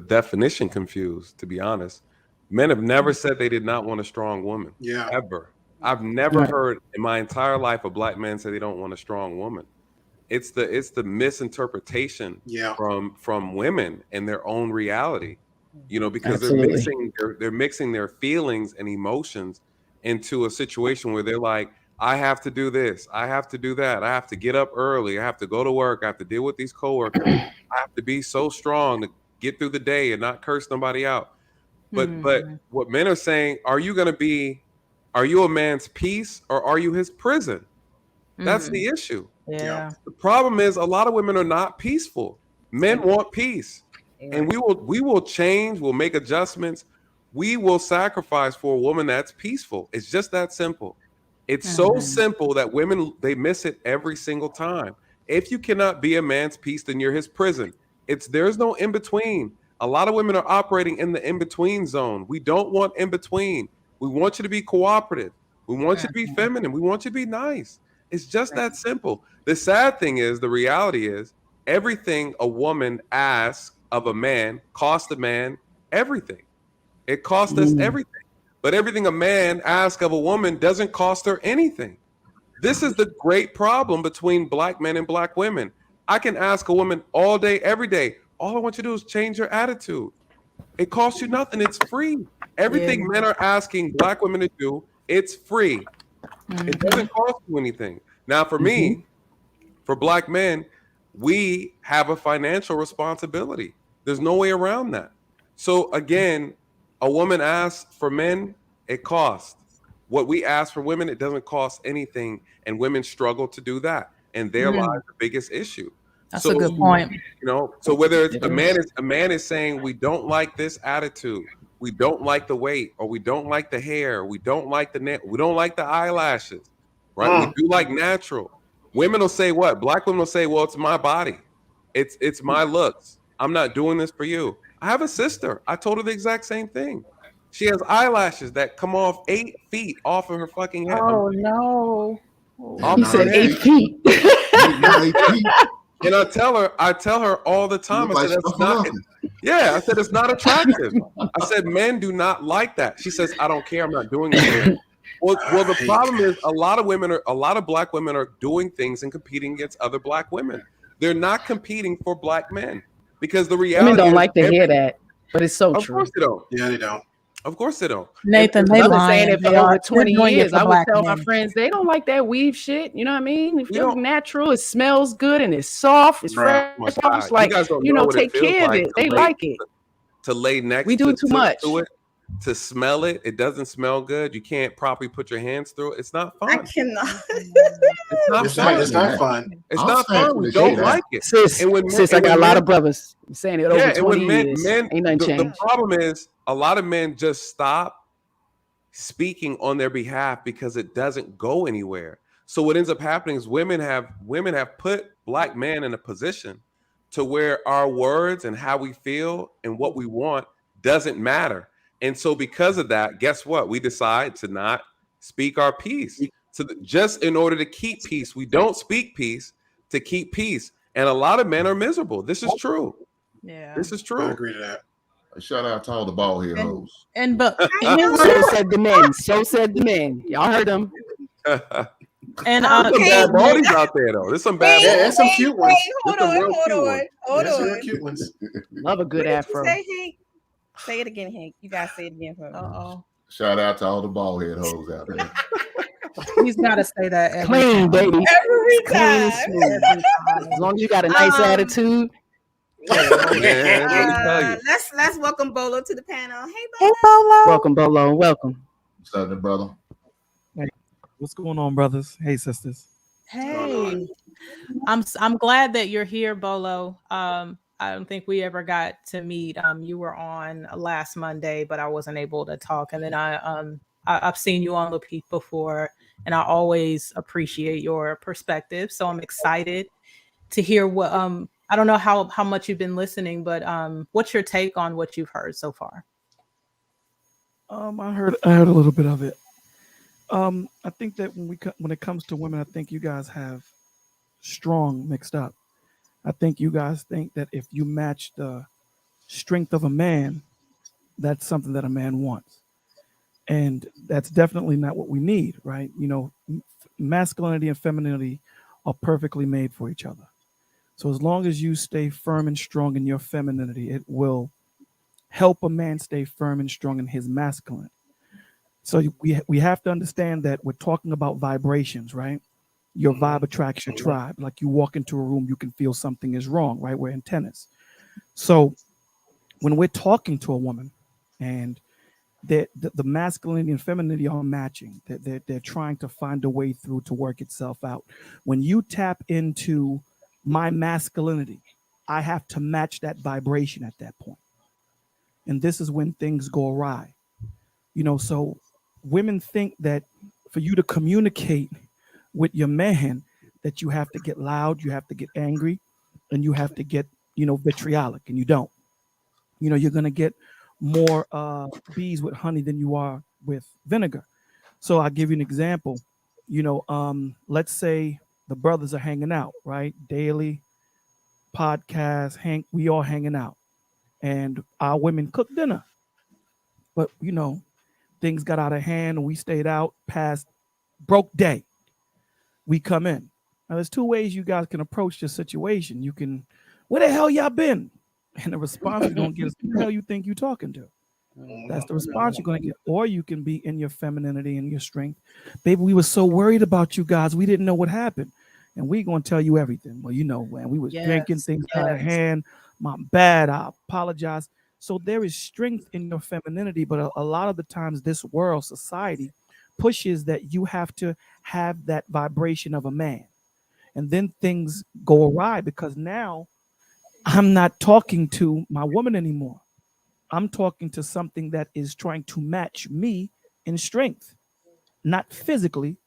Speaker 8: definition confused, to be honest. Men have never said they did not want a strong woman.
Speaker 11: Yeah.
Speaker 8: Ever. I've never heard in my entire life a Black man say they don't want a strong woman. It's the misinterpretation from women and their own reality. Because they're mixing their feelings and emotions into a situation where they're like, I have to do this. I have to do that. I have to get up early. I have to go to work. I have to deal with these coworkers. I have to be so strong to get through the day and not curse nobody out. But what men are saying, are you a man's peace or are you his prison? That's the issue.
Speaker 10: Yeah.
Speaker 8: The problem is a lot of women are not peaceful. Men want peace. And we will change, we'll make adjustments. We will sacrifice for a woman that's peaceful. It's just that simple. It's so simple that women, they miss it every single time. If you cannot be a man's peace, then you're his prison. There's no in between. A lot of women are operating in the in between zone. We don't want in between. We want you to be cooperative. We want you to be feminine. We want you to be nice. It's just that simple. The sad thing is, the reality is, everything a woman asks of a man costs a man everything. It costs us everything. But everything a man asks of a woman doesn't cost her anything. This is the great problem between black men and black women. I can ask a woman all day, every day. All I want you to do is change your attitude. It costs you nothing. It's free. Everything men are asking black women to do, it's free. It doesn't cost you anything. Now, for me, for black men, we have a financial responsibility. There's no way around that. So again, a woman asks for men, it costs. What we ask for women, it doesn't cost anything. And women struggle to do that. And there lies the biggest issue.
Speaker 10: That's a good point.
Speaker 8: You know, so whether it's a man is saying we don't like this attitude, we don't like the weight, or we don't like the hair, we don't like we don't like the eyelashes, right? We do like natural. Women will say what? Black women will say, well, it's my body. It's my looks. I'm not doing this for you. I have a sister. I told her the exact same thing. She has eyelashes that come off 8 feet off of her fucking head.
Speaker 1: Oh no.
Speaker 8: He
Speaker 1: said 8 feet.
Speaker 8: And I tell her all the time, I said, that's not, I said, it's not attractive. I said, men do not like that. She says, I don't care. I'm not doing it. Well, the problem is a lot of black women are doing things and competing against other black women. They're not competing for black men because the reality
Speaker 1: women don't like to hear that, but it's so true.
Speaker 8: Of course they don't.
Speaker 11: Yeah, they don't.
Speaker 8: Of course they don't.
Speaker 10: Nathan,
Speaker 1: I've been saying it for over 20 years. I would tell
Speaker 10: men.
Speaker 1: my friends, they don't like that weave shit. You know what I mean? If it's natural, it smells good and it's soft, it's fresh. It's like, take care of it. They like it.
Speaker 8: To lay next
Speaker 1: we do too much
Speaker 8: to it, to smell it. It doesn't smell good. You can't properly put your hands through it. It's not fun.
Speaker 3: I cannot.
Speaker 8: It's not fun. It's not fun. We don't like it.
Speaker 1: Sis, I got a lot of brothers saying it over 20 years. Ain't nothing changed.
Speaker 8: The problem is a lot of men just stop speaking on their behalf because it doesn't go anywhere. So what ends up happening is women have put black men in a position to where our words and how we feel and what we want doesn't matter. And so because of that, guess what? We decide to not speak our piece. So just in order to keep peace, we don't speak peace to keep peace. And a lot of men are miserable. This is true.
Speaker 10: Yeah.
Speaker 8: This is true.
Speaker 11: I agree to that.
Speaker 5: A shout out to all the bald head hoes.
Speaker 10: But
Speaker 1: so said the men. So said the men. Y'all heard them.
Speaker 10: And
Speaker 8: there's some bad baldies out there though. There's some bad.
Speaker 11: Yeah, there's some cute ones.
Speaker 3: Hold on.
Speaker 11: Cute ones.
Speaker 1: Love a good afro.
Speaker 3: Say it again, Hank. You guys say it again for me.
Speaker 5: Shout out to all the bald head hoes out there.
Speaker 10: He's got to say that every
Speaker 1: clean,
Speaker 10: time.
Speaker 1: baby.
Speaker 3: Every time.
Speaker 1: As long as you got a nice attitude.
Speaker 3: Let's welcome Bolo to the panel. Hey,
Speaker 1: Bolo. Welcome, Bolo. Welcome.
Speaker 5: What's up, brother?
Speaker 16: Hey, what's going on, brothers? Hey, sisters.
Speaker 10: Hey, I'm glad that you're here, Bolo. I don't think we ever got to meet. You were on last Monday, but I wasn't able to talk. And then I've seen you on Lopeat before, and I always appreciate your perspective. So I'm excited to hear what. I don't know how much you've been listening, but what's your take on what you've heard so far?
Speaker 16: I heard a little bit of it. I think that when it comes to women, I think you guys have strong mixed up. I think you guys think that if you match the strength of a man, that's something that a man wants. And that's definitely not what we need, right? You know, masculinity and femininity are perfectly made for each other. So as long as you stay firm and strong in your femininity, it will help a man stay firm and strong in his masculine. So we have to understand that we're talking about vibrations, right? Your vibe attracts your tribe. Like you walk into a room, you can feel something is wrong, right? We're antennas. So when we're talking to a woman and the masculinity and femininity are matching, they're trying to find a way through to work itself out. When you tap into my masculinity, I have to match that vibration at that point. And this is when things go awry. So women think that for you to communicate with your man, that you have to get loud, you have to get angry, and you have to get, vitriolic, and you don't. You're going to get more bees with honey than you are with vinegar. So I'll give you an example. Let's say the brothers are hanging out, right? Daily podcast, we all hanging out, and our women cook dinner. But things got out of hand, and we stayed out past broke day. We come in. Now, there's two ways you guys can approach this situation. You can, where the hell y'all been? And the response you're going to get is, who the hell you think you're talking to? That's the response you're going to get. Or you can be in your femininity and your strength. Baby, we were so worried about you guys. We didn't know what happened. And we're going to tell you everything. Well, man, we was drinking things out of hand. My bad. I apologize. So there is strength in your femininity. But a lot of the times this world, society, pushes that you have to have that vibration of a man. And then things go awry because now I'm not talking to my woman anymore. I'm talking to something that is trying to match me in strength, not physically,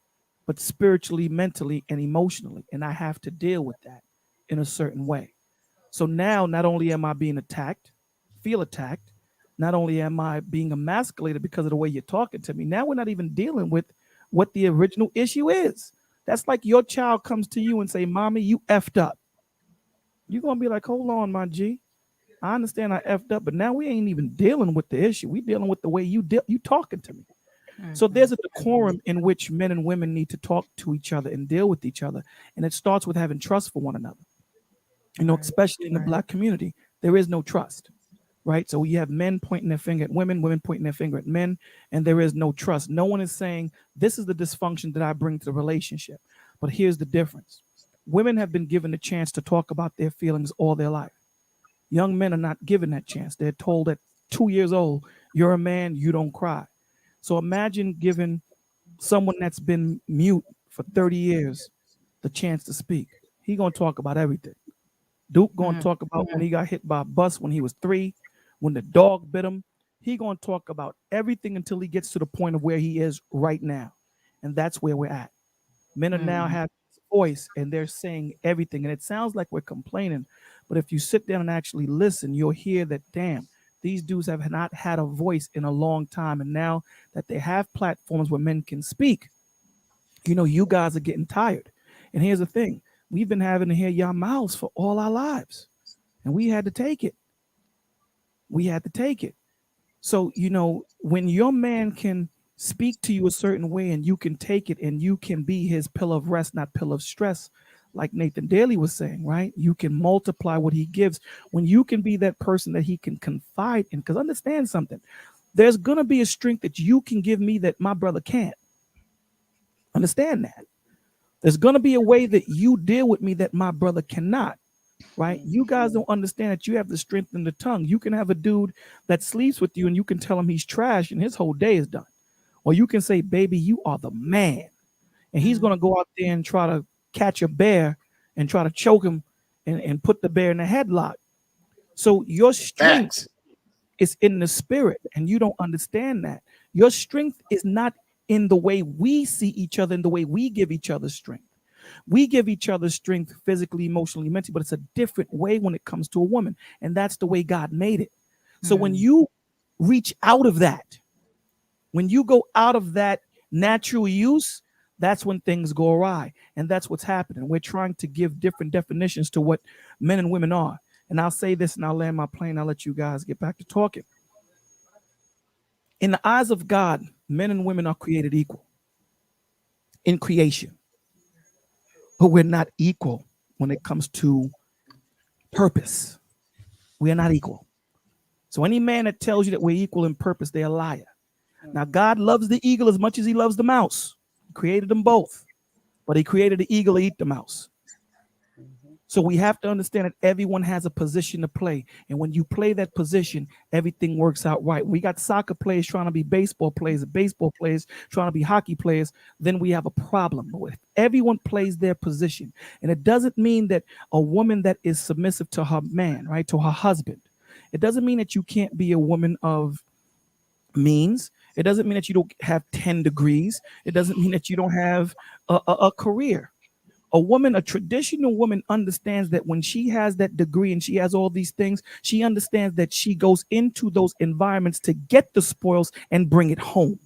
Speaker 16: but spiritually, mentally, and emotionally. And I have to deal with that in a certain way. So now not only am I being attacked, feel attacked, not only am I being emasculated because of the way you're talking to me, now we're not even dealing with what the original issue is. That's like your child comes to you and say, Mommy, you effed up. You're going to be like, hold on, my G. I understand I effed up, but now we ain't even dealing with the issue. We dealing with the way you talking to me. Mm-hmm. So there's a decorum in which men and women need to talk to each other and deal with each other. And it starts with having trust for one another. Especially in the Black community, there is no trust, right? So you have men pointing their finger at women, women pointing their finger at men, and there is no trust. No one is saying, this is the dysfunction that I bring to the relationship. But here's the difference. Women have been given the chance to talk about their feelings all their life. Young men are not given that chance. They're told at 2 years old, you're a man, you don't cry. So imagine giving someone that's been mute for 30 years the chance to speak. He going to talk about everything. Duke going to talk about when he got hit by a bus when he was 3, when the dog bit him. He going to talk about everything until he gets to the point of where he is right now. And that's where we're at. Men are now having voice and they're saying everything. And it sounds like we're complaining. But if you sit down and actually listen, you'll hear that, damn, these dudes have not had a voice in a long time. And now that they have platforms where men can speak, you guys are getting tired. And here's the thing. We've been having to hear y'all mouths for all our lives. And we had to take it. So, when your man can speak to you a certain way and you can take it and you can be his pillar of rest, not pillar of stress, like Nathan Daly was saying, right? You can multiply what he gives when you can be that person that he can confide in. Because understand something, there's going to be a strength that you can give me that my brother can't. Understand that. There's going to be a way that you deal with me that my brother cannot, right? You guys don't understand that you have the strength in the tongue. You can have a dude that sleeps with you and you can tell him he's trash and his whole day is done. Or you can say, baby, you are the man. And he's going to go out there and try to catch a bear and try to choke him and put the bear in a headlock. So your strength is in the spirit and you don't understand that. Your strength is not in the way we see each other, in the way we give each other strength. We give each other strength physically, emotionally, mentally, but it's a different way when it comes to a woman. And that's the way God made it. So when you reach out of that, when you go out of that natural use, that's when things go awry. And that's what's happening. We're trying to give different definitions to what men and women are. And I'll say this and I'll land my plane. I'll let you guys get back to talking. In the eyes of God, men and women are created equal in creation. But we're not equal when it comes to purpose. We are not equal. So any man that tells you that we're equal in purpose, they're a liar. Now, God loves the eagle as much as he loves the mouse. He created them both, but he created the eagle to eat the mouse. So we have to understand that everyone has a position to play. And when you play that position, everything works out right. We got soccer players trying to be baseball players, baseball players trying to be hockey players. Then we have a problem. But if everyone plays their position, and it doesn't mean that a woman that is submissive to her man, right, to her husband, it doesn't mean that you can't be a woman of means. It doesn't mean that you don't have 10 degrees. It doesn't mean that you don't have a career. A traditional woman understands that when she has that degree and she has all these things, she understands that she goes into those environments to get the spoils and bring it home.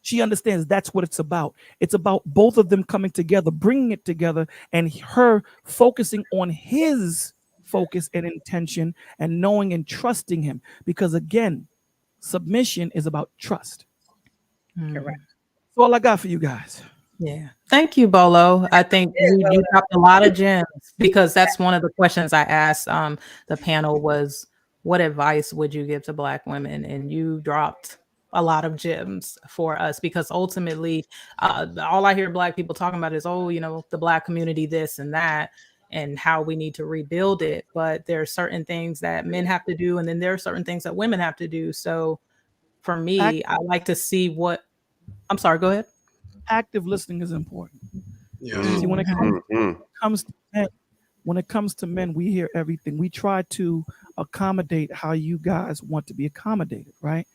Speaker 16: She understands that's what it's about. It's about both of them coming together, bringing it together, and her focusing on his focus and intention and knowing and trusting him. Because again, submission is about trust.
Speaker 3: Correct.
Speaker 16: That's all I got for you guys.
Speaker 10: Yeah. Thank you, Bolo. I think you dropped a lot of gems, because that's one of the questions I asked the panel was, what advice would you give to Black women? And you dropped a lot of gems for us, because ultimately all I hear Black people talking about is, oh, you know, the Black community, this and that, and how we need to rebuild it. But there are certain things that men have to do, and then there are certain things that women have to do. So for me, I like to see what, I'm sorry, go ahead.
Speaker 16: Active listening is important.
Speaker 11: Yeah.
Speaker 16: See, when it comes to men, we hear everything. We try to accommodate how you guys want to be accommodated, right?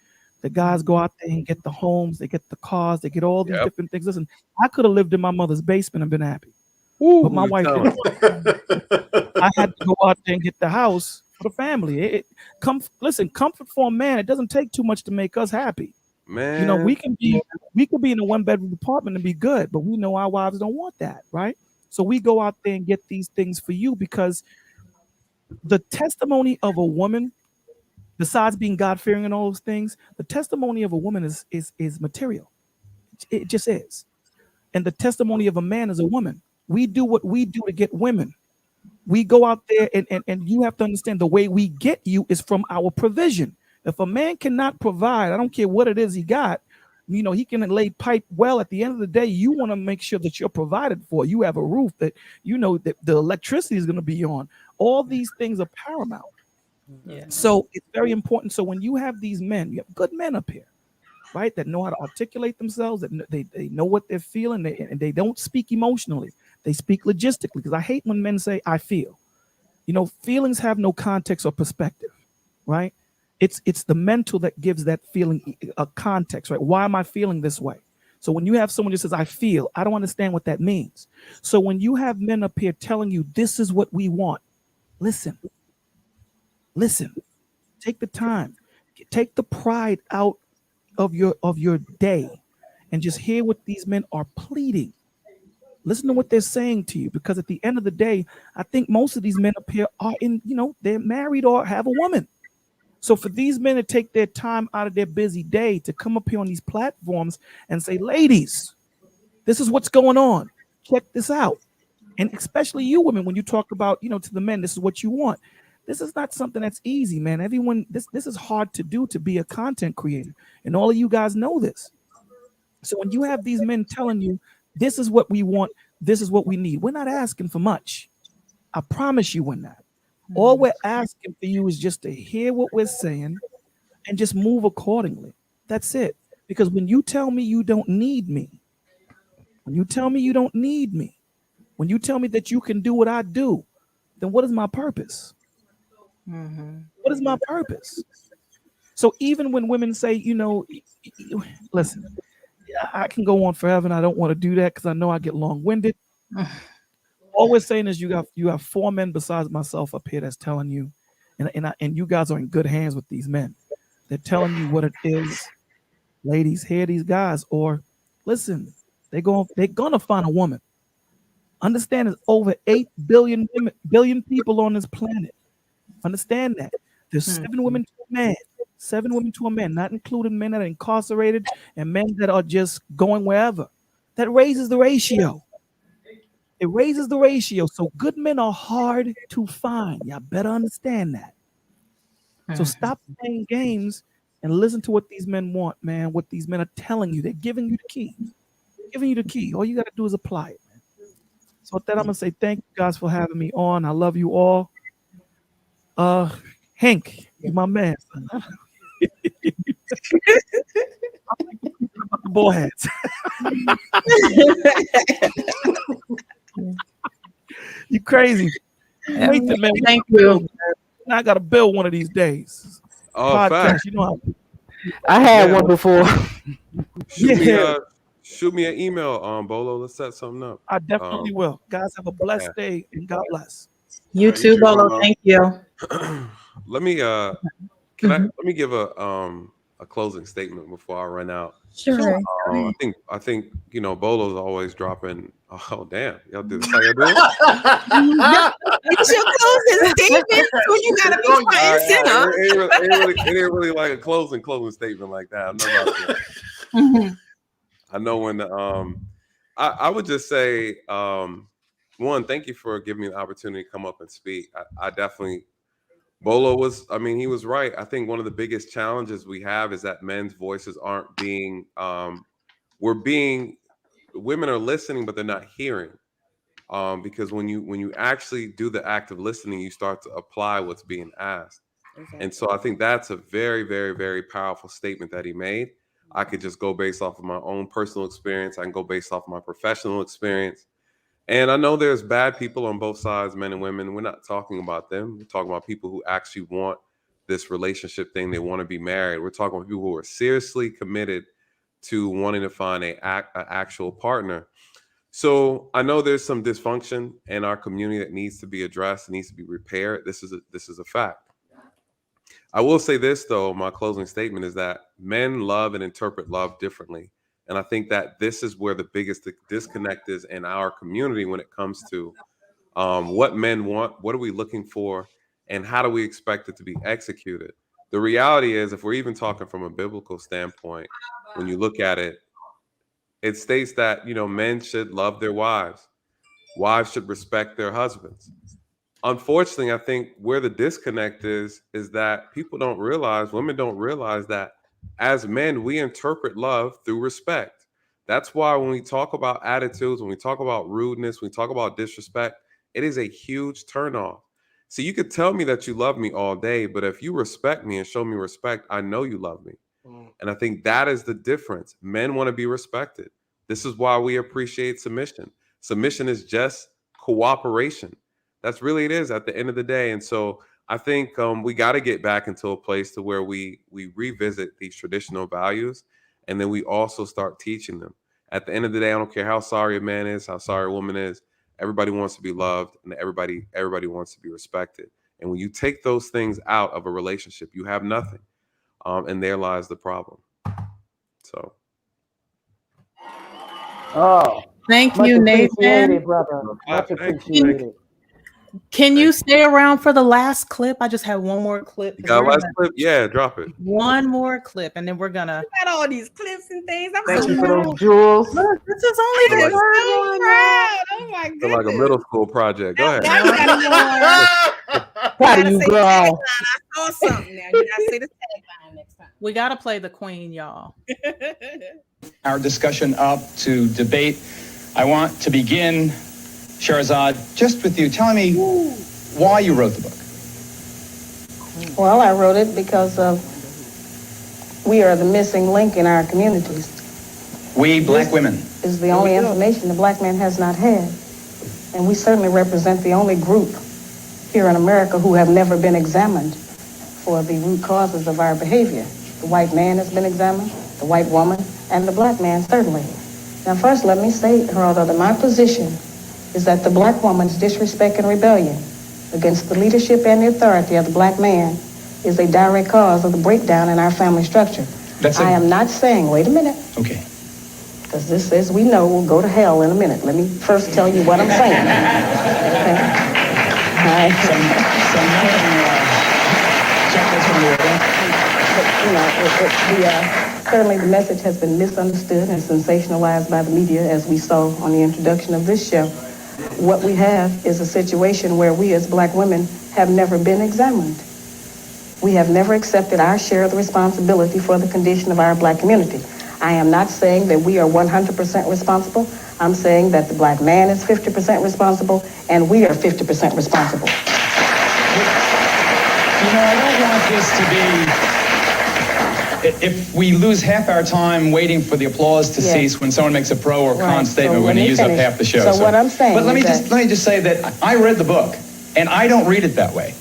Speaker 16: The guys go out there and get the homes, they get the cars, they get all these different things. Listen, I could have lived in my mother's basement and been happy. But my wife didn't. I had to go out there and get the house for the family. Listen, comfort for a man, it doesn't take too much to make us happy.
Speaker 8: Man,
Speaker 16: you know, we could be in a 1-bedroom apartment and be good, but we know our wives don't want that, right? So we go out there and get these things for you, because the testimony of a woman, besides being God-fearing and all those things, the testimony of a woman is material. It just is. And the testimony of a man is a woman. We do what we do to get women. We go out there and you have to understand the way we get you is from our provision. If a man cannot provide, I don't care what it is he got, you know, he can lay pipe well. At the end of the day, you want to make sure that you're provided for. You have a roof, that you know that the electricity is going to be on. All these things are paramount. Yeah. So it's very important. So when you have these men, you have good men up here, right, that know how to articulate themselves, that they know what they're feeling, and they don't speak emotionally. They speak logistically, because I hate when men say, I feel. You know, feelings have no context or perspective, right? It's the mental that gives that feeling a context, right? Why am I feeling this way? So when you have someone who says, I feel, I don't understand what that means. So when you have men up here telling you, this is what we want, listen, take the time, take the pride out of your day, and just hear what these men are pleading. Listen to what they're saying to you, because at the end of the day, I think most of these men up here are they're married or have a woman. So for these men to take their time out of their busy day to come up here on these platforms and say, ladies, this is what's going on. Check this out. And especially you women, when you talk about, to the men, this is what you want. This is not something that's easy, man. Everyone, this is hard to do, to be a content creator. And all of you guys know this. So when you have these men telling you, this is what we want, this is what we need, we're not asking for much. I promise you we're not. All we're asking for you is just to hear what we're saying and just move accordingly. That's it. Because when you tell me you don't need me, when you tell me that you can do what I do, then what is my purpose? What is my purpose? So even when women say, listen, I can go on forever, and I don't want to do that because I know I get long-winded. All we're saying is you have 4 men besides myself up here that's telling you, and you guys are in good hands with these men. They're telling you what it is. Ladies, hear these guys, or listen, they're gonna find a woman. Understand there's over 8 billion people on this planet. Understand that. There's 7 women to a man. 7 women to a man, not including men that are incarcerated and men that are just going wherever. That raises the ratio. It raises the ratio. So good men are hard to find. Y'all better understand that. So stop playing games and listen to what these men want, man. What these men are telling you. They're giving you the key. Giving you the key. All you got to do is apply it, man. So with that, I'm gonna say thank you guys for having me on. I love you all. Hank, you're my man. Ball heads. You crazy. Nathan, man.
Speaker 10: Thank you.
Speaker 16: I gotta build one of these days.
Speaker 8: Oh,
Speaker 16: Podcast,
Speaker 8: fact.
Speaker 16: you know how
Speaker 1: I had one before.
Speaker 8: Shoot me an email, Bolo. Let's set something up.
Speaker 16: I definitely will. Guys, have a blessed day and God bless.
Speaker 10: You too, Bolo. Thank you.
Speaker 8: Let me let me give a closing statement before I run out.
Speaker 2: Sure.
Speaker 8: I think Bolo's always dropping. Oh damn, y'all do this how y'all do it?
Speaker 3: It's your closing statement when you gotta be front and center.
Speaker 8: It ain't really like a closing statement like that. I'm not about that. I know when I would just say one, thank you for giving me the opportunity to come up and speak. I definitely Bolo he was right. I think one of the biggest challenges we have is that men's voices aren't being women are listening, but they're not hearing. Because when you actually do the act of listening, you start to apply what's being asked. Exactly. And so I think that's a very, very, very powerful statement that he made. I could just go based off of my own personal experience. I can go based off of my professional experience. And I know there's bad people on both sides, men and women. We're not talking about them. We're talking about people who actually want this relationship thing. They want to be married. We're talking about people who are seriously committed to wanting to find an actual partner. So I know there's some dysfunction in our community that needs to be addressed, needs to be repaired. This is a fact. I will say this, though, my closing statement is that men love and interpret love differently. And I think that this is where the biggest disconnect is in our community when it comes to what men want, what are we looking for, and how do we expect it to be executed? The reality is, if we're even talking from a biblical standpoint, when you look at it, it states that, men should love their wives. Wives should respect their husbands. Unfortunately, I think where the disconnect is that women don't realize that as men, we interpret love through respect. That's why when we talk about attitudes, when we talk about rudeness, when we talk about disrespect, it is a huge turnoff. So you could tell me that you love me all day, but if you respect me and show me respect, I know you love me. And I think that is the difference. Men want to be respected. This is why we appreciate submission. Submission is just cooperation. That's really it is at the end of the day. And so I think we got to get back into a place to where we revisit these traditional values, and then we also start teaching them. At the end of the day, I don't care how sorry a man is, how sorry a woman is. Everybody wants to be loved, and everybody wants to be respected. And when you take those things out of a relationship, you have nothing. And there lies the problem. So.
Speaker 1: Oh,
Speaker 10: thank you, Nathan.
Speaker 1: Brother. Much appreciated.
Speaker 10: Can you stay around for the last clip? I just have one more clip.
Speaker 8: You got a last clip? Yeah, drop it.
Speaker 10: One more clip, and then we're gonna.
Speaker 3: You got all these clips and things.
Speaker 1: Thank you for those jewels.
Speaker 10: Look, this is only the third one.
Speaker 3: Oh my goodness!
Speaker 8: Like a middle school project. Go ahead.
Speaker 1: Proud of you, girl.
Speaker 3: I saw something now. You gotta say the tagline next time.
Speaker 10: We gotta play the queen, y'all.
Speaker 17: Our discussion up to debate. I want to begin, Shahrazad, just with you telling me why you wrote the book.
Speaker 18: Well, I wrote it because we are the missing link in our communities.
Speaker 17: We, black women.
Speaker 18: Is the only information the black man has not had. And we certainly represent the only group here in America who have never been examined for the root causes of our behavior. The white man has been examined, the white woman, and the black man, certainly. Now, first, let me state, Geraldo, that my position is that the black woman's disrespect and rebellion against the leadership and the authority of the black man is a direct cause of the breakdown in our family structure. I am not saying, wait a minute.
Speaker 17: Okay.
Speaker 18: Because this, as we know, will go to hell in a minute. Let me first tell you what I'm saying. Okay. All right. Certainly the message has been misunderstood and sensationalized by the media, as we saw on the introduction of this show. What we have is a situation where we as black women have never been examined. We have never accepted our share of the responsibility for the condition of our black community. I am not saying that we are 100% responsible. I'm saying that the black man is 50% responsible and we are 50% responsible.
Speaker 17: You know, I don't want this to be, if we lose half our time waiting for the applause to cease when someone makes a pro or con statement, we're going to use up half the show.
Speaker 18: So what I'm saying
Speaker 17: but let me just say that I read the book, and I don't read it that way.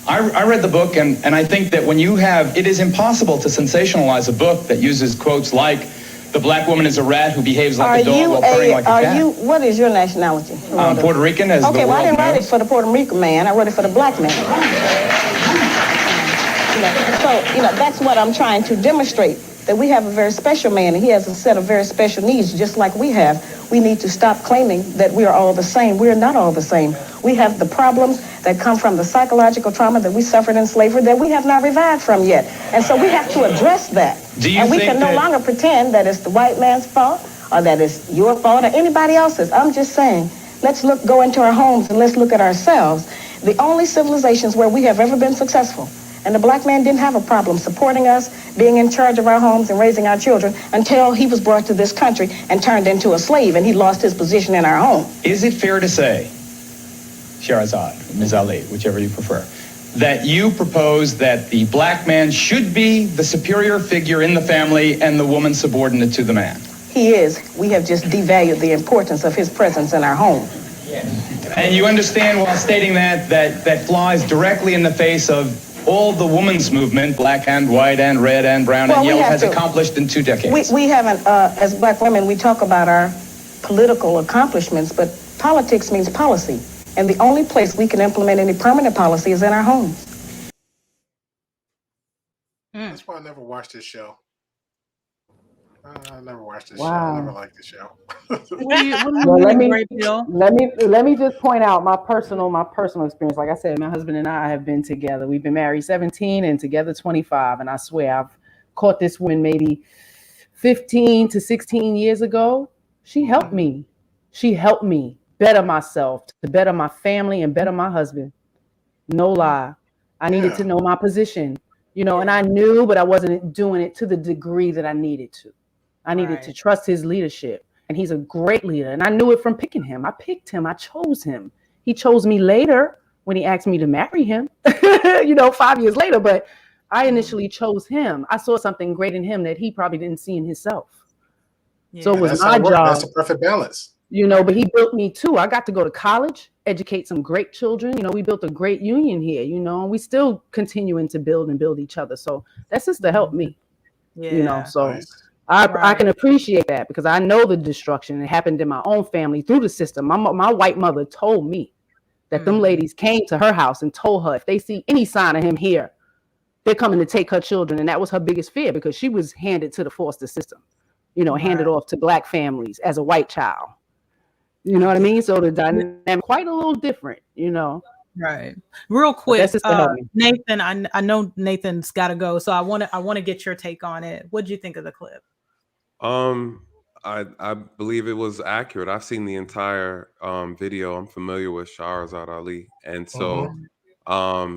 Speaker 17: I read the book, and I think that when you have, it is impossible to sensationalize a book that uses quotes like, the black woman is a rat who behaves like a dog while purring like a cat.
Speaker 18: What is your nationality?
Speaker 17: I'm Puerto Rican, as the world knows.
Speaker 18: Okay, well, I didn't write it for the Puerto Rican man. I wrote it for the black man. That's what I'm trying to demonstrate, that we have a very special man, and he has a set of very special needs, just like we have. We need to stop claiming that we are all the same. We are not all the same. We have the problems that come from the psychological trauma that we suffered in slavery that we have not revived from yet. And so we have to address that. And we can no longer pretend that it's the white man's fault or that it's your fault or anybody else's. I'm just saying, let's go into our homes and let's look at ourselves. The only civilizations where we have ever been successful, and the black man didn't have a problem supporting us, being in charge of our homes and raising our children until he was brought to this country and turned into a slave and he lost his position in our home.
Speaker 17: Is it fair to say, Sherazade, Ms. Ali, whichever you prefer, that you propose that the black man should be the superior figure in the family and the woman subordinate to the man?
Speaker 18: He is. We have just devalued the importance of his presence in our home.
Speaker 17: And you understand while stating that flies directly in the face of all the women's movement, black and white and red and brown and yellow, has accomplished in 2 decades.
Speaker 18: We haven't, as black women, we talk about our political accomplishments, but politics means policy. And the only place we can implement any permanent policy is in our homes.
Speaker 11: That's why I never watched this show. I never watched this
Speaker 1: Wow.
Speaker 11: show. I never liked the show.
Speaker 1: Let me just point out my personal experience. Like I said, my husband and I have been together. We've been married 17 and together 25. And I swear I've caught this woman maybe 15 to 16 years ago. She helped me. She helped me better myself, to better my family and better my husband. No lie. I needed to know my position, and I knew, but I wasn't doing it to the degree that I needed to. I needed to trust his leadership, and he's a great leader. And I knew it from picking him. I picked him. I chose him. He chose me later when he asked me to marry him, 5 years later. But I initially chose him. I saw something great in him that he probably didn't see in himself. Yeah. So it was my job.
Speaker 11: That's a perfect balance.
Speaker 1: But he built me too. I got to go to college, educate some great children. We built a great union here, and we still continuing to build each other. So that's just to help me, so nice. I can appreciate that because I know the destruction that happened in my own family through the system. My white mother told me that them ladies came to her house and told her if they see any sign of him here, they're coming to take her children. And that was her biggest fear because she was handed to the foster system, handed off to black families as a white child. You know what I mean? So the dynamic quite a little different,
Speaker 10: Right. Real quick, Nathan. I know Nathan's got to go, so I want to get your take on it. What did you think of the clip?
Speaker 8: I believe it was accurate. I've seen the entire video. I'm familiar with Sherazade Ali, and so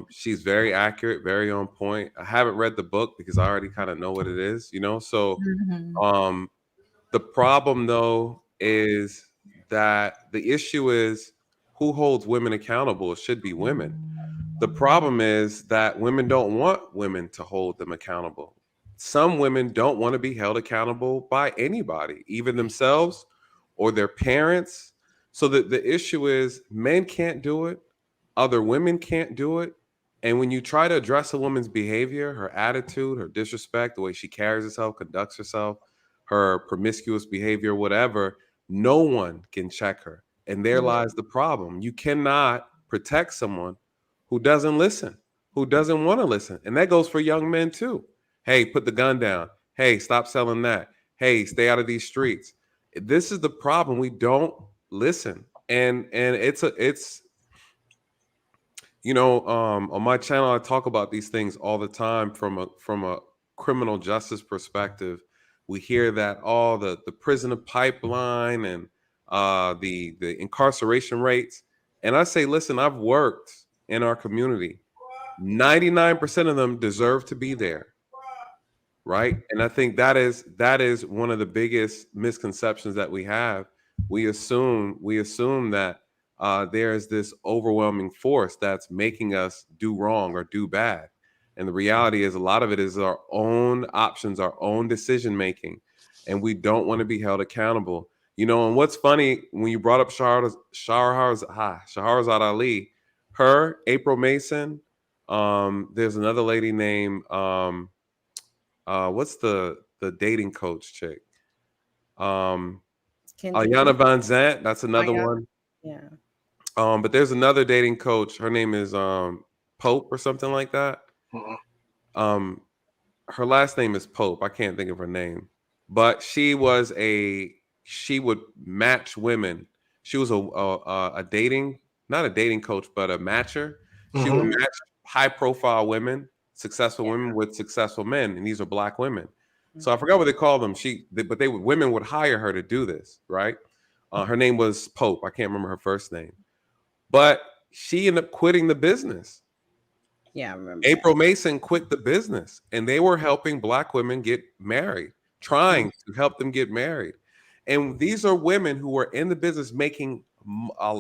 Speaker 8: she's very accurate, very on point. I haven't read the book because I already kind of know what it is, So the problem though is that the issue is who holds women accountable. It should be women. The problem is that women don't want women to hold them accountable. Some women don't want to be held accountable by anybody, even themselves or their parents. So the issue is men can't do it. Other women can't do it. And when you try to address a woman's behavior, her attitude, her disrespect, the way she carries herself, conducts herself, her promiscuous behavior, whatever, no one can check her. And there lies the problem. You cannot protect someone who doesn't listen, who doesn't want to listen. And that goes for young men too. Hey, put the gun down. Hey, stop selling that. Hey, stay out of these streets. This is the problem. We don't listen. And it's on my channel, I talk about these things all the time from a criminal justice perspective. We hear that the prison pipeline and the incarceration rates. And I say, listen, I've worked in our community 99% of them deserve to be there. Right. And I think that is one of the biggest misconceptions that we have. We assume that there is this overwhelming force that's making us do wrong or do bad. And the reality is a lot of it is our own options, our own decision making. And we don't want to be held accountable. You know, and what's funny, when you brought up Shahrazad Ali, her, April Mason, there's another lady named what's the dating coach chick? Ayanna Van Zant, that's another one.
Speaker 3: Yeah.
Speaker 8: But there's another dating coach. Her name is Pope or something like that. Her last name is Pope. I can't think of her name. But she would match women. She was a dating, not a dating coach, but a matcher. She would match high profile women, successful women with successful men, and these are Black women. So I forgot what they call them. Women would hire her to do this, right? Her name was Pope. I can't remember her first name, but she ended up quitting the business.
Speaker 3: Yeah, I remember.
Speaker 8: April Mason quit the business, and they were helping Black women get married, trying to help them get married. And these are women who were in the business making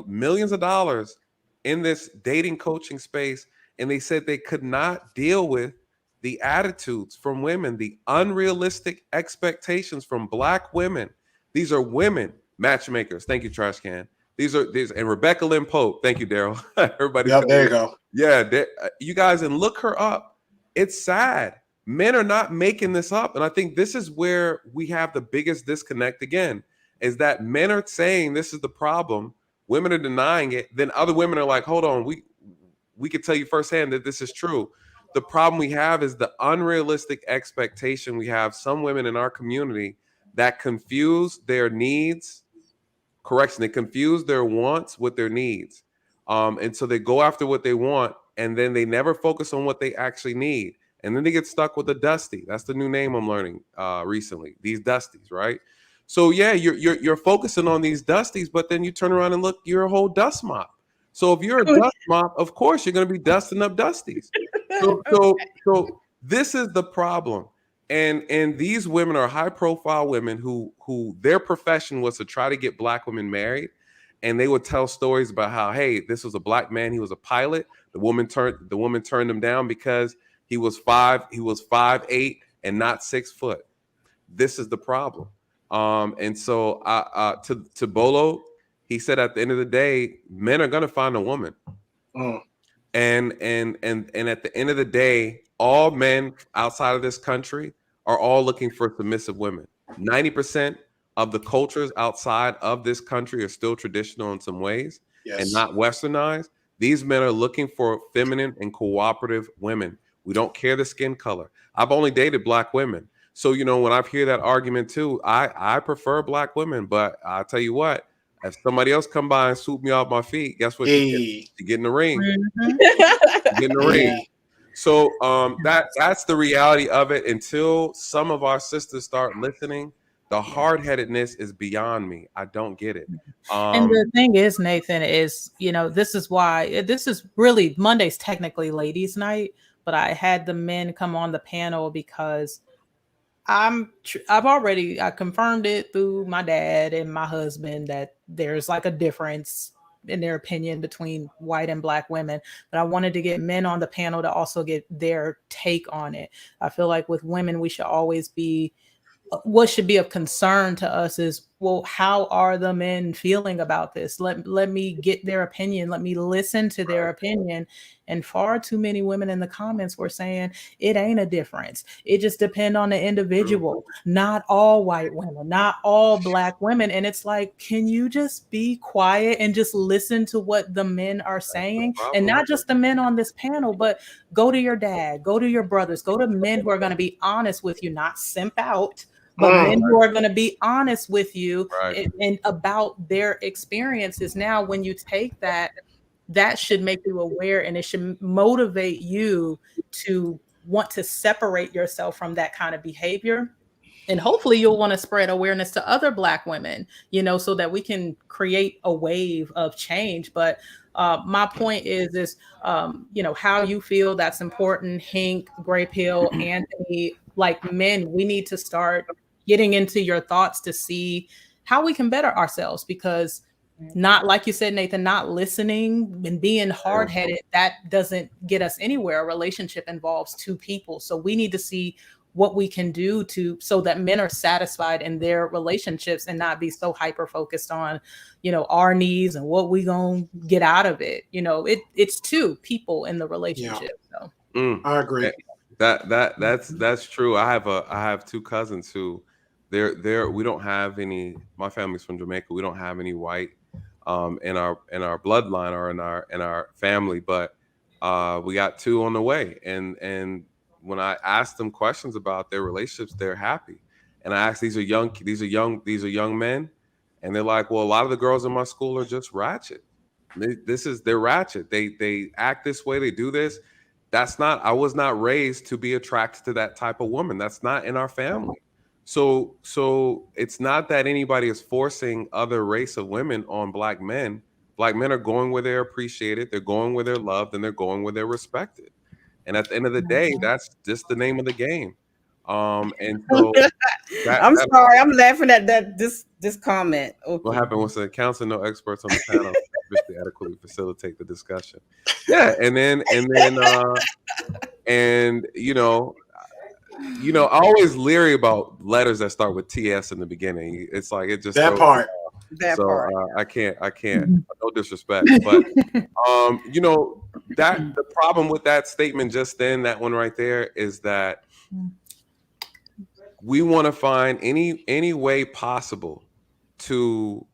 Speaker 8: millions of dollars in this dating coaching space. And they said they could not deal with the attitudes from women, the unrealistic expectations from Black women. These are women matchmakers. Thank you, Trash Can. These and Rebecca Lynn Pope. Thank you, Daryl. Everybody.
Speaker 11: Yep, there you go.
Speaker 8: Yeah, you guys, and look her up. It's sad. Men are not making this up. And I think this is where we have the biggest disconnect again, is that men are saying this is the problem. Women are denying it. Then other women are like, hold on, we could tell you firsthand that this is true. The problem we have is the unrealistic expectation. We have some women in our community that confuse their needs. Correction, they confuse their wants with their needs. And so they go after what they want, and then they never focus on what they actually need. And then they get stuck with a dusty. That's the new name I'm learning recently. These dusties, right? So yeah, you're focusing on these dusties, but then you turn around and look, you're a whole dust mop. So if you're a dust mop, of course you're going to be dusting up dusties. So this is the problem. And these women are high profile women who their profession was to try to get Black women married. And they would tell stories about how, hey, this was a Black man. He was a pilot. The woman turned him down because he was 5'8" and not 6 foot. This is the problem. And so to Bolo, he said at the end of the day, men are going to find a woman. And at the end of the day, all men outside of this country are all looking for submissive women. 90% of the cultures outside of this country are still traditional in some ways and not westernized. These men are looking for feminine and cooperative women. We don't care the skin color. I've only dated Black women. So, you know, when I hear that argument too, I prefer Black women, but I'll tell you what, if somebody else come by and swoop me off my feet, guess what? You get in the ring. Get in the ring. So that's the reality of it. Until some of our sisters start listening, the hard-headedness is beyond me. I don't get it.
Speaker 10: And the thing is, Nathan, is, you know, this is why this is really Monday's technically ladies' night, but I had the men come on the panel because I confirmed it through my dad and my husband that there's like a difference in their opinion between white and Black women, but I wanted to get men on the panel to also get their take on it. I feel like with women, we should always be, what should be of concern to us is, well, how are the men feeling about this? Let me get their opinion. Let me listen to their opinion. And far too many women in the comments were saying it ain't a difference. It just depends on the individual. Not all white women, not all Black women. And it's like, can you just be quiet and just listen to what the men are saying? And not just the men on this panel, but go to your dad, go to your brothers, go to men who are going to be honest with you, not simp out, but men who are going to be honest with you and about their experiences. Now, when you take that should make you aware, and it should motivate you to want to separate yourself from that kind of behavior And hopefully you'll want to spread awareness to other Black women, so that we can create a wave of change. But my point is how you feel, that's important. Hank, Gray Pill, Anthony, like men, we need to start getting into your thoughts to see how we can better ourselves, because not, like you said, Nathan, not listening and being hard-headed, that doesn't get us anywhere. A relationship involves two people. So we need to see what we can do so that men are satisfied in their relationships and not be so hyper focused on, our needs and what we gonna get out of it. It's two people in the relationship. So
Speaker 11: I agree.
Speaker 8: That's true. I have two cousins who we don't have any. My family's from Jamaica. We don't have any white in our bloodline or in our family, but we got two on the way. And when I ask them questions about their relationships, they're happy. And I ask, these are young men, and they're like, well, a lot of the girls in my school are just ratchet. They're ratchet. They act this way. They do this. I was not raised to be attracted to that type of woman. That's not in our family. So it's not that anybody is forcing other race of women on Black men. Black men are going where they're appreciated. They're going where they're loved, and they're going where they're respected. And at the end of the day, that's just the name of the game. And so
Speaker 3: I'm sorry, I'm laughing at this comment. Okay.
Speaker 8: What happened was the council, no experts on the panel to adequately facilitate the discussion. Yeah, and then I always leery about letters that start with TS in the beginning. It's like it just
Speaker 11: that part.
Speaker 8: I can't. No disrespect, but that the problem with that statement just then, that one right there, is that we want to find any way possible to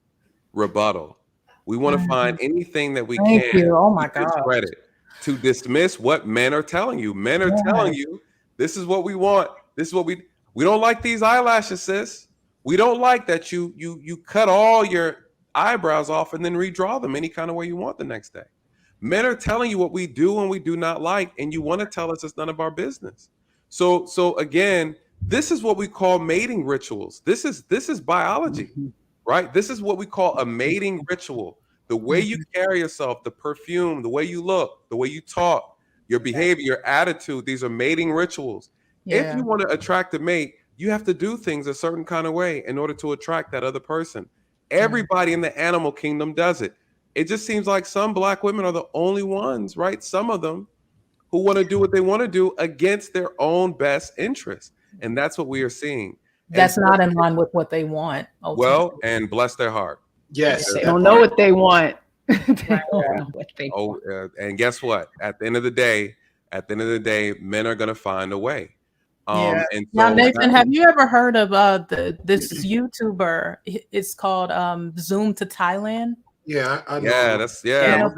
Speaker 8: rebuttal. We want to find anything that we can to discredit, to dismiss what men are telling you. Men are telling you, this is what we want. This is what we don't like these eyelashes, sis. We don't like that you cut all your eyebrows off and then redraw them any kind of way you want the next day. Men are telling you what we do and we do not like, and you want to tell us it's none of our business. So again, this is what we call mating rituals. This is biology, right? This is what we call a mating ritual. The way you carry yourself, the perfume, the way you look, the way you talk, your behavior, your attitude, these are mating rituals. Yeah. If you want to attract a mate, you have to do things a certain kind of way in order to attract that other person. Everybody in the animal kingdom does it. It just seems like some Black women are the only ones, right? Some of them who want to do what they want to do against their own best interest. And that's what we are seeing.
Speaker 10: That's not in line with what they want. Ultimately.
Speaker 8: Well, and bless their heart.
Speaker 11: Yes.
Speaker 1: They don't know what they want.
Speaker 8: And guess what? At the end of the day, men are going to find a way. And so
Speaker 10: now, Nathan, have you ever heard of this YouTuber? It's called Zoom to Thailand.
Speaker 11: Yeah, I know.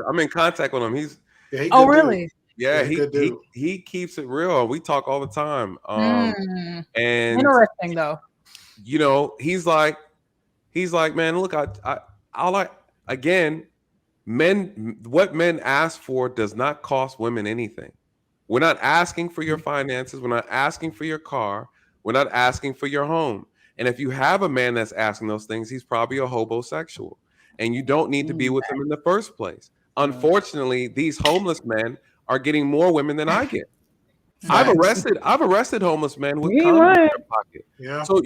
Speaker 8: I'm in contact with him. He's
Speaker 10: really?
Speaker 11: Dude.
Speaker 8: Yeah, he keeps it real. We talk all the time. And
Speaker 10: interesting though.
Speaker 8: He's like, man, look, I like, again, what men ask for does not cost women anything. We're not asking for your finances. We're not asking for your car. We're not asking for your home. And if you have a man that's asking those things, he's probably a homosexual, and you don't need to be with him in the first place. Unfortunately, these homeless men are getting more women than I get. I've arrested homeless men with condoms in their pocket. Yeah. So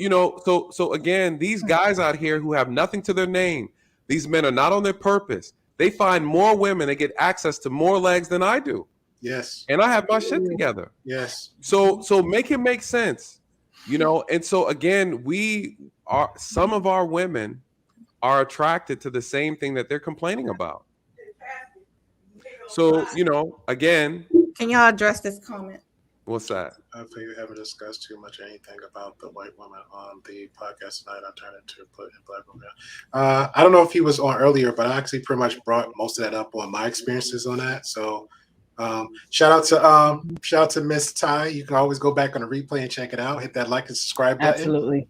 Speaker 8: again, these guys out here who have nothing to their name, these men are not on their purpose. They find more women. They get access to more legs than I do.
Speaker 11: Yes.
Speaker 8: And I have my shit together.
Speaker 11: Yes.
Speaker 8: So make it make sense, And so again, some of our women are attracted to the same thing that they're complaining about. So, again.
Speaker 3: Can y'all address this comment?
Speaker 8: What's that?
Speaker 11: I think we haven't discussed too much anything about the white woman on the podcast tonight. I turned it to put in Black woman. I don't know if he was on earlier, but I actually pretty much brought most of that up on my experiences on that. So shout out to Miss Ty. You can always go back on a replay and check it out. Hit that like and subscribe button.
Speaker 1: Absolutely.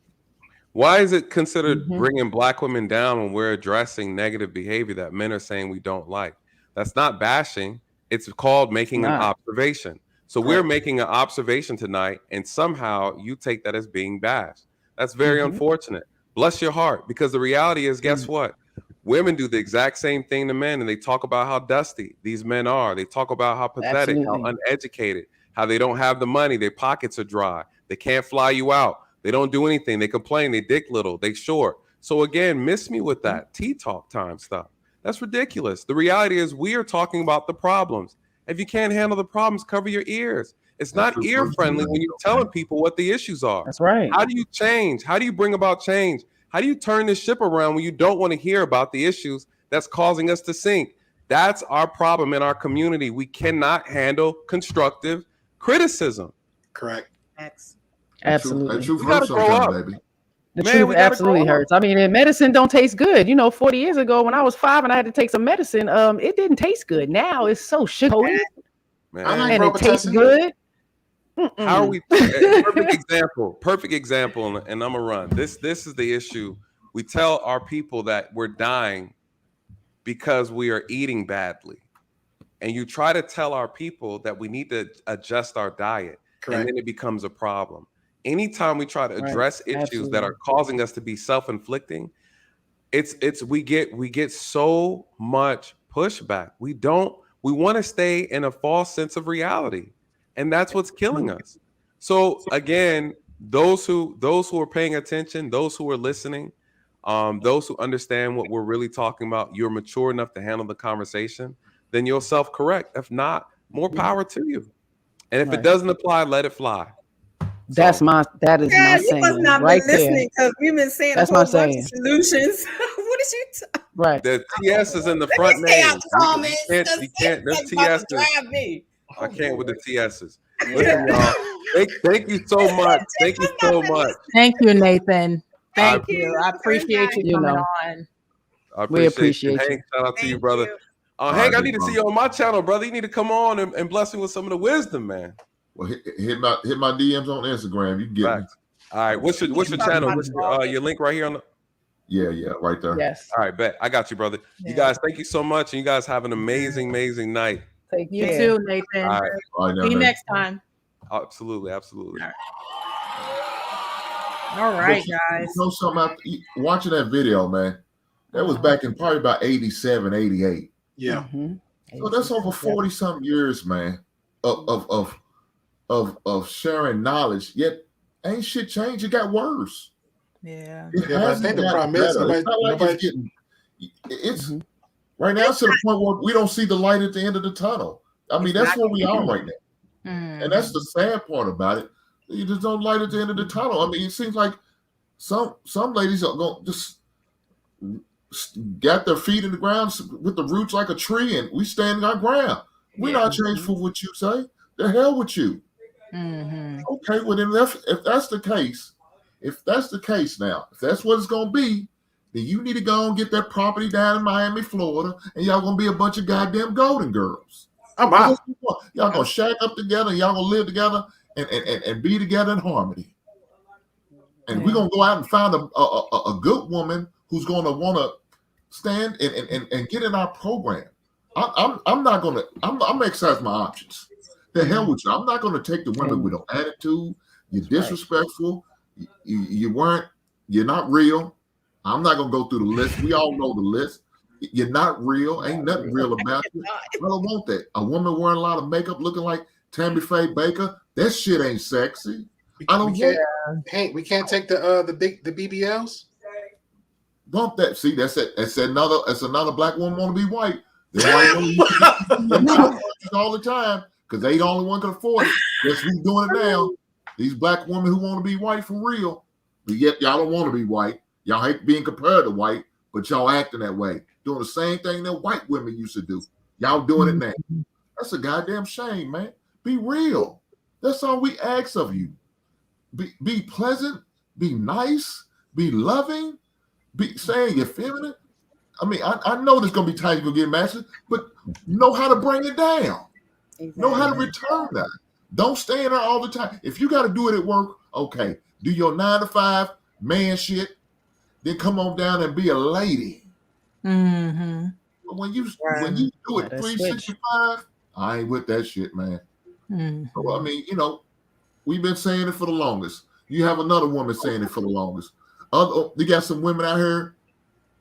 Speaker 8: Why is it considered bringing Black women down when we're addressing negative behavior that men are saying we don't like? That's not bashing. It's called making an observation. So we're making an observation tonight, and somehow you take that as being bashed. That's very unfortunate. Bless your heart, because the reality is, guess what? Women do the exact same thing to men, and they talk about how dusty these men are. They talk about how pathetic, how uneducated, how they don't have the money, their pockets are dry, they can't fly you out, they don't do anything, they complain, they dick little, they short. So again, miss me with that T-talk time stuff. That's ridiculous. The reality is we are talking about the problems. If you can't handle the problems, cover your ears. It's not ear-friendly when you're telling people what the issues are.
Speaker 1: That's right.
Speaker 8: How do you change? How do you bring about change? How do you turn this ship around when you don't want to hear about the issues that's causing us to sink? That's our problem in our community. We cannot handle constructive criticism.
Speaker 11: Correct.
Speaker 1: Absolutely.
Speaker 5: That truth
Speaker 8: We gotta
Speaker 5: hurts
Speaker 8: grow
Speaker 5: sometimes,
Speaker 8: up.
Speaker 5: baby.
Speaker 1: The
Speaker 8: Man,
Speaker 1: truth
Speaker 8: we gotta
Speaker 1: absolutely
Speaker 8: grow up.
Speaker 1: hurts. I mean, and medicine don't taste good. 40 years ago when I was 5 and I had to take some medicine, it didn't taste good. Now it's so sugar-coated, and it tastes good.
Speaker 8: How are we? Perfect example, and I'm gonna run. This is the issue. We tell our people that we're dying because we are eating badly, and you try to tell our people that we need to adjust our diet, and then it becomes a problem. Anytime we try to address issues that are causing us to be self-inflicting, we get so much pushback. We want to stay in a false sense of reality, and that's what's killing us. So again, those who are paying attention, those who are listening, those who understand what we're really talking about, you're mature enough to handle the conversation, then you'll self-correct. If not, more power to you. And if it doesn't apply, let it fly.
Speaker 1: That is my saying.
Speaker 3: You must not
Speaker 1: right
Speaker 3: be listening, because we've been saying
Speaker 1: That's
Speaker 3: a whole
Speaker 1: my
Speaker 3: bunch
Speaker 1: saying.
Speaker 3: of solutions. What is you
Speaker 1: right?
Speaker 8: The TS is in the front
Speaker 3: Let me stay
Speaker 8: name.
Speaker 3: out the comments.
Speaker 8: You can't. Them
Speaker 3: About to
Speaker 8: TSs.
Speaker 3: drive me.
Speaker 8: I can't with the TSs. Listen, y'all. Thank you so much. Thank you so much.
Speaker 10: Thank you, Nathan. Thank
Speaker 8: I-
Speaker 10: you. I appreciate you coming on.
Speaker 8: I
Speaker 1: We
Speaker 8: appreciate
Speaker 1: appreciate
Speaker 8: you.
Speaker 1: you.
Speaker 8: Hank, shout out to you, brother. Hank, I need to see you on my channel, brother. You need to come on and bless me with some of the wisdom, man.
Speaker 5: Well, hit my DMs on Instagram. You can get me.
Speaker 8: All right, what's your channel? What's your link right here on the?
Speaker 5: Yeah, right there.
Speaker 1: Yes.
Speaker 8: All right, bet. I got you, brother. You guys, thank you so much, and you guys have an amazing night.
Speaker 1: Take
Speaker 10: You
Speaker 1: care.
Speaker 10: too, Nathan.
Speaker 8: All right.
Speaker 10: See you next time.
Speaker 8: Absolutely.
Speaker 10: All right,
Speaker 5: But
Speaker 10: guys.
Speaker 5: You know something? Watching that video, man, that was back in probably about 87, 88.
Speaker 11: Yeah.
Speaker 5: So that's over 40 something years, man, of sharing knowledge. Yet ain't shit changed. It got worse.
Speaker 10: Yeah.
Speaker 11: But I think the problem is
Speaker 5: it's right now. It's to the point where we don't see the light at the end of the tunnel. I mean, that's where we are right now, and that's the sad part about it. You just don't light at the end of the tunnel. I mean, it seems like some ladies are going just got their feet in the ground with the roots like a tree, and we stand our ground. We're not changed for what you say. The hell with you. Okay, well then, if that's the case, if that's what it's gonna be, then you need to go and get that property down in Miami, Florida, and y'all gonna be a bunch of goddamn golden girls.
Speaker 11: I'm out.
Speaker 5: Y'all gonna shack up together, y'all gonna live together and be together in harmony. And we're gonna go out and find a good woman who's gonna want to stand and get in our program. I'm gonna exercise my options. The hell with you. I'm not gonna take the women with no attitude. You're disrespectful. You're not real. I'm not gonna go through the list. We all know the list. You're not real. Ain't nothing real about you. I don't want that. A woman wearing a lot of makeup looking like Tammy Faye Baker, that shit ain't sexy. I don't want that.
Speaker 11: Hey, we can't take the BBLs.
Speaker 5: Bump that. See, that's another black woman want to be white. They white all the time because they the only one can afford it. Guess who's doing it now? These black women who want to be white for real, but yet y'all don't want to be white. Y'all hate being compared to white, but y'all acting that way, doing the same thing that white women used to do. Y'all doing it now. That's a goddamn shame, man. Be real. That's all we ask of you. Be pleasant, be nice, be loving, be saying you're feminine. I mean, I know there's gonna be times you're gonna get messy, but know how to bring it down. Exactly. Know how to return that. Don't stay in there all the time. If you got to do it at work, okay, do your 9 to 5 man shit, then come on down and be a lady. But when you do it 365, I ain't with that shit, man. So, I mean, we've been saying it for the longest. You have another woman saying it for the longest. You got some women out here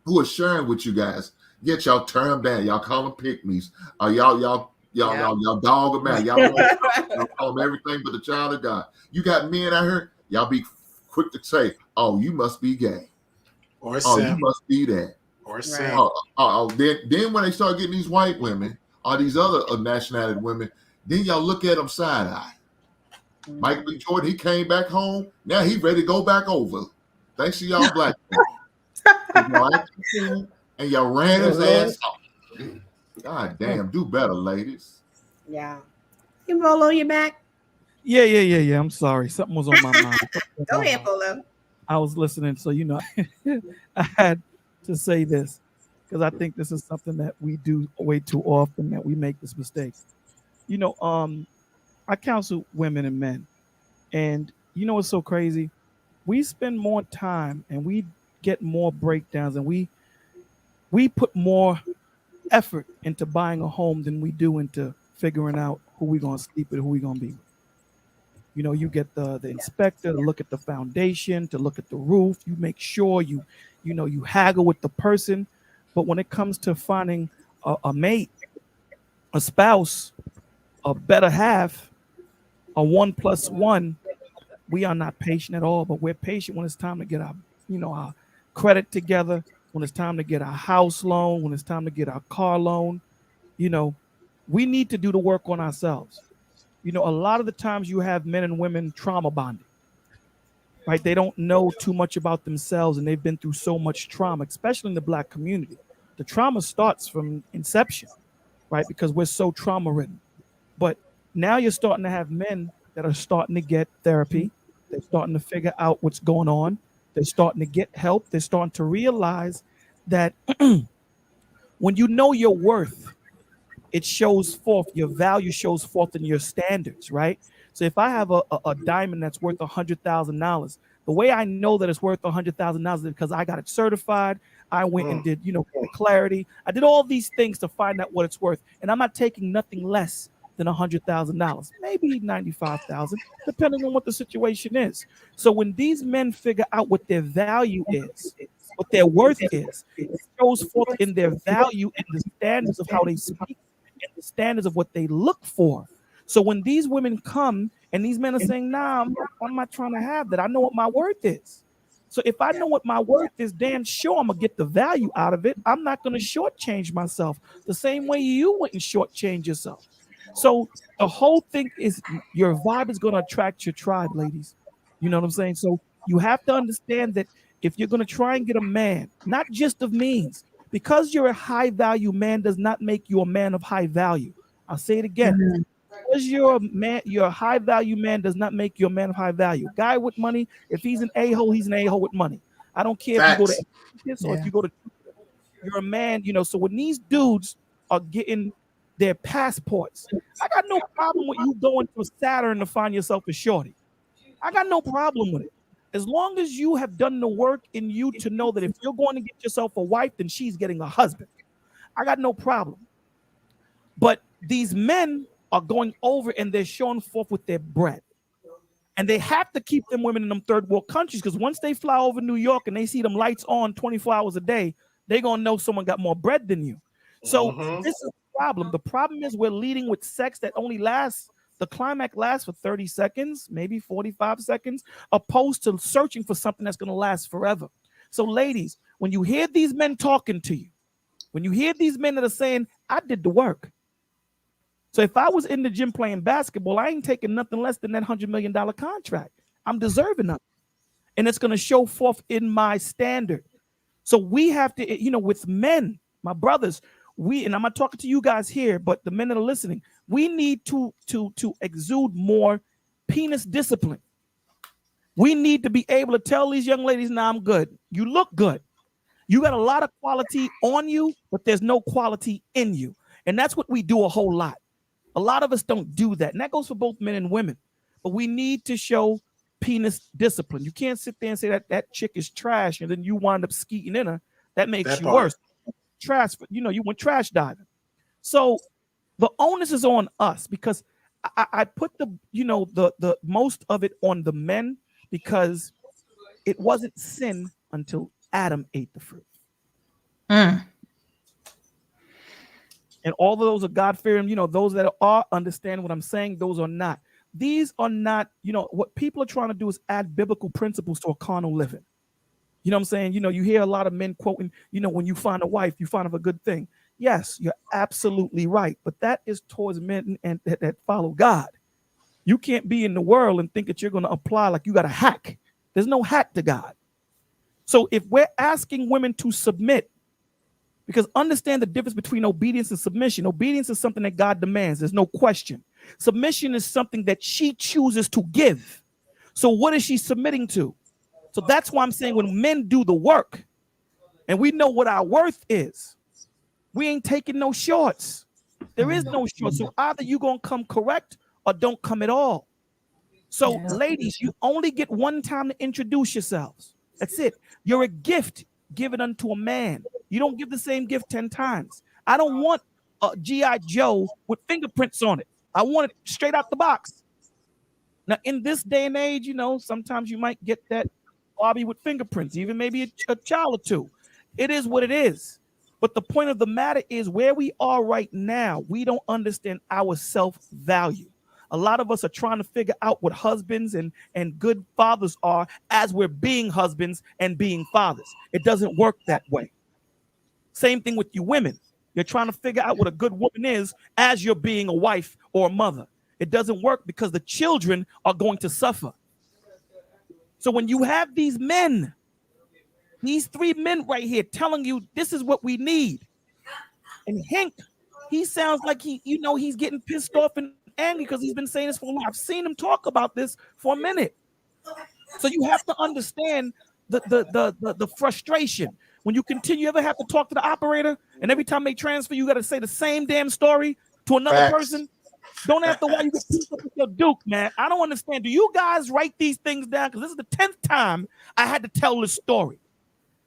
Speaker 5: who are sharing with you guys. Get y'all turn them down. Y'all call them pick-me's. Y'all dog them out. Y'all call them everything but the child of God. You got men out here. Y'all be quick to say, "Oh, you must be gay,"
Speaker 11: or
Speaker 5: you must be that,
Speaker 11: or Sam.
Speaker 5: Then when they start getting these white women or these other nationality women, then y'all look at them side eye. Michael B. Jordan, he came back home. Now he ready to go back over. Thanks to y'all black people. Y'all acting cool and y'all ran his ass off. God damn, do better, ladies.
Speaker 3: Yeah. You roll on your back?
Speaker 16: Yeah. I'm sorry. Something was on my mind.
Speaker 3: Go ahead, Polo.
Speaker 16: I was listening. So, I had to say this because I think this is something that we do way too often, that we make this mistake. I counsel women and men. And what's so crazy? We spend more time and we get more breakdowns and we put more effort into buying a home than we do into figuring out who we're going to sleep with, who we're going to be with. You get the inspector to look at the foundation, to look at the roof. You make sure you haggle with the person. But when it comes to finding a mate, a spouse, a better half, a 1+1, we are not patient at all. But we're patient when it's time to get our credit together, when it's time to get our house loan, when it's time to get our car loan. We need to do the work on ourselves. A lot of the times you have men and women trauma bonding, right? They don't know too much about themselves and they've been through so much trauma, especially in the Black community. The trauma starts from inception, right? Because we're so trauma ridden. But now you're starting to have men that are starting to get therapy. They're starting to figure out what's going on. They're starting to get help. They're starting to realize that when you know your worth, it shows forth, your value shows forth in your standards, right? So if I have a diamond that's worth $100,000, the way I know that it's worth $100,000 is because I got it certified. I went and did, clarity. I did all these things to find out what it's worth. And I'm not taking nothing less than $100,000, maybe $95,000, depending on what the situation is. So when these men figure out what their value is, what their worth is, it shows forth in their value and the standards of how they speak and the standards of what they look for. So when these women come and these men are saying, nah, I'm not trying to have that. I know what my worth is. So if I know what my worth is, damn sure I'm going to get the value out of it. I'm not going to shortchange myself the same way you wouldn't shortchange yourself. So the whole thing is your vibe is going to attract your tribe, ladies. You know what I'm saying? So you have to understand that if you're going to try and get a man, not just of means, because you're a high value man does not make you a man of high value. I'll say it again. Mm-hmm. Because you're a high value man does not make you a man of high value. Guy with money, if he's an a-hole, he's an a-hole with money. I don't care if you go to this or if you go to, you're a man, So when these dudes are getting their passports, I got no problem with you going to Saturn to find yourself a shorty. I got no problem with it. As long as you have done the work in you to know that if you're going to get yourself a wife, then she's getting a husband. I got no problem. But these men are going over and they're showing forth with their bread. And they have to keep them women in them third world countries because once they fly over New York and they see them lights on 24 hours a day, they're going to know someone got more bread than you. So this is the problem. The problem is we're leading with sex that only lasts, the climax lasts for 30 seconds, maybe 45 seconds, opposed to searching for something that's going to last forever. So ladies, when you hear these men talking to you, when you hear these men that are saying, I did the work. So if I was in the gym playing basketball, I ain't taking nothing less than that $100 million contract. I'm deserving of it. And it's going to show forth in my standard. So we have to, with men, my brothers, and I'm not talking to you guys here, but the men that are listening, we need to exude more penis discipline. We need to be able to tell these young ladies, nah, I'm good. You look good. You got a lot of quality on you, but there's no quality in you. And that's what we do a whole lot. A lot of us don't do that. And that goes for both men and women. But we need to show penis discipline. You can't sit there and say that chick is trash and then you wind up skeeting in her. That makes you worse. Trash, you went trash diving. So the onus is on us because I put the most of it on the men because it wasn't sin until Adam ate the fruit. And all of those are God-fearing, those that are understand what I'm saying, those are not. These are not, what people are trying to do is add biblical principles to a carnal living. You know what I'm saying? You hear a lot of men quoting, when you find a wife, you find of a good thing. Yes, you're absolutely right. But that is towards men and that follow God. You can't be in the world and think that you're going to apply like you got a hack. There's no hack to God. So if we're asking women to submit, because understand the difference between obedience and submission. Obedience is something that God demands. There's no question. Submission is something that she chooses to give. So what is she submitting to? So that's why I'm saying when men do the work and we know what our worth is, we ain't taking no shorts. There is no shorts. So either you're going to come correct or don't come at all. So ladies, you only get one time to introduce yourselves. That's it. You're a gift given unto a man. You don't give the same gift 10 times. I don't want a G.I. Joe with fingerprints on it. I want it straight out the box. Now, in this day and age, sometimes you might get that Barbie with fingerprints, even maybe a child or two. It is what it is. But the point of the matter is where we are right now, we don't understand our self-value. A lot of us are trying to figure out what husbands and good fathers are as we're being husbands and being fathers. It doesn't work that way. Same thing with you women. You're trying to figure out what a good woman is as you're being a wife or a mother. It doesn't work because the children are going to suffer. So when you have these men, these 3 men right here telling you this is what we need, and Hank, he sounds like he's getting pissed off and angry because he's been saying this for a while. I've seen him talk about this for a minute. So you have to understand the frustration. When you continue, you ever have to talk to the operator, and every time they transfer, you got to say the same damn story to another person? Don't after a while you get pissed up with your Duke, man. I don't understand. Do you guys write these things down? Because this is the 10th time I had to tell this story.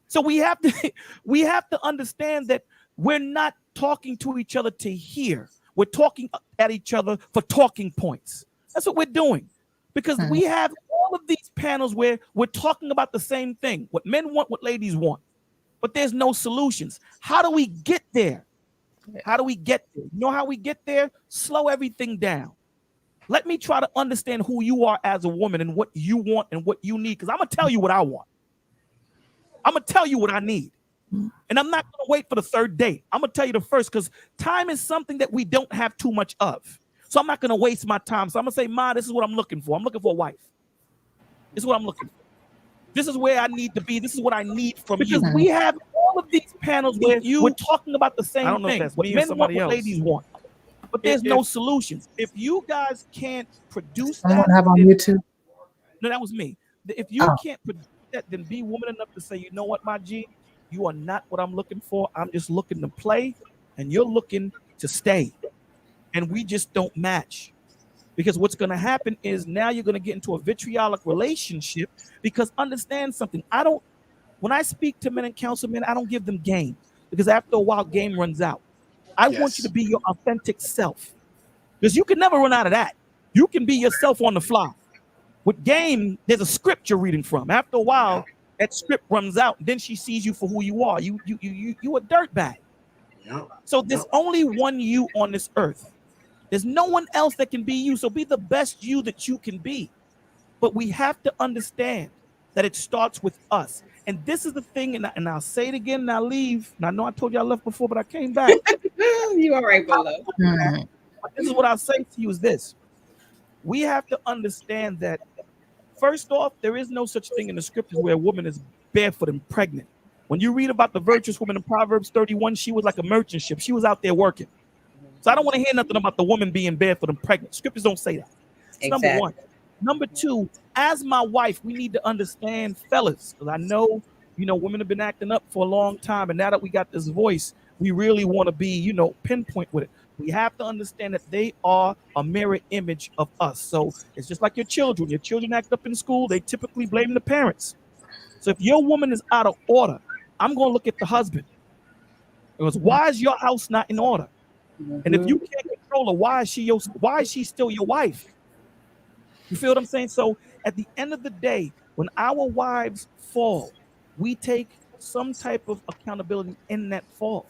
Speaker 16: So we have to understand that we're not talking to each other to hear. We're talking at each other for talking points. That's what we're doing. Because we have all of these panels where we're talking about the same thing. What men want, what ladies want. But there's no solutions. How do we get there? How do we get there? You know how we get there? Slow everything down. Let me try to understand who you are as a woman and what you want and what you need. Because I'm going to tell you what I want. I'm going to tell you what I need. And I'm not going to wait for the 3rd date. I'm going to tell you the first, because time is something that we don't have too much of. So I'm not going to waste my time. So I'm going to say, Ma, this is what I'm looking for. I'm looking for a wife. This is what I'm looking for. This is where I need to be. This is what I need from you. Because we have all of these panels where we're talking about the same thing. What men want, what ladies want. But there's no solutions. If you guys can't produce that.
Speaker 19: Someone have on YouTube?
Speaker 16: No, that was me. If you can't produce that, then be woman enough to say, you know what, my G, you are not what I'm looking for. I'm just looking to play, and you're looking to stay. And we just don't match. Because what's going to happen is now you're going to get into a vitriolic relationship, because understand something. When I speak to men and counsel men, I don't give them game, because after a while, game runs out. I want you to be your authentic self, because you can never run out of that. You can be yourself on the fly. With game, there's a script you're reading from. After a while, that script runs out. Then she sees you for who you are. You a dirtbag. So there's only one you on this earth. There's no one else that can be you. So be the best you that you can be. But we have to understand that it starts with us. And this is the thing, and I'll say it again and I'll leave. And I know I told you I left before, but I came back.
Speaker 3: You all right, Bolo.
Speaker 16: But this is what I'll say to you is this. We have to understand that, first off, there is no such thing in the scriptures where a woman is barefoot and pregnant. When you read about the virtuous woman in Proverbs 31, she was like a merchant ship. She was out there working. So I don't want to hear nothing about the woman being barefoot and pregnant. Scriptures don't say that. That's number one. Number two, as my wife, we need to understand, fellas, because I know, women have been acting up for a long time. And now that we got this voice, we really want to be, pinpoint with it. We have to understand that they are a mirror image of us. So it's just like your children. Your children act up in school. They typically blame the parents. So if your woman is out of order, I'm going to look at the husband. Because why is your house not in order? And if you can't control her, why is she still your wife? You feel what I'm saying? So at the end of the day, when our wives fall, we take some type of accountability in that fall,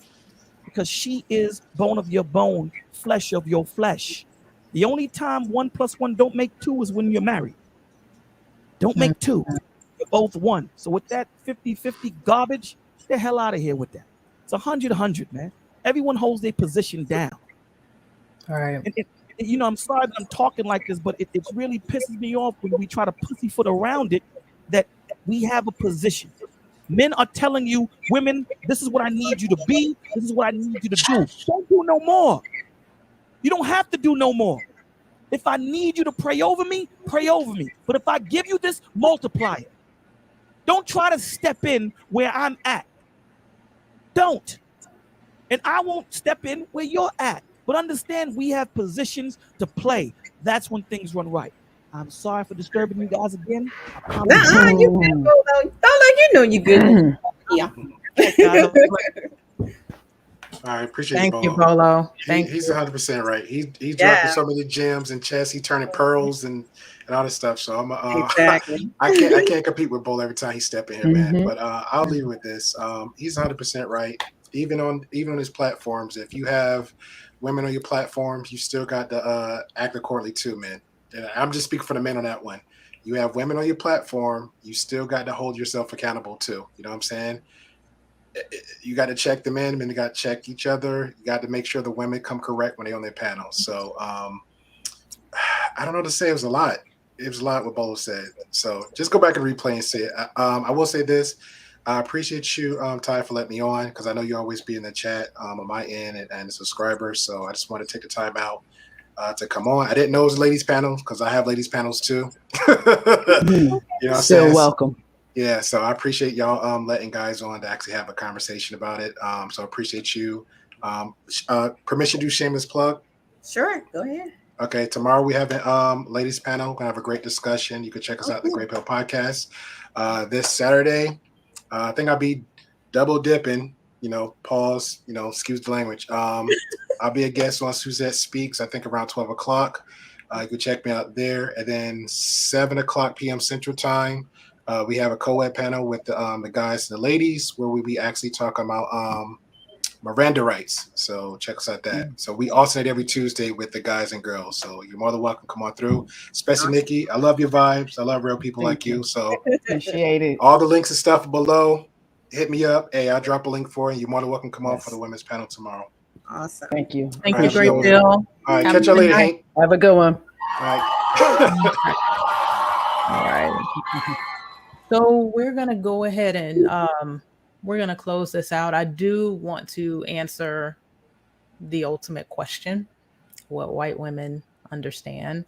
Speaker 16: because she is bone of your bone, flesh of your flesh. The only time 1 + 1 don't make 2 is when you're married. Don't make 2. You're both 1. So with that 50-50 garbage, get the hell out of here with that. It's 100-100, man. Everyone holds their position down.
Speaker 4: All right.
Speaker 16: And I'm sorry that I'm talking like this, but it really pisses me off when we try to pussyfoot around it, that we have a position. Men are telling you, women, this is what I need you to be. This is what I need you to do. Don't do no more. You don't have to do no more. If I need you to pray over me, pray over me. But if I give you this, multiply it. Don't try to step in where I'm at. Don't. And I won't step in where you're at. But understand, we have positions to play. That's when things run right. I'm sorry for disturbing you guys again.
Speaker 3: Nah, you good, Bolo. You know you good. Yeah.
Speaker 11: All right, appreciate
Speaker 4: Thank
Speaker 11: you,
Speaker 4: you, Bolo.
Speaker 11: He's 100% right. He's dropping so many gems and chess. He turning pearls and all this stuff. So I'm
Speaker 3: exactly.
Speaker 11: I can't compete with Bolo every time he step in here, man. But I'll leave with this. He's 100% right. Even on his platforms, if you have women on your platforms, you still got to act accordingly too, man. And I'm just speaking for the men on that one. You have women on your platform, you still got to hold yourself accountable too. You know what I'm saying? You got to check the men got to check each other. You got to make sure the women come correct when they're on their panels. So I don't know what to say. It was a lot. It was a lot what Bolo said. So just go back and replay and see it. I will say this. I appreciate you, Ty, for letting me on, because I know you always be in the chat on my end and the subscribers. So I just want to take the time out to come on. I didn't know it was a ladies panel because I have ladies panels too. You know what I'm saying?
Speaker 1: Welcome.
Speaker 11: Yeah, so I appreciate y'all letting guys on to actually have a conversation about it. So I appreciate you. Permission to do shameless plug?
Speaker 3: Sure, go ahead.
Speaker 11: Okay, tomorrow we have a ladies panel. We're gonna have a great discussion. You can check us out at the Great Pill Podcast. This Saturday, I think I'll be double dipping. Pause. Excuse the language. I'll be a guest on Suzette Speaks. I think around 12 o'clock. You can check me out there. And then 7:00 p.m. Central Time. We have a co-ed panel with the guys and the ladies where we be actually talking about Miranda rights. So check us out that. So we alternate every Tuesday with the guys and girls. So you're more than welcome. Come on through. Especially Nikki. I love your vibes. I love real people like you. So
Speaker 1: appreciate it.
Speaker 11: All the links and stuff below. Hit me up. Hey, I'll drop a link for you. You're more than welcome. Come on for the women's panel tomorrow.
Speaker 3: Awesome.
Speaker 1: Thank you.
Speaker 4: Thank you, Great Bill.
Speaker 11: All right, catch you later, Hank.
Speaker 1: Have a good one.
Speaker 11: All right.
Speaker 4: All right. So we're gonna go ahead and we're gonna close this out. I do want to answer the ultimate question: what white women understand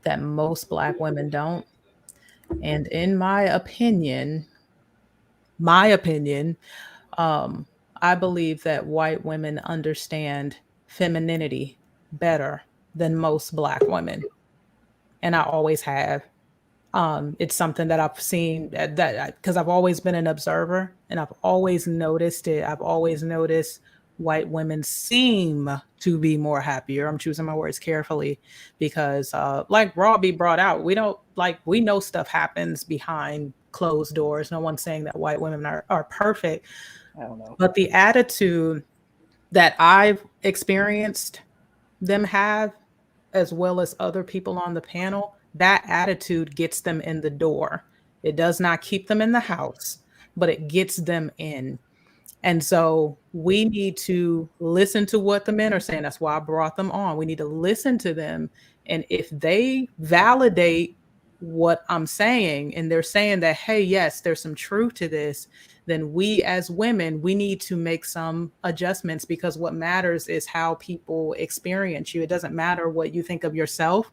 Speaker 4: that most Black women don't. And in my opinion, I believe that white women understand femininity better than most Black women, and I always have. It's something that I've seen that because I've always been an observer and I've always noticed it. I've always noticed white women seem to be more happier. I'm choosing my words carefully because like Robbie brought out, we know stuff happens behind closed doors. No one's saying that white women are perfect.
Speaker 1: I don't know.
Speaker 4: But the attitude that I've experienced them have, as well as other people on the panel, that attitude gets them in the door. It does not keep them in the house, but it gets them in. And so we need to listen to what the men are saying. That's why I brought them on. We need to listen to them. And if they validate what I'm saying, and they're saying that, hey, yes, there's some truth to this, then we as women, we need to make some adjustments, because what matters is how people experience you. It doesn't matter what you think of yourself.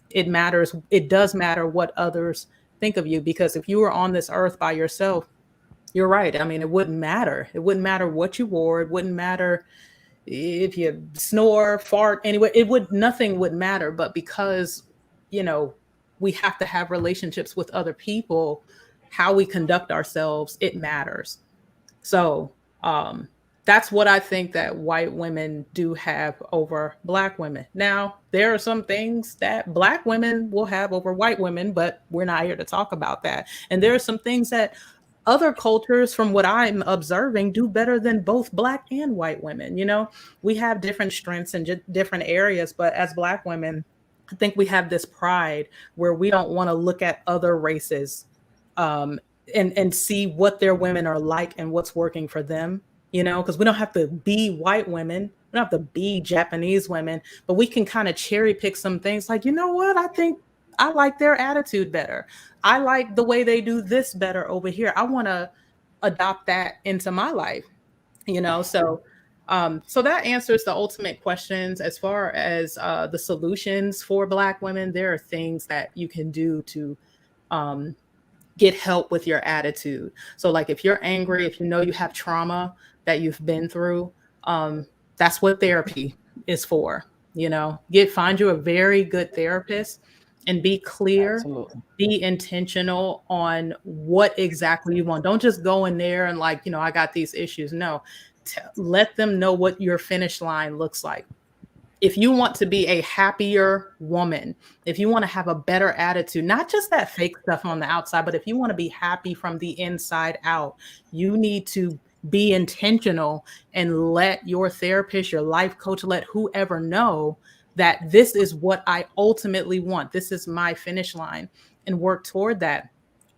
Speaker 4: It does matter what others think of you, because if you were on this earth by yourself, you're right. I mean, it wouldn't matter. It wouldn't matter what you wore. It wouldn't matter if you snore, fart, anyway. Nothing would matter. But because, we have to have relationships with other people, how we conduct ourselves, it matters. So
Speaker 10: that's what I think that white women do have over Black women. Now, there are some things that Black women will have over white women, but we're not here to talk about that. And there are some things that other cultures, from what I'm observing, do better than both Black and white women. You know, we have different strengths in different areas, but as Black women, I think we have this pride where we don't want to look at other races and see what their women are like and what's working for them, you know, because we don't have to be white women. We don't have to be Japanese women, but we can kind of cherry pick some things like, you know what, I think I like their attitude better. I like the way they do this better over here. I want to adopt that into my life, you know? So that answers the ultimate questions. As far as the solutions for Black women, there are things that you can do to get help with your attitude. So like if you're angry, if you know you have trauma that you've been through, that's what therapy is for. You know, find you a very good therapist and be clear.
Speaker 1: Absolutely.
Speaker 10: Be intentional on what exactly you want. Don't just go in there and like, you know, I got these issues. No, let them know what your finish line looks like. If you want to be a happier woman, if you want to have a better attitude, not just that fake stuff on the outside, but if you want to be happy from the inside out, you need to be intentional and let your therapist, your life coach, let whoever know that this is what I ultimately want. This is my finish line, and work toward that.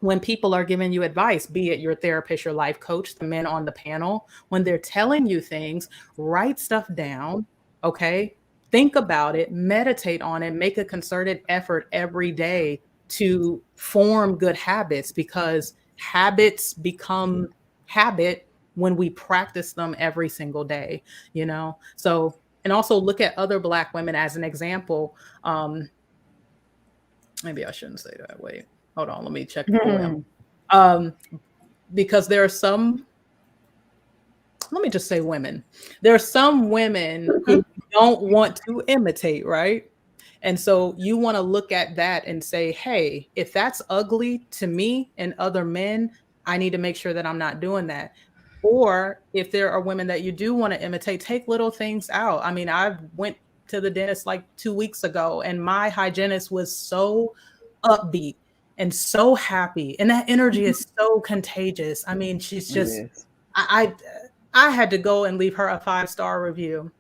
Speaker 10: When people are giving you advice, be it your therapist, your life coach, the men on the panel, when they're telling you things, write stuff down, okay? Think about it, meditate on it, make a concerted effort every day to form good habits, because habits become habit when we practice them every single day, you know? So, and also look at other Black women as an example. Maybe I shouldn't say that. Wait, hold on. Let me check the poem. Because there are some, let me just say women. There are some women who don't want to imitate, right? And so you want to look at that and say, hey, if that's ugly to me and other men, I need to make sure that I'm not doing that. Or if there are women that you do want to imitate, take little things out. I mean, I went to the dentist like 2 weeks ago, and my hygienist was so upbeat and so happy. And that energy is so contagious. I mean, she's just, I had to go and leave her a 5-star review.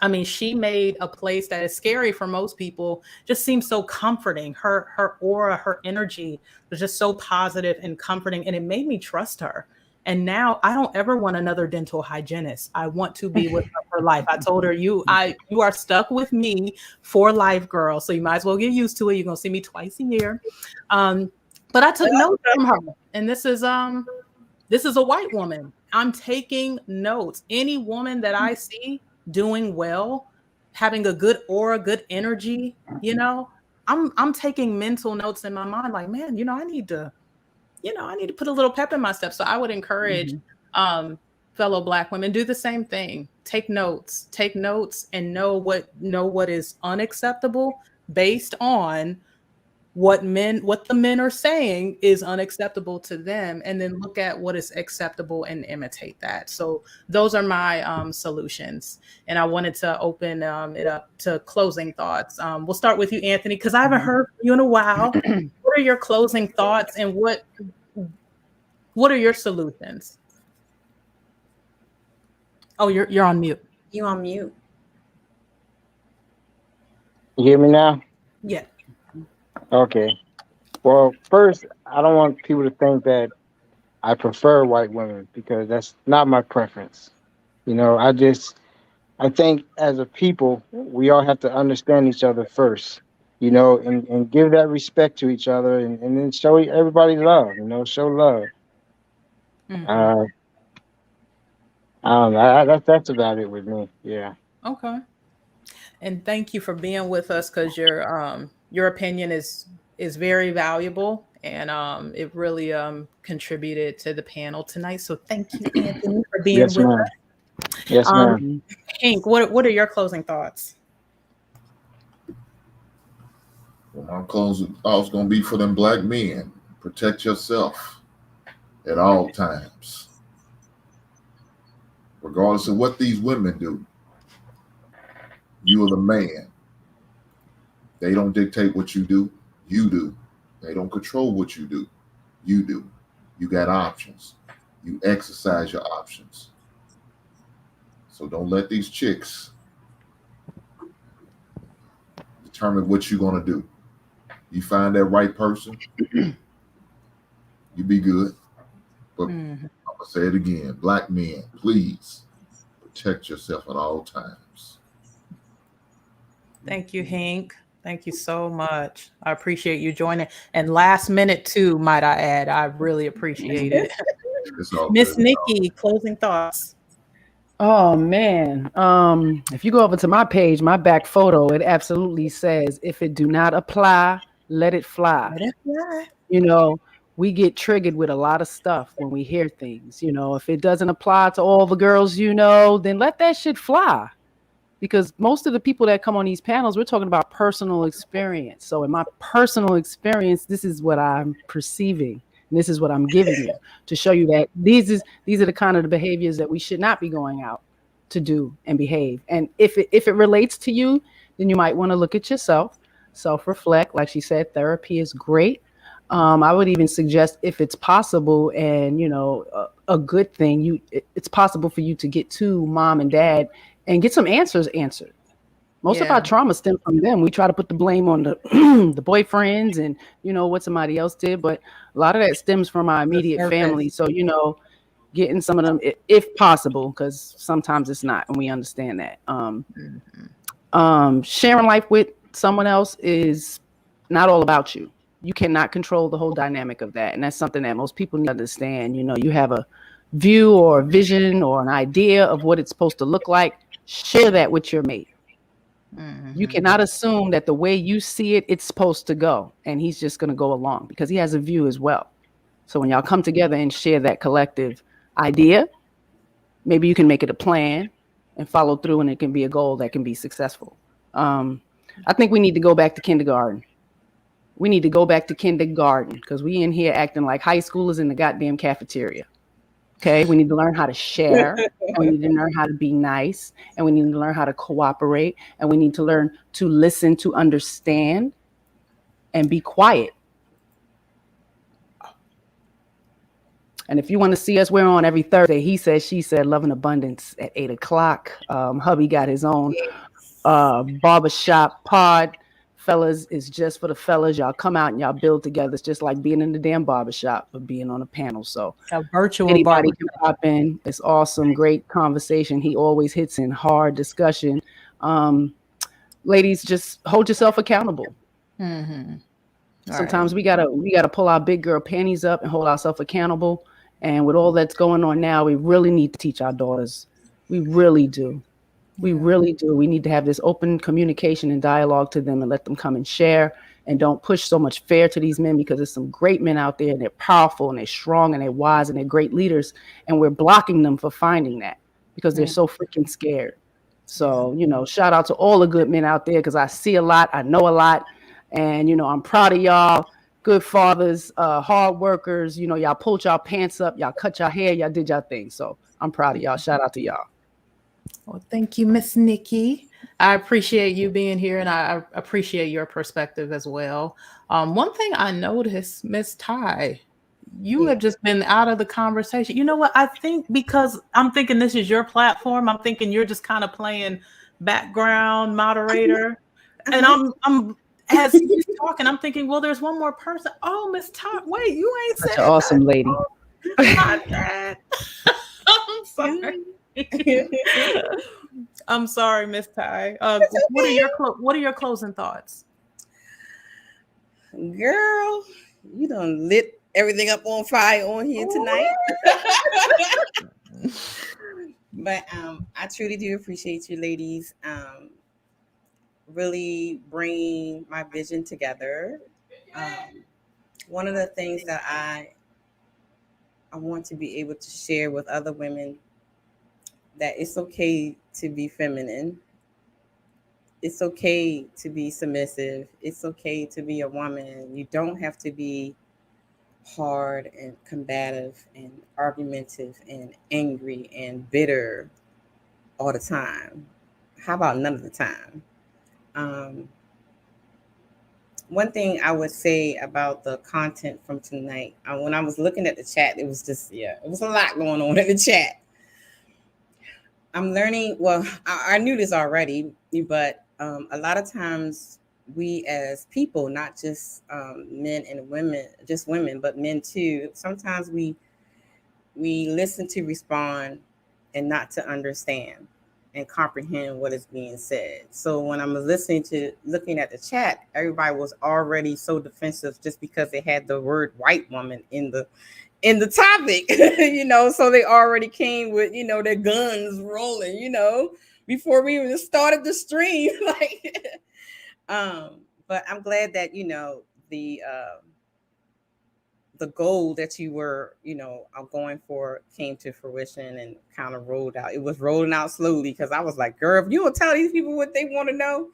Speaker 10: I mean, she made a place that is scary for most people just seem so comforting. Her aura, her energy was just so positive and comforting, and it made me trust her. And now I don't ever want another dental hygienist. I want to be with her for life. I told her, you are stuck with me for life, girl. So you might as well get used to it. You're gonna see me twice a year. But I took notes from her, and this is a white woman. I'm taking notes. Any woman that I see doing well, having a good aura, good energy, you know, I'm taking mental notes in my mind, like, man, you know, I need to put a little pep in my step. So I would encourage fellow Black women, do the same thing. Take notes and know what is unacceptable based on what the men are saying is unacceptable to them, and then look at what is acceptable and imitate that. So those are my solutions. And I wanted to open it up to closing thoughts. We'll start with you, Anthony, because I haven't heard from you in a while. What are your closing thoughts, and what are your solutions? Oh, you're on mute.
Speaker 3: You're on mute.
Speaker 6: You hear me now?
Speaker 10: Yeah.
Speaker 6: Okay. Well, first, I don't want people to think that I prefer white women, because that's not my preference. You know, I think as a people, we all have to understand each other first, you know, and give that respect to each other, and then show everybody love, you know, show love. That's about it with me. Yeah.
Speaker 10: Okay. And thank you for being with us, because your opinion is very valuable, and it really contributed to the panel tonight. So thank you, Anthony, for being with us.
Speaker 6: Yes, ma'am.
Speaker 10: Hank, what are your closing thoughts?
Speaker 5: Well, my closing thoughts gonna be for them Black men. Protect yourself at all times. regardless of what these women do. You are the man. They don't dictate what you do. You do. They don't control what you do. You do. You got options. You exercise your options. So don't let these chicks determine what you're going to do. You find that right person, you be good. But I'm going to say it again. Black men, please protect yourself at all times.
Speaker 4: Thank you, Hank. Thank you so much. I appreciate you joining. And last minute too, might I add. I really appreciate it. Miss Nikki, closing thoughts.
Speaker 1: Oh man. If you go over to my page, my back photo, it absolutely says, if it do not apply, let it fly.
Speaker 4: Let it fly.
Speaker 1: You know, we get triggered with a lot of stuff when we hear things. You know, if it doesn't apply to all the girls, you know, then let that shit fly. Because most of the people that come on these panels, we're talking about personal experience. So in my personal experience, this is what I'm perceiving. And this is what I'm giving you to show you that these are the kind of the behaviors that we should not be going out to do and behave. And if it relates to you, then you might want to look at yourself, self-reflect. Like she said, therapy is great. I would even suggest, if it's possible and, you know, a good thing, it's possible for you to get to mom and dad and get some answers answered. Most of our trauma stems from them. We try to put the blame on the the boyfriends and, you know, what somebody else did. But a lot of that stems from our immediate family. So, you know, getting some of them, if possible, because sometimes it's not, and we understand that. Sharing life with someone else is not all about you. You cannot control the whole dynamic of that. And that's something that most people need to understand. You know, you have a view or a vision or an idea of what it's supposed to look like. Share that with your mate. You cannot assume that the way you see it, it's supposed to go, and he's just going to go along, because he has a view as well. So when y'all come together and share that collective idea, maybe you can make it a plan and follow through, and it can be a goal that can be successful. I think we need to go back to kindergarten. We need to go back to kindergarten, because we in here acting like high schoolers in the goddamn cafeteria. Okay, we need to learn how to share, and we need to learn how to be nice, and we need to learn how to cooperate, and we need to learn to listen, to understand, and be quiet. And if you want to see us, we're on every Thursday. He said, she said, Love and Abundance at 8:00. Hubby got his own barbershop pod. Fellas, it's just for the fellas. Y'all come out and y'all build together. It's just like being in the damn barbershop, but being on a panel. So
Speaker 4: a virtual
Speaker 1: anybody
Speaker 4: barbershop
Speaker 1: can pop in. It's awesome. Great conversation. He always hits in hard discussion. Ladies, just hold yourself accountable. Sometimes we gotta pull our big girl panties up and hold ourselves accountable. And with all that's going on now, we really need to teach our daughters. We really do. We really do. We need to have this open communication and dialogue to them, and let them come and share, and don't push so much fear to these men, because there's some great men out there, and they're powerful and they're strong and they're wise and they're great leaders. And we're blocking them for finding that, because they're so freaking scared. So, you know, shout out to all the good men out there, because I see a lot, I know a lot. And, you know, I'm proud of y'all. Good fathers, hard workers. You know, y'all pulled y'all pants up, y'all cut your hair, y'all did y'all thing. So I'm proud of y'all. Shout out to y'all.
Speaker 4: Well, thank you, Miss Nikki. I appreciate you being here, and I appreciate your perspective as well. One thing I noticed, Miss Ty, you have just been out of the conversation. You know what? I think because I'm thinking this is your platform, I'm thinking you're just kind of playing background moderator. And I'm as he's talking, I'm thinking, well, there's one more person. Oh, Miss Ty, wait, you ain't
Speaker 1: Such
Speaker 4: said
Speaker 1: an awesome lady.
Speaker 4: Oh, my bad. I'm sorry. I'm sorry, Miss Ty. What are your closing thoughts?
Speaker 3: Girl, you done lit everything up on fire on here tonight. But I truly do appreciate you ladies really bringing my vision together. One of the things that I want to be able to share with other women, that it's okay to be feminine. It's okay to be submissive. It's okay to be a woman. You don't have to be hard and combative and argumentative and angry and bitter all the time. How about none of the time? One thing I would say about the content from tonight, when I was looking at the chat, it was just, it was a lot going on in the chat. I'm learning, well, I knew this already, but a lot of times we as people, not just men and women, just women, but men too, sometimes we listen to respond and not to understand and comprehend what is being said. So when I'm looking at the chat, everybody was already so defensive just because they had the word white woman in the topic, so they already came with, their guns rolling, before we even started the stream. But I'm glad that, the goal that you were, going for came to fruition and kind of rolled out. It was rolling out slowly because I was like, girl, if you don't tell these people what they want to know,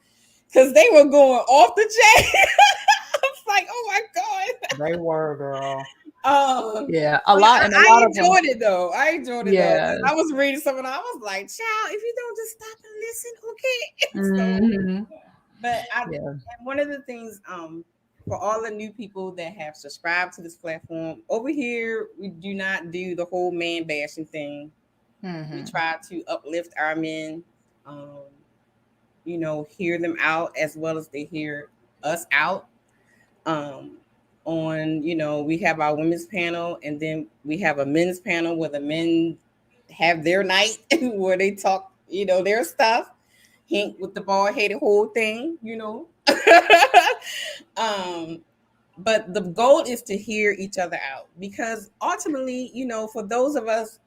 Speaker 3: because they were going off the chain. I was like, oh my God.
Speaker 4: They were, girl.
Speaker 10: Yeah, a lot. And a lot of them.
Speaker 3: I enjoyed it though. I was reading something. I was like, child, if you don't just stop and listen, okay. But and one of the things, for all the new people that have subscribed to this platform, over here, we do not do the whole man bashing thing. We try to uplift our men, hear them out as well as they hear us out. We have our women's panel, and then we have a men's panel where the men have their night where they talk, their stuff. Hink with the bald-headed whole thing, But the goal is to hear each other out, because ultimately, for those of us,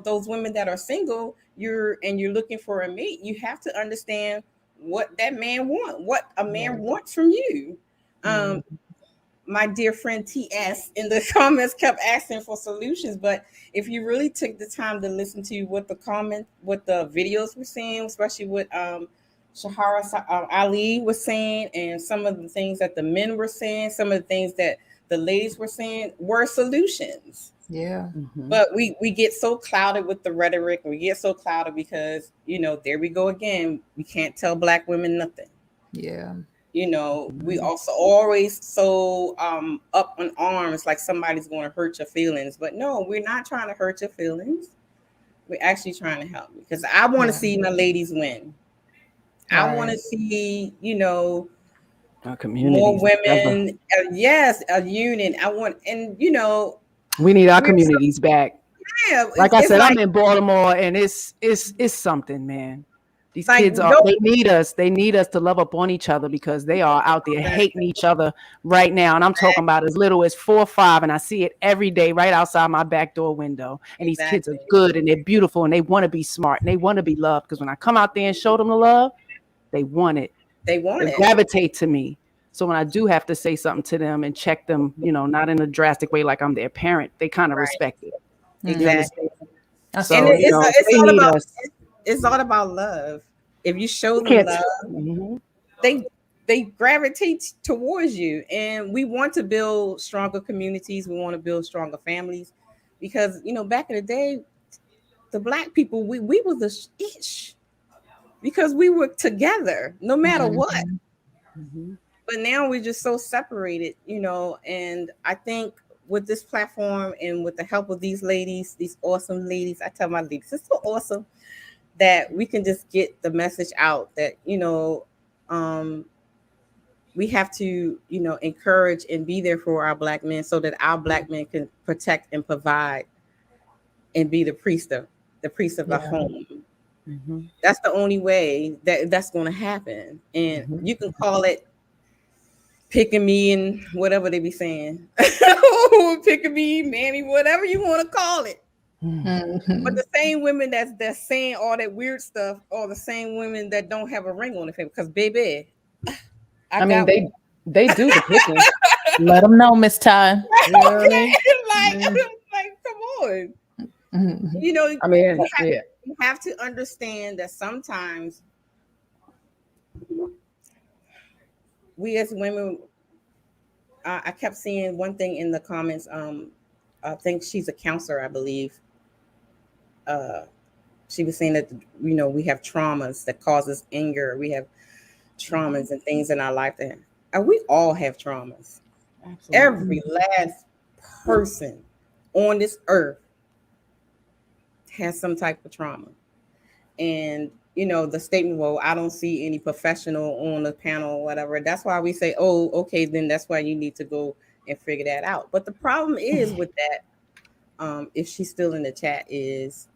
Speaker 3: those women that are single, you're looking for a mate, you have to understand what that man wants, what a man wants from you. My dear friend TS in the comments kept asking for solutions, but if you really took the time to listen to what the videos were saying, especially what Shahara Ali was saying, and some of the things that the men were saying, some of the things that the ladies were saying were solutions.
Speaker 10: Yeah.
Speaker 3: But we get so clouded with the rhetoric, and we get so clouded because, there we go again. We can't tell Black women nothing.
Speaker 10: Yeah.
Speaker 3: We also always so up in arms, like somebody's going to hurt your feelings. But no, we're not trying to hurt your feelings. We're actually trying to help, because I want to see my ladies win. I want to see,
Speaker 1: our communities,
Speaker 3: more women. Yes, a union. I want, and
Speaker 1: we need our communities back.
Speaker 3: Yeah,
Speaker 1: like I said, I'm in Baltimore, and it's something, man. These kids they need us. They need us to love up on each other, because they are out there hating each other right now. And I'm talking about as little as 4 or 5. And I see it every day right outside my back door window. And these kids are good, and they're beautiful, and they want to be smart, and they want to be loved. Because when I come out there and show them the love, they want it.
Speaker 3: They
Speaker 1: gravitate to me. So when I do have to say something to them and check them, not in a drastic way like I'm their parent, they kind of respect it.
Speaker 3: Exactly.
Speaker 1: So,
Speaker 3: and it's all about love. If you show them love, they gravitate towards you. And we want to build stronger communities. We want to build stronger families, because back in the day, the Black people, we were the ish, because we were together no matter what. But now we're just so separated, and I think with this platform and with the help of these ladies, these awesome ladies, I tell my ladies, it's so awesome that we can just get the message out that, we have to, encourage and be there for our Black men, so that our Black men can protect and provide and be the priest of the home. That's the only way that's going to happen. And you can call it picking me and whatever they be saying, picking me, mammy, whatever you want to call it. But the same women that's saying all that weird stuff are the same women that don't have a ring on their finger. Because baby,
Speaker 1: I mean, they do the picking.
Speaker 10: Let them know, Miss Ty.
Speaker 3: Okay, like come on.
Speaker 1: I mean,
Speaker 3: you have to understand that sometimes we as women, I kept seeing one thing in the comments. I think she's a counselor, I believe. She was saying that we have traumas that causes anger. We have traumas and things in our life and we all have traumas. Absolutely. Every last person on this earth has some type of trauma. And the statement, well, I don't see any professional on the panel or whatever. That's why we say, oh, okay, then that's why you need to go and figure that out. But the problem is with that, if she's still in the chat, is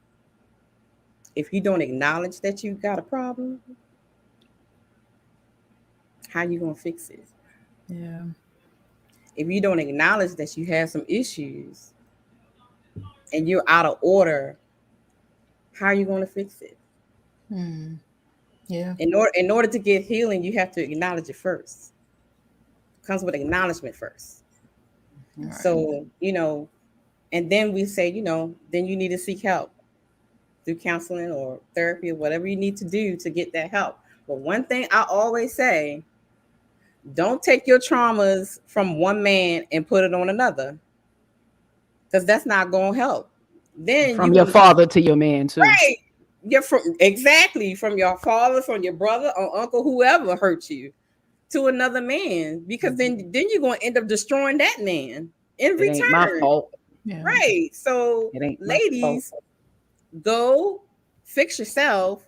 Speaker 3: if you don't acknowledge that you got a problem, how you gonna fix it?
Speaker 10: Yeah.
Speaker 3: If you don't acknowledge that you have some issues and you're out of order, how are you gonna fix it?
Speaker 10: Yeah.
Speaker 3: In order to get healing, you have to acknowledge it first. It comes with acknowledgement first. Right. So, and then we say, then you need to seek help through counseling or therapy or whatever you need to do to get that help. But one thing I always say, don't take your traumas from one man and put it on another, because that's not going to help. Then
Speaker 1: from your father to your man too.
Speaker 3: Right. You're from your father, from your brother or uncle, whoever hurt you, to another man, because then you're going to end up destroying that man in return.
Speaker 1: Ain't my fault.
Speaker 3: Yeah. Right. So ladies, go fix yourself,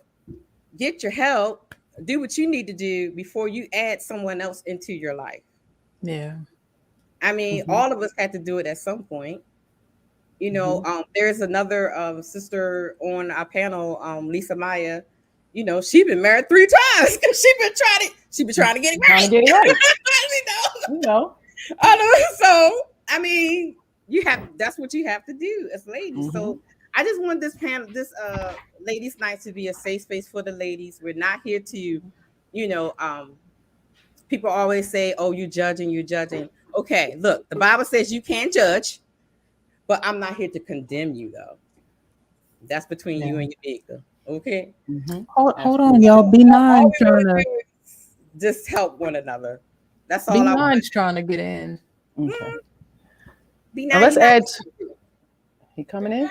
Speaker 3: get your help, do what you need to do before you add someone else into your life.
Speaker 10: Yeah.
Speaker 3: I mean, all of us had to do it at some point. There's another sister on our panel, Lisa Maya. She's been married 3 times because she's been trying to get it right. I know. So I mean, that's what you have to do as ladies. So I just want this ladies' night to be a safe space for the ladies. We're not here to, people always say, "Oh, you're judging." Okay, look, the Bible says you can't judge. But I'm not here to condemn you, though. That's between you and your maker. Okay.
Speaker 10: Hold on, y'all. B9 trying to
Speaker 3: just help one another. That's all.
Speaker 10: B9's trying to get in.
Speaker 1: Okay.
Speaker 3: B9,
Speaker 1: now let's add. He coming in?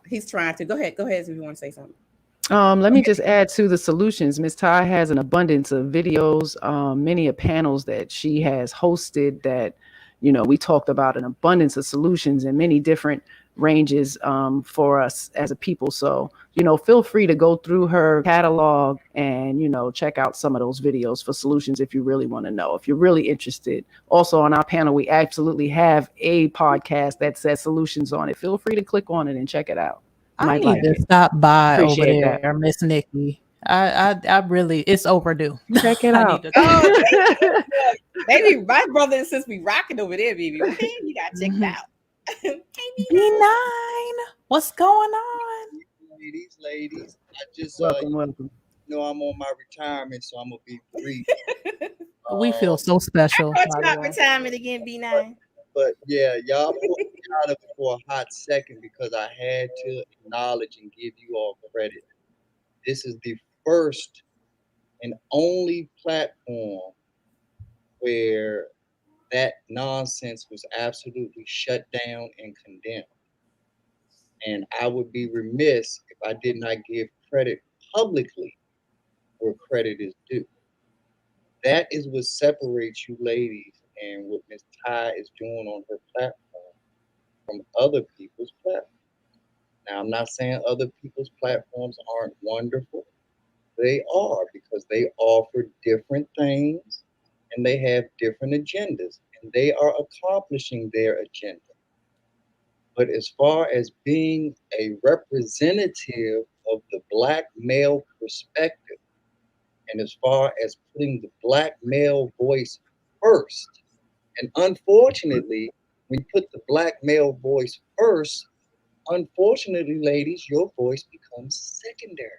Speaker 3: He's trying to. Go ahead if you want to say something.
Speaker 1: Let me just add to the solutions. Ms. Ty has an abundance of videos, many panels that she has hosted that, we talked about an abundance of solutions and many different ranges for us as a people. So, feel free to go through her catalog and, check out some of those videos for solutions if you really want to know, if you're really interested. Also on our panel, we absolutely have a podcast that says solutions on it. Feel free to click on it and check it out.
Speaker 10: I need to stop by over there, Miss Nikki. I really, it's overdue.
Speaker 1: Check it out.
Speaker 3: Baby, my brother and sister be rocking over there, baby. Okay, you gotta check it out.
Speaker 10: B9, what's going on?
Speaker 19: Ladies, I just
Speaker 1: welcome.
Speaker 19: I'm on my retirement, so I'm gonna be brief.
Speaker 10: We feel so special.
Speaker 3: What's my retirement again, B9?
Speaker 19: But yeah, y'all put me out of it for a hot second because I had to acknowledge and give you all credit. This is the first and only platform where that nonsense was absolutely shut down and condemned. And I would be remiss if I did not give credit publicly where credit is due. That is what separates you ladies and what Ms. Ty is doing on her platform from other people's platforms. Now, I'm not saying other people's platforms aren't wonderful. They are, because they offer different things and they have different agendas, and they are accomplishing their agenda. But as far as being a representative of the Black male perspective, and as far as putting the Black male voice first, and unfortunately, when you put the Black male voice first, unfortunately, ladies, your voice becomes secondary.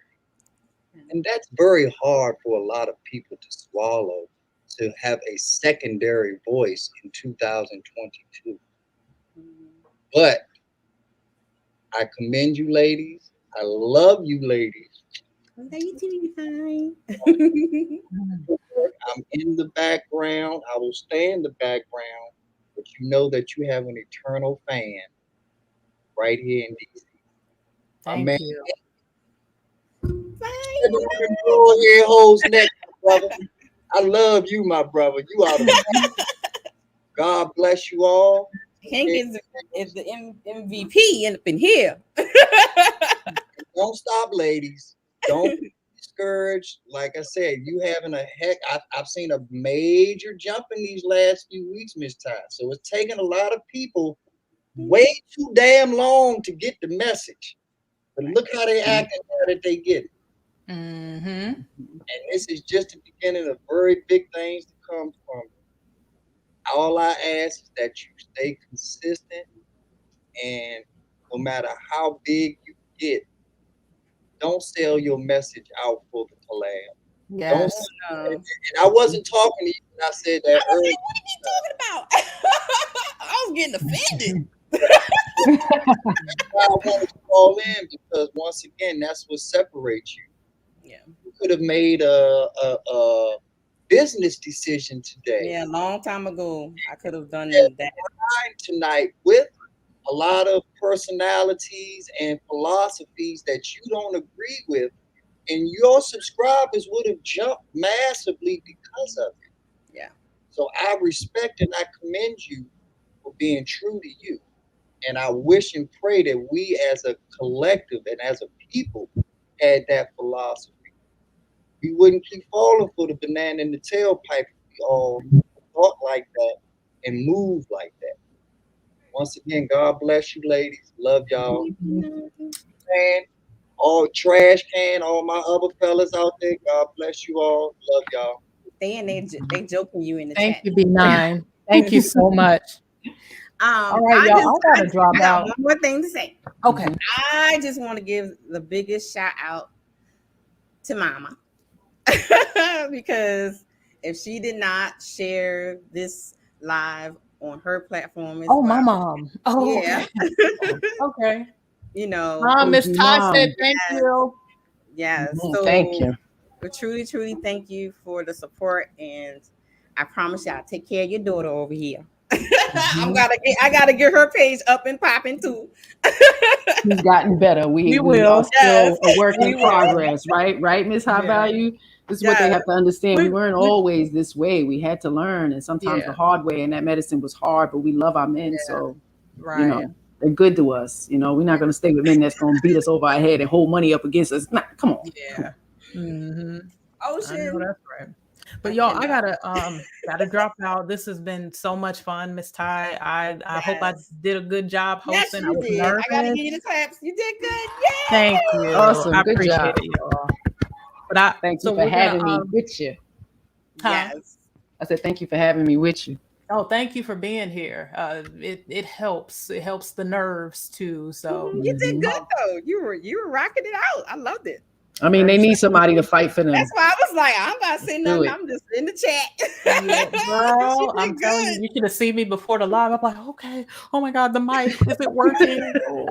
Speaker 19: And that's very hard for a lot of people to swallow, to have a secondary voice in 2022. But I commend you, ladies. I love you, ladies.
Speaker 3: How you doing, fine?
Speaker 19: I'm in the background. background. I will stay in the background, but you know that you have an eternal fan right here in DC.
Speaker 10: Thank you.
Speaker 19: Here holds next, brother. I love you, my brother. You are the best. God bless you all.
Speaker 3: Hank is the MVP up in here.
Speaker 19: Don't stop, ladies. Don't be discouraged. Like I said, you having a heck. I've seen a major jump in these last few weeks, Miss Ty. So it's taking a lot of people way too damn long to get the message. But look how they acting now that they get it.
Speaker 10: Mm-hmm.
Speaker 19: And this is just the beginning of very big things to come from it. All I ask is that you stay consistent, and no matter how big you get, don't sell your message out for the collab.
Speaker 10: Yes.
Speaker 19: And I wasn't talking to you when I said that earlier.
Speaker 3: Like, what are you talking about? I was getting offended.
Speaker 19: I wanted to call in because once again, that's what separates you.
Speaker 3: Yeah.
Speaker 19: You could have made a business decision today.
Speaker 3: Yeah, a long time ago, I could have done that.
Speaker 19: Tonight with a lot of personalities and philosophies that you don't agree with, and your subscribers would have jumped massively because of it.
Speaker 3: Yeah.
Speaker 19: So I respect and I commend you for being true to you. And I wish and pray that we as a collective and as a people had that philosophy. We wouldn't keep falling for the banana in the tailpipe if we all thought like that and moved like that. Once again, God bless you, ladies. Love y'all. And all trash can, all my other fellas out there, God bless you all. Love y'all.
Speaker 3: They joking you in the
Speaker 10: Thank
Speaker 3: chat.
Speaker 10: you, B9. Thank you so much.
Speaker 3: All
Speaker 10: right, y'all. I gotta drop out.
Speaker 3: One more thing to say.
Speaker 10: Okay.
Speaker 3: I just want to give the biggest shout out to Mama. Because if she did not share this live on her platform as well.
Speaker 10: My mom. Oh,
Speaker 3: yeah.
Speaker 10: Okay.
Speaker 3: You know,
Speaker 10: Miss Ty said thank you.
Speaker 3: Yes. So
Speaker 1: thank you.
Speaker 3: Truly, truly thank you for the support, and I promise you I'll take care of your daughter over here. I gotta get her page up and popping too.
Speaker 1: She's gotten better. We are still a work in progress, right? Right, Miss High Value? This is what they have to understand. We weren't always this way. We had to learn, and sometimes the hard way, and that medicine was hard, but we love our men. So, you know, they're good to us. You know, we're not going to stay with men that's going to beat us over our head and hold money up against us. Nah, come on.
Speaker 10: Yeah. Mm-hmm.
Speaker 3: Ocean.
Speaker 10: I know that's right. But y'all, I gotta drop out. This has been so much fun, Miss Ty. I hope I did a good job hosting.
Speaker 3: Yes, you did.
Speaker 10: Nervous.
Speaker 3: I gotta give you the claps. You did good. Yay!
Speaker 10: Thank you.
Speaker 1: Awesome.
Speaker 10: I
Speaker 1: Good
Speaker 10: appreciate
Speaker 1: job.
Speaker 10: it, y'all. But
Speaker 1: thank you for having me with you.
Speaker 3: Yes.
Speaker 1: I said thank you for having me with you.
Speaker 10: Oh, thank you for being here. It helps. It helps the nerves too. So
Speaker 3: you did good though. You were rocking it out. I loved it.
Speaker 1: I mean, they need somebody to fight for them.
Speaker 3: That's why I was like, I'm not saying nothing. I'm just in the chat.
Speaker 10: Yeah, girl, I'm telling you, you should have seen me before the live. I'm like, okay, oh my God, the mic, is it working? Oh,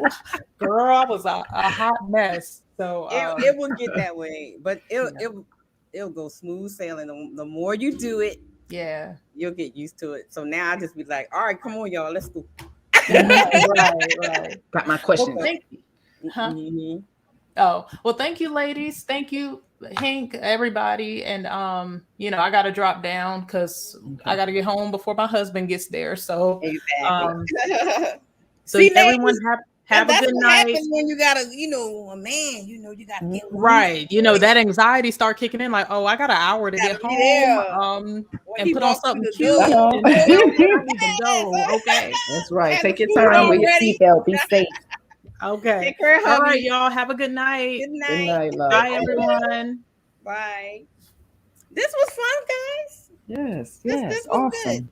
Speaker 10: girl, I was a hot mess. So
Speaker 3: it will get that way, but it'll go smooth sailing. The more you do it, you'll get used to it. So now I just be like, all right, come on, y'all, let's go.
Speaker 10: Right.
Speaker 1: Got my question.
Speaker 10: Well, thank you. Huh? Mm-hmm. Oh, well, thank you, ladies. Thank you, Hank, everybody. And, I got to drop down because I got to get home before my husband gets there. So,
Speaker 3: See,
Speaker 10: everyone have a good night.
Speaker 3: Happens when you got a man, you got to get
Speaker 10: right. That anxiety start kicking in like, oh, I got an hour to get home and put on something cute. I need to go. Okay.
Speaker 1: That's right. Take your time with your seatbelt. Be safe.
Speaker 10: Okay.
Speaker 3: Take care,
Speaker 10: all right, y'all. Have a good night.
Speaker 3: Good night.
Speaker 1: Good night, love.
Speaker 10: Bye, everyone.
Speaker 3: Bye. This was fun, guys.
Speaker 1: Yes. This awesome. Good.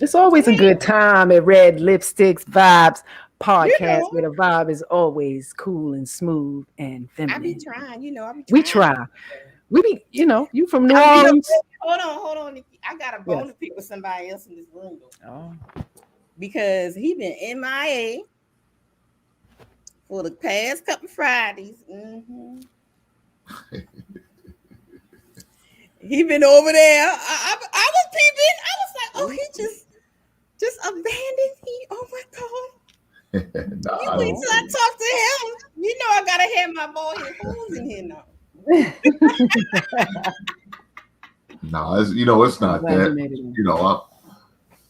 Speaker 1: It's always a good time at Red Lipsticks Vibes podcast where the vibe is always cool and smooth and feminine.
Speaker 3: I be trying,
Speaker 1: We try. We be, you from New Orleans.
Speaker 3: Hold on, Nikki. I got a bone to pick with somebody else in this room though. Because he been MIA for the past couple Fridays. He been over there. I was peeping. I was like, oh, he just abandoned me. Oh my God.
Speaker 5: Nah,
Speaker 3: You wait till I talk to him. You know I gotta have my ball head holes in here now.
Speaker 5: nah, it's not that.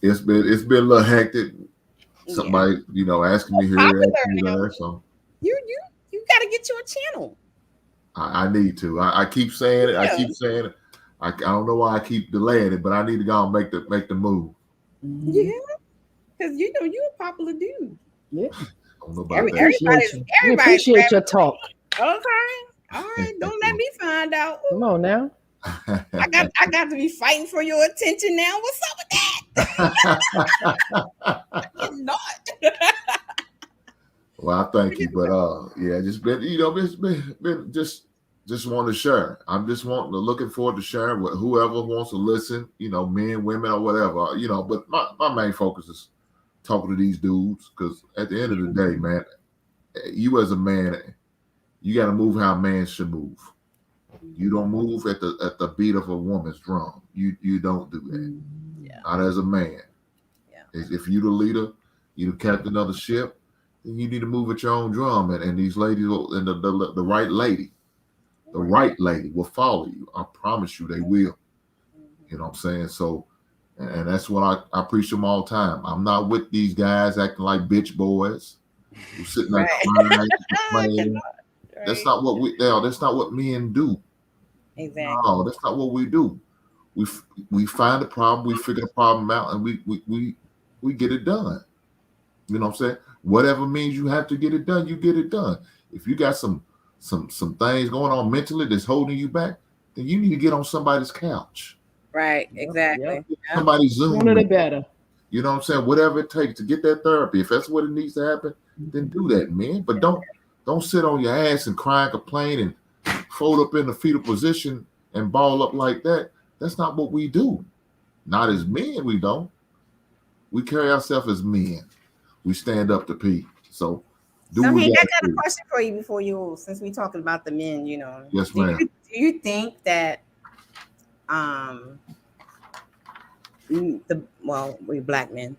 Speaker 5: It's been a little hectic. Somebody, asking me here, asking me there. So
Speaker 3: you gotta get you a channel.
Speaker 5: I need to. I keep saying it. I keep saying it. I don't know why I keep delaying it, but I need to go and make the move.
Speaker 3: Yeah, because you know you're a popular dude.
Speaker 1: Yeah.
Speaker 5: I don't know about that.
Speaker 1: We appreciate your talk.
Speaker 3: Okay. All right. Don't let me find out.
Speaker 1: Come on now.
Speaker 3: I got to be fighting for your attention now. What's up with that? You're not.
Speaker 5: Well, I thank you, but yeah, just been it's been just want to share. I'm just looking forward to sharing with whoever wants to listen. Men, women, or whatever. But my main focus is talking to these dudes because at the end of the day, man, you as a man, you got to move how a man should move. You don't move at the beat of a woman's drum. You don't do that.
Speaker 3: Yeah.
Speaker 5: Not as a man.
Speaker 3: Yeah.
Speaker 5: If you the leader, you the captain of the ship, then you need to move at your own drum. And these ladies and the right lady, will follow you. I promise you they will. You know what I'm saying? So, and that's what I preach them all the time. I'm not with these guys acting like bitch boys who sitting there crying, complaining. That's not what that's not what men do.
Speaker 3: Exactly.
Speaker 5: No, that's not what we do. We find a problem, we figure the problem out, and we get it done. You know what I'm saying? Whatever means you have to get it done, you get it done. If you got some things going on mentally that's holding you back, then you need to get on somebody's couch.
Speaker 3: Right, exactly.
Speaker 5: Yep. Somebody's Zoom.
Speaker 1: Sooner the better.
Speaker 5: You know what I'm saying? Whatever it takes to get that therapy. If that's what it needs to happen, then do that, man. But don't sit on your ass and cry and complain and fold up in the fetal position and ball up like that. That's not what we do. Not as men, we don't. We carry ourselves as men. We stand up to people. So
Speaker 3: I got a question for you since we're talking about the men,
Speaker 5: Yes, ma'am.
Speaker 3: Do you think that we black men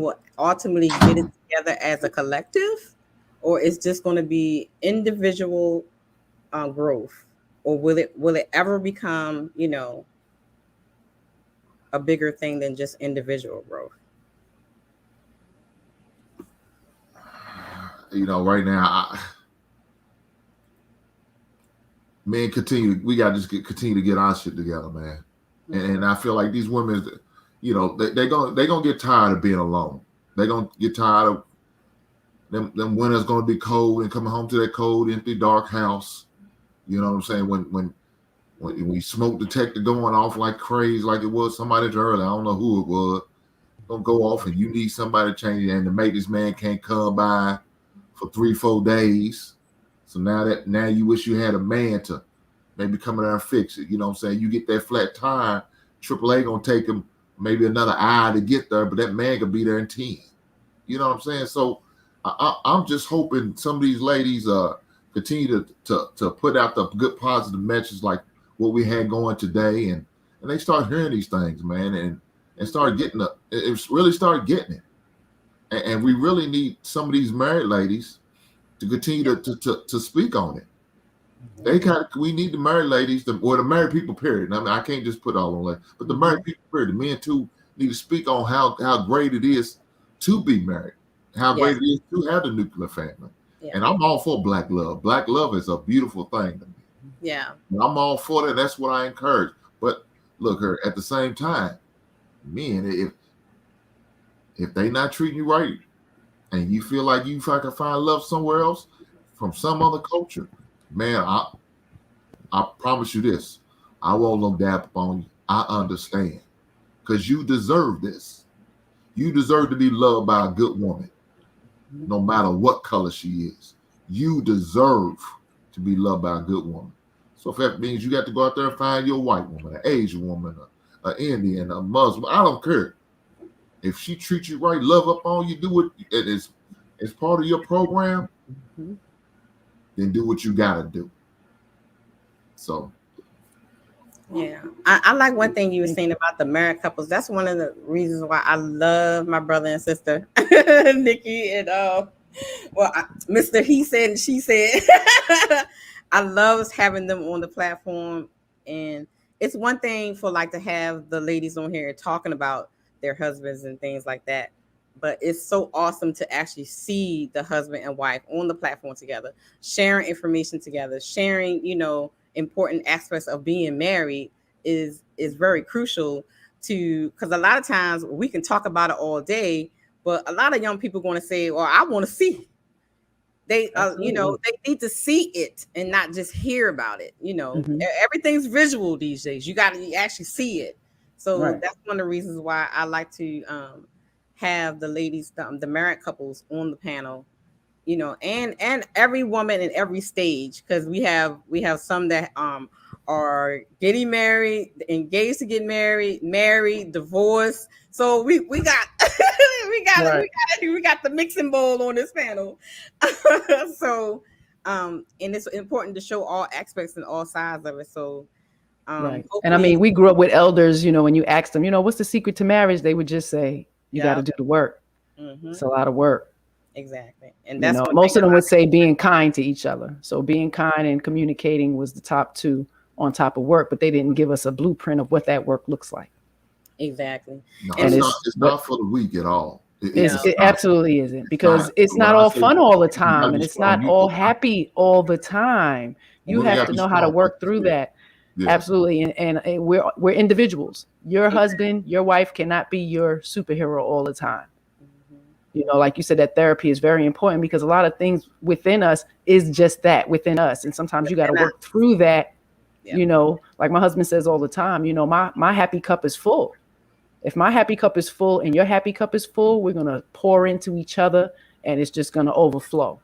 Speaker 3: will ultimately get it together as a collective, or it's just going to be individual growth, or will it ever become a bigger thing than just individual growth?
Speaker 5: Right now, men we got to just continue to get our shit together, man. And I feel like these women, they're gonna get tired of being alone. They're gonna get tired of them winters gonna be cold and coming home to that cold, empty, dark house. You know what I'm saying? When we smoke detector going off like crazy, like it was somebody earlier, I don't know who it was, gonna go off and you need somebody to change it, and the maintenance man can't come by for 3-4 days. So now you wish you had a man to maybe come in there and fix it. You know what I'm saying? You get that flat tire, AAA gonna take him maybe another hour to get there, but that man could be there in 10. You know what I'm saying? So I'm just hoping some of these ladies continue to put out the good positive messages like what we had going today, and they start hearing these things, man, and start getting it really start getting it. And we really need some of these married ladies to continue to speak on it. We need the married ladies, or the married people, period. I mean, I can't just put all on that, but the married people, period. The men too need to speak on how great it is to be married, how great it is to have the nuclear family. Yeah. And I'm all for black love. Black love is a beautiful thing to me.
Speaker 3: Yeah.
Speaker 5: And I'm all for that. That's what I encourage. But look, at the same time, men, if they not treating you right, and you feel like you can find love somewhere else from some other culture, man, I promise you this. I won't look down upon you. I understand. Because you deserve this. You deserve to be loved by a good woman, no matter what color she is. You deserve to be loved by a good woman. So if that means you got to go out there and find your white woman, an Asian woman, an Indian, a Muslim, I don't care. If she treats you right, love up on you, do it as part of your program, then do what you got to do. So.
Speaker 3: Yeah, I like one thing you were saying about the married couples. That's one of the reasons why I love my brother and sister, Nikki and Mr. He said and she said. I love having them on the platform, and it's one thing for like to have the ladies on here talking about their husbands and things like that, but it's so awesome to actually see the husband and wife on the platform together, sharing information together, sharing, important aspects of being married is very crucial to, because a lot of times we can talk about it all day, but a lot of young people going to say, well, I want to see. They they need to see it and not just hear about it. Everything's visual these days. You got to actually see it. So that's one of the reasons why I like to have the ladies, the married couples on the panel, and every woman in every stage, because we have some that are getting married, engaged to get married, divorced. So we got we got the mixing bowl on this panel. So and it's important to show all aspects and all sides of it. So
Speaker 1: right. And I mean, we grew up with elders, when you asked them, what's the secret to marriage, they would just say, you got to do the work. It's a lot of work.
Speaker 3: Exactly. And that's
Speaker 1: most of them would say being kind to each other. So being kind and communicating was the top two on top of work, but they didn't give us a blueprint of what that work looks like.
Speaker 3: Exactly.
Speaker 5: No, and it's not for the weak at all.
Speaker 1: It absolutely isn't, because it's not all fun all the time, and it's not all happy all the time. You have to know how to work through that. Yeah. Absolutely. And we're individuals. Your husband, your wife cannot be your superhero all the time. Like you said, that therapy is very important, because a lot of things within us is just that, within us. And sometimes you got to work through that. Like my husband says all the time, my happy cup is full. If my happy cup is full and your happy cup is full, we're going to pour into each other, and it's just going to overflow.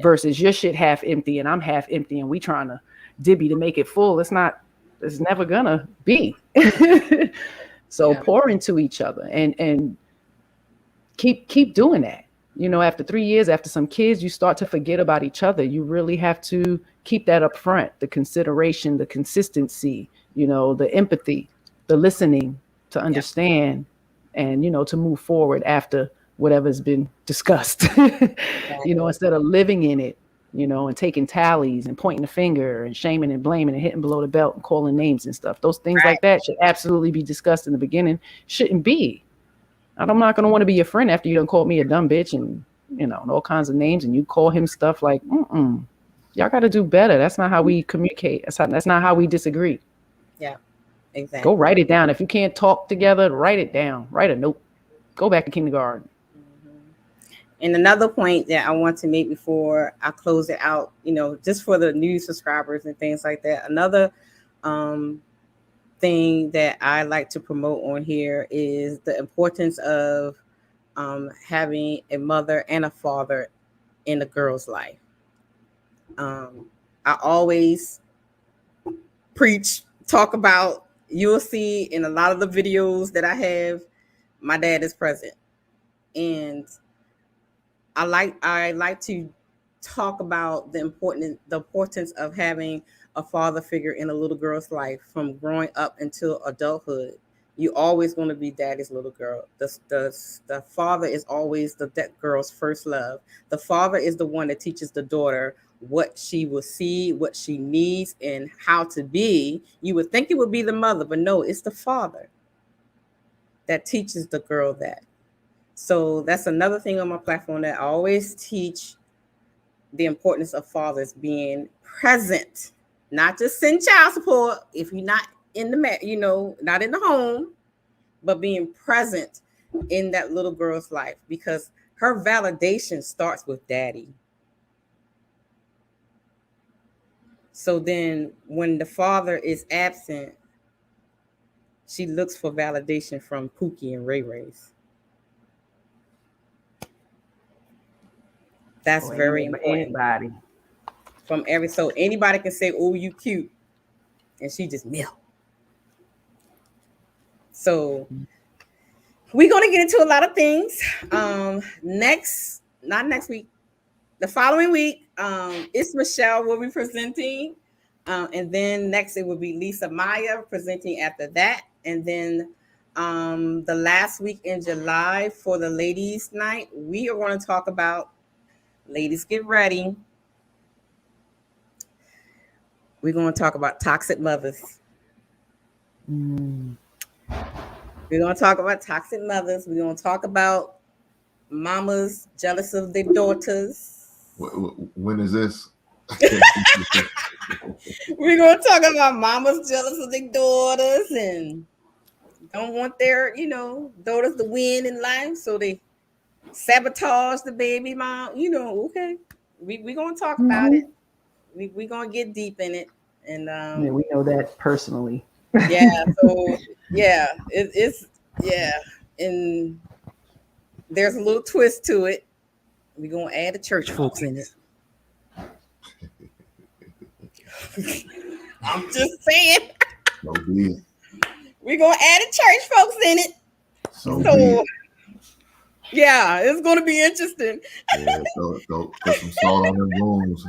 Speaker 1: Versus your shit half empty and I'm half empty and we trying to dibby to make it full. It's never going to be. So pour into each other and keep doing that. After 3 years, after some kids, you start to forget about each other. You really have to keep that up front, the consideration, the consistency, the empathy, the listening, to understand and, to move forward after whatever's been discussed, instead of living in it, and taking tallies and pointing the finger and shaming and blaming and hitting below the belt and calling names and stuff. Those things like that should absolutely be discussed in the beginning. Shouldn't be. I'm not going to want to be your friend after you done called me a dumb bitch and, and all kinds of names, and you call him stuff like, y'all got to do better. That's not how we communicate. That's not how we disagree.
Speaker 3: Yeah. Exactly.
Speaker 1: Go write it down. If you can't talk together, write it down. Write a note. Go back to kindergarten.
Speaker 3: And another point that I want to make before I close it out, just for the new subscribers and things like that. Another thing that I like to promote on here is the importance of having a mother and a father in a girl's life. I always talk about, you'll see in a lot of the videos that I have, my dad is present. And I like to talk about the importance of having a father figure in a little girl's life from growing up until adulthood. You always going to be daddy's little girl. The father is always that girl's first love. The father is the one that teaches the daughter what she will see, what she needs, and how to be. You would think it would be the mother, but no, it's the father that teaches the girl that. So that's another thing on my platform that I always teach, the importance of fathers being present, not just send child support if you're not in the, not in the home, but being present in that little girl's life, because her validation starts with daddy. So then when the father is absent, she looks for validation from Pookie and Ray Ray's. That's very important. Anybody. So anybody can say, "Oh, you cute," and she just milk. So we're gonna get into a lot of things. Not next week, the following week. It's Michelle will be presenting And then next it will be Lisa Maya presenting after that. And then the last week in July for the ladies' night, we are going to talk about, ladies, get ready. We're going to talk about toxic mothers. We're going to talk about toxic mothers. We're going to talk about mamas jealous of their daughters.
Speaker 5: When is this?
Speaker 3: We're going to talk about mamas jealous of their daughters and don't want their, daughters to win in life. So they sabotage the baby mom. Okay. We're going to talk about it. We're going to get deep in it. And
Speaker 1: yeah, we know that personally.
Speaker 3: Yeah. So, yeah, it's and there's a little twist to it. We're going to add the church folks in it. I'm just saying. We're going to add the church folks in it. So yeah, it's going to be interesting.
Speaker 5: Yeah, so put some salt on them wounds.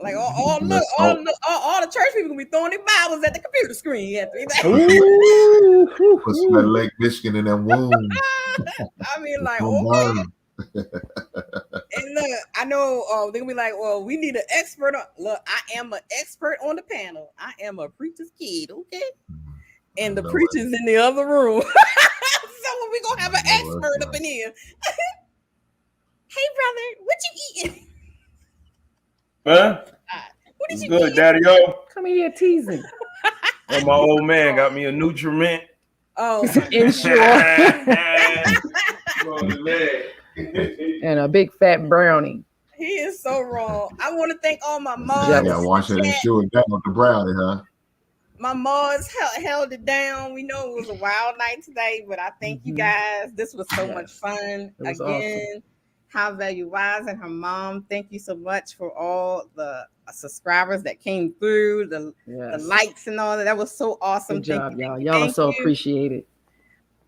Speaker 3: Like all the church people gonna be throwing their Bibles at the computer screen.
Speaker 5: Put some Lake Michigan in them wounds.
Speaker 3: I mean, like, okay. And look, I know they're gonna be like, well, we need an expert on. Look, I am an expert on the panel. I am a preacher's kid, okay? And the preacher's in the other room. So we gonna have an expert up in here. Hey, brother, what you eating?
Speaker 20: Huh?
Speaker 3: What did you
Speaker 20: good,
Speaker 3: eat?
Speaker 20: Daddy-o?
Speaker 1: Come here teasing.
Speaker 20: And my old man got me a nutriment.
Speaker 3: Oh,
Speaker 1: Ensure. And a big fat brownie.
Speaker 3: He is so wrong. I want to thank all my moms.
Speaker 5: Yeah, wash that Ensure down with the brownie, huh?
Speaker 3: My moms held it down. We know it was a wild night today, but I thank you guys. This was so much fun. Again, awesome. High Value Wise and her mom, thank you so much for all the subscribers that came through, the likes and all that. That was so awesome.
Speaker 1: Good job, y'all. Y'all are so appreciated.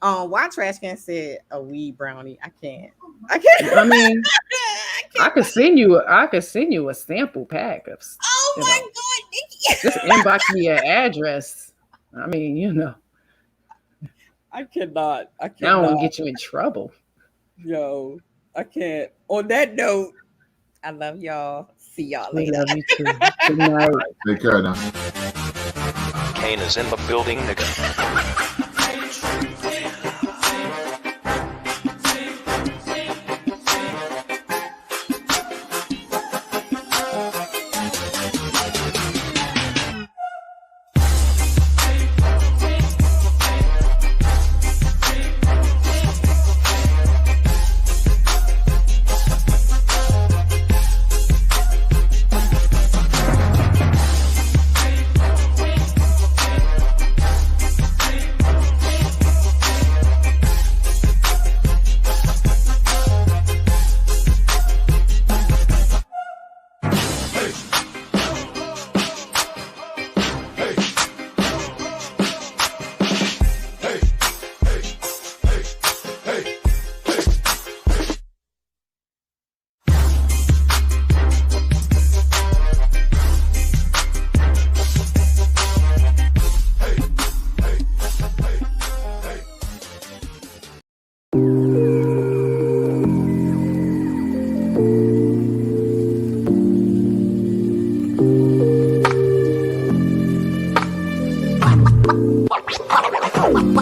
Speaker 3: Why Trash Can said a weed brownie? I can't.
Speaker 1: I mean, I could send you a sample pack of.
Speaker 3: Oh my God!
Speaker 1: Just inbox me your address. I mean,
Speaker 3: I cannot.
Speaker 1: I don't want to get you in trouble.
Speaker 3: Yo, I can't. On that note, I love y'all. See y'all later.
Speaker 1: We love you too. Good night.
Speaker 5: Take care now.
Speaker 21: Kane is in the building, nigga.
Speaker 22: What?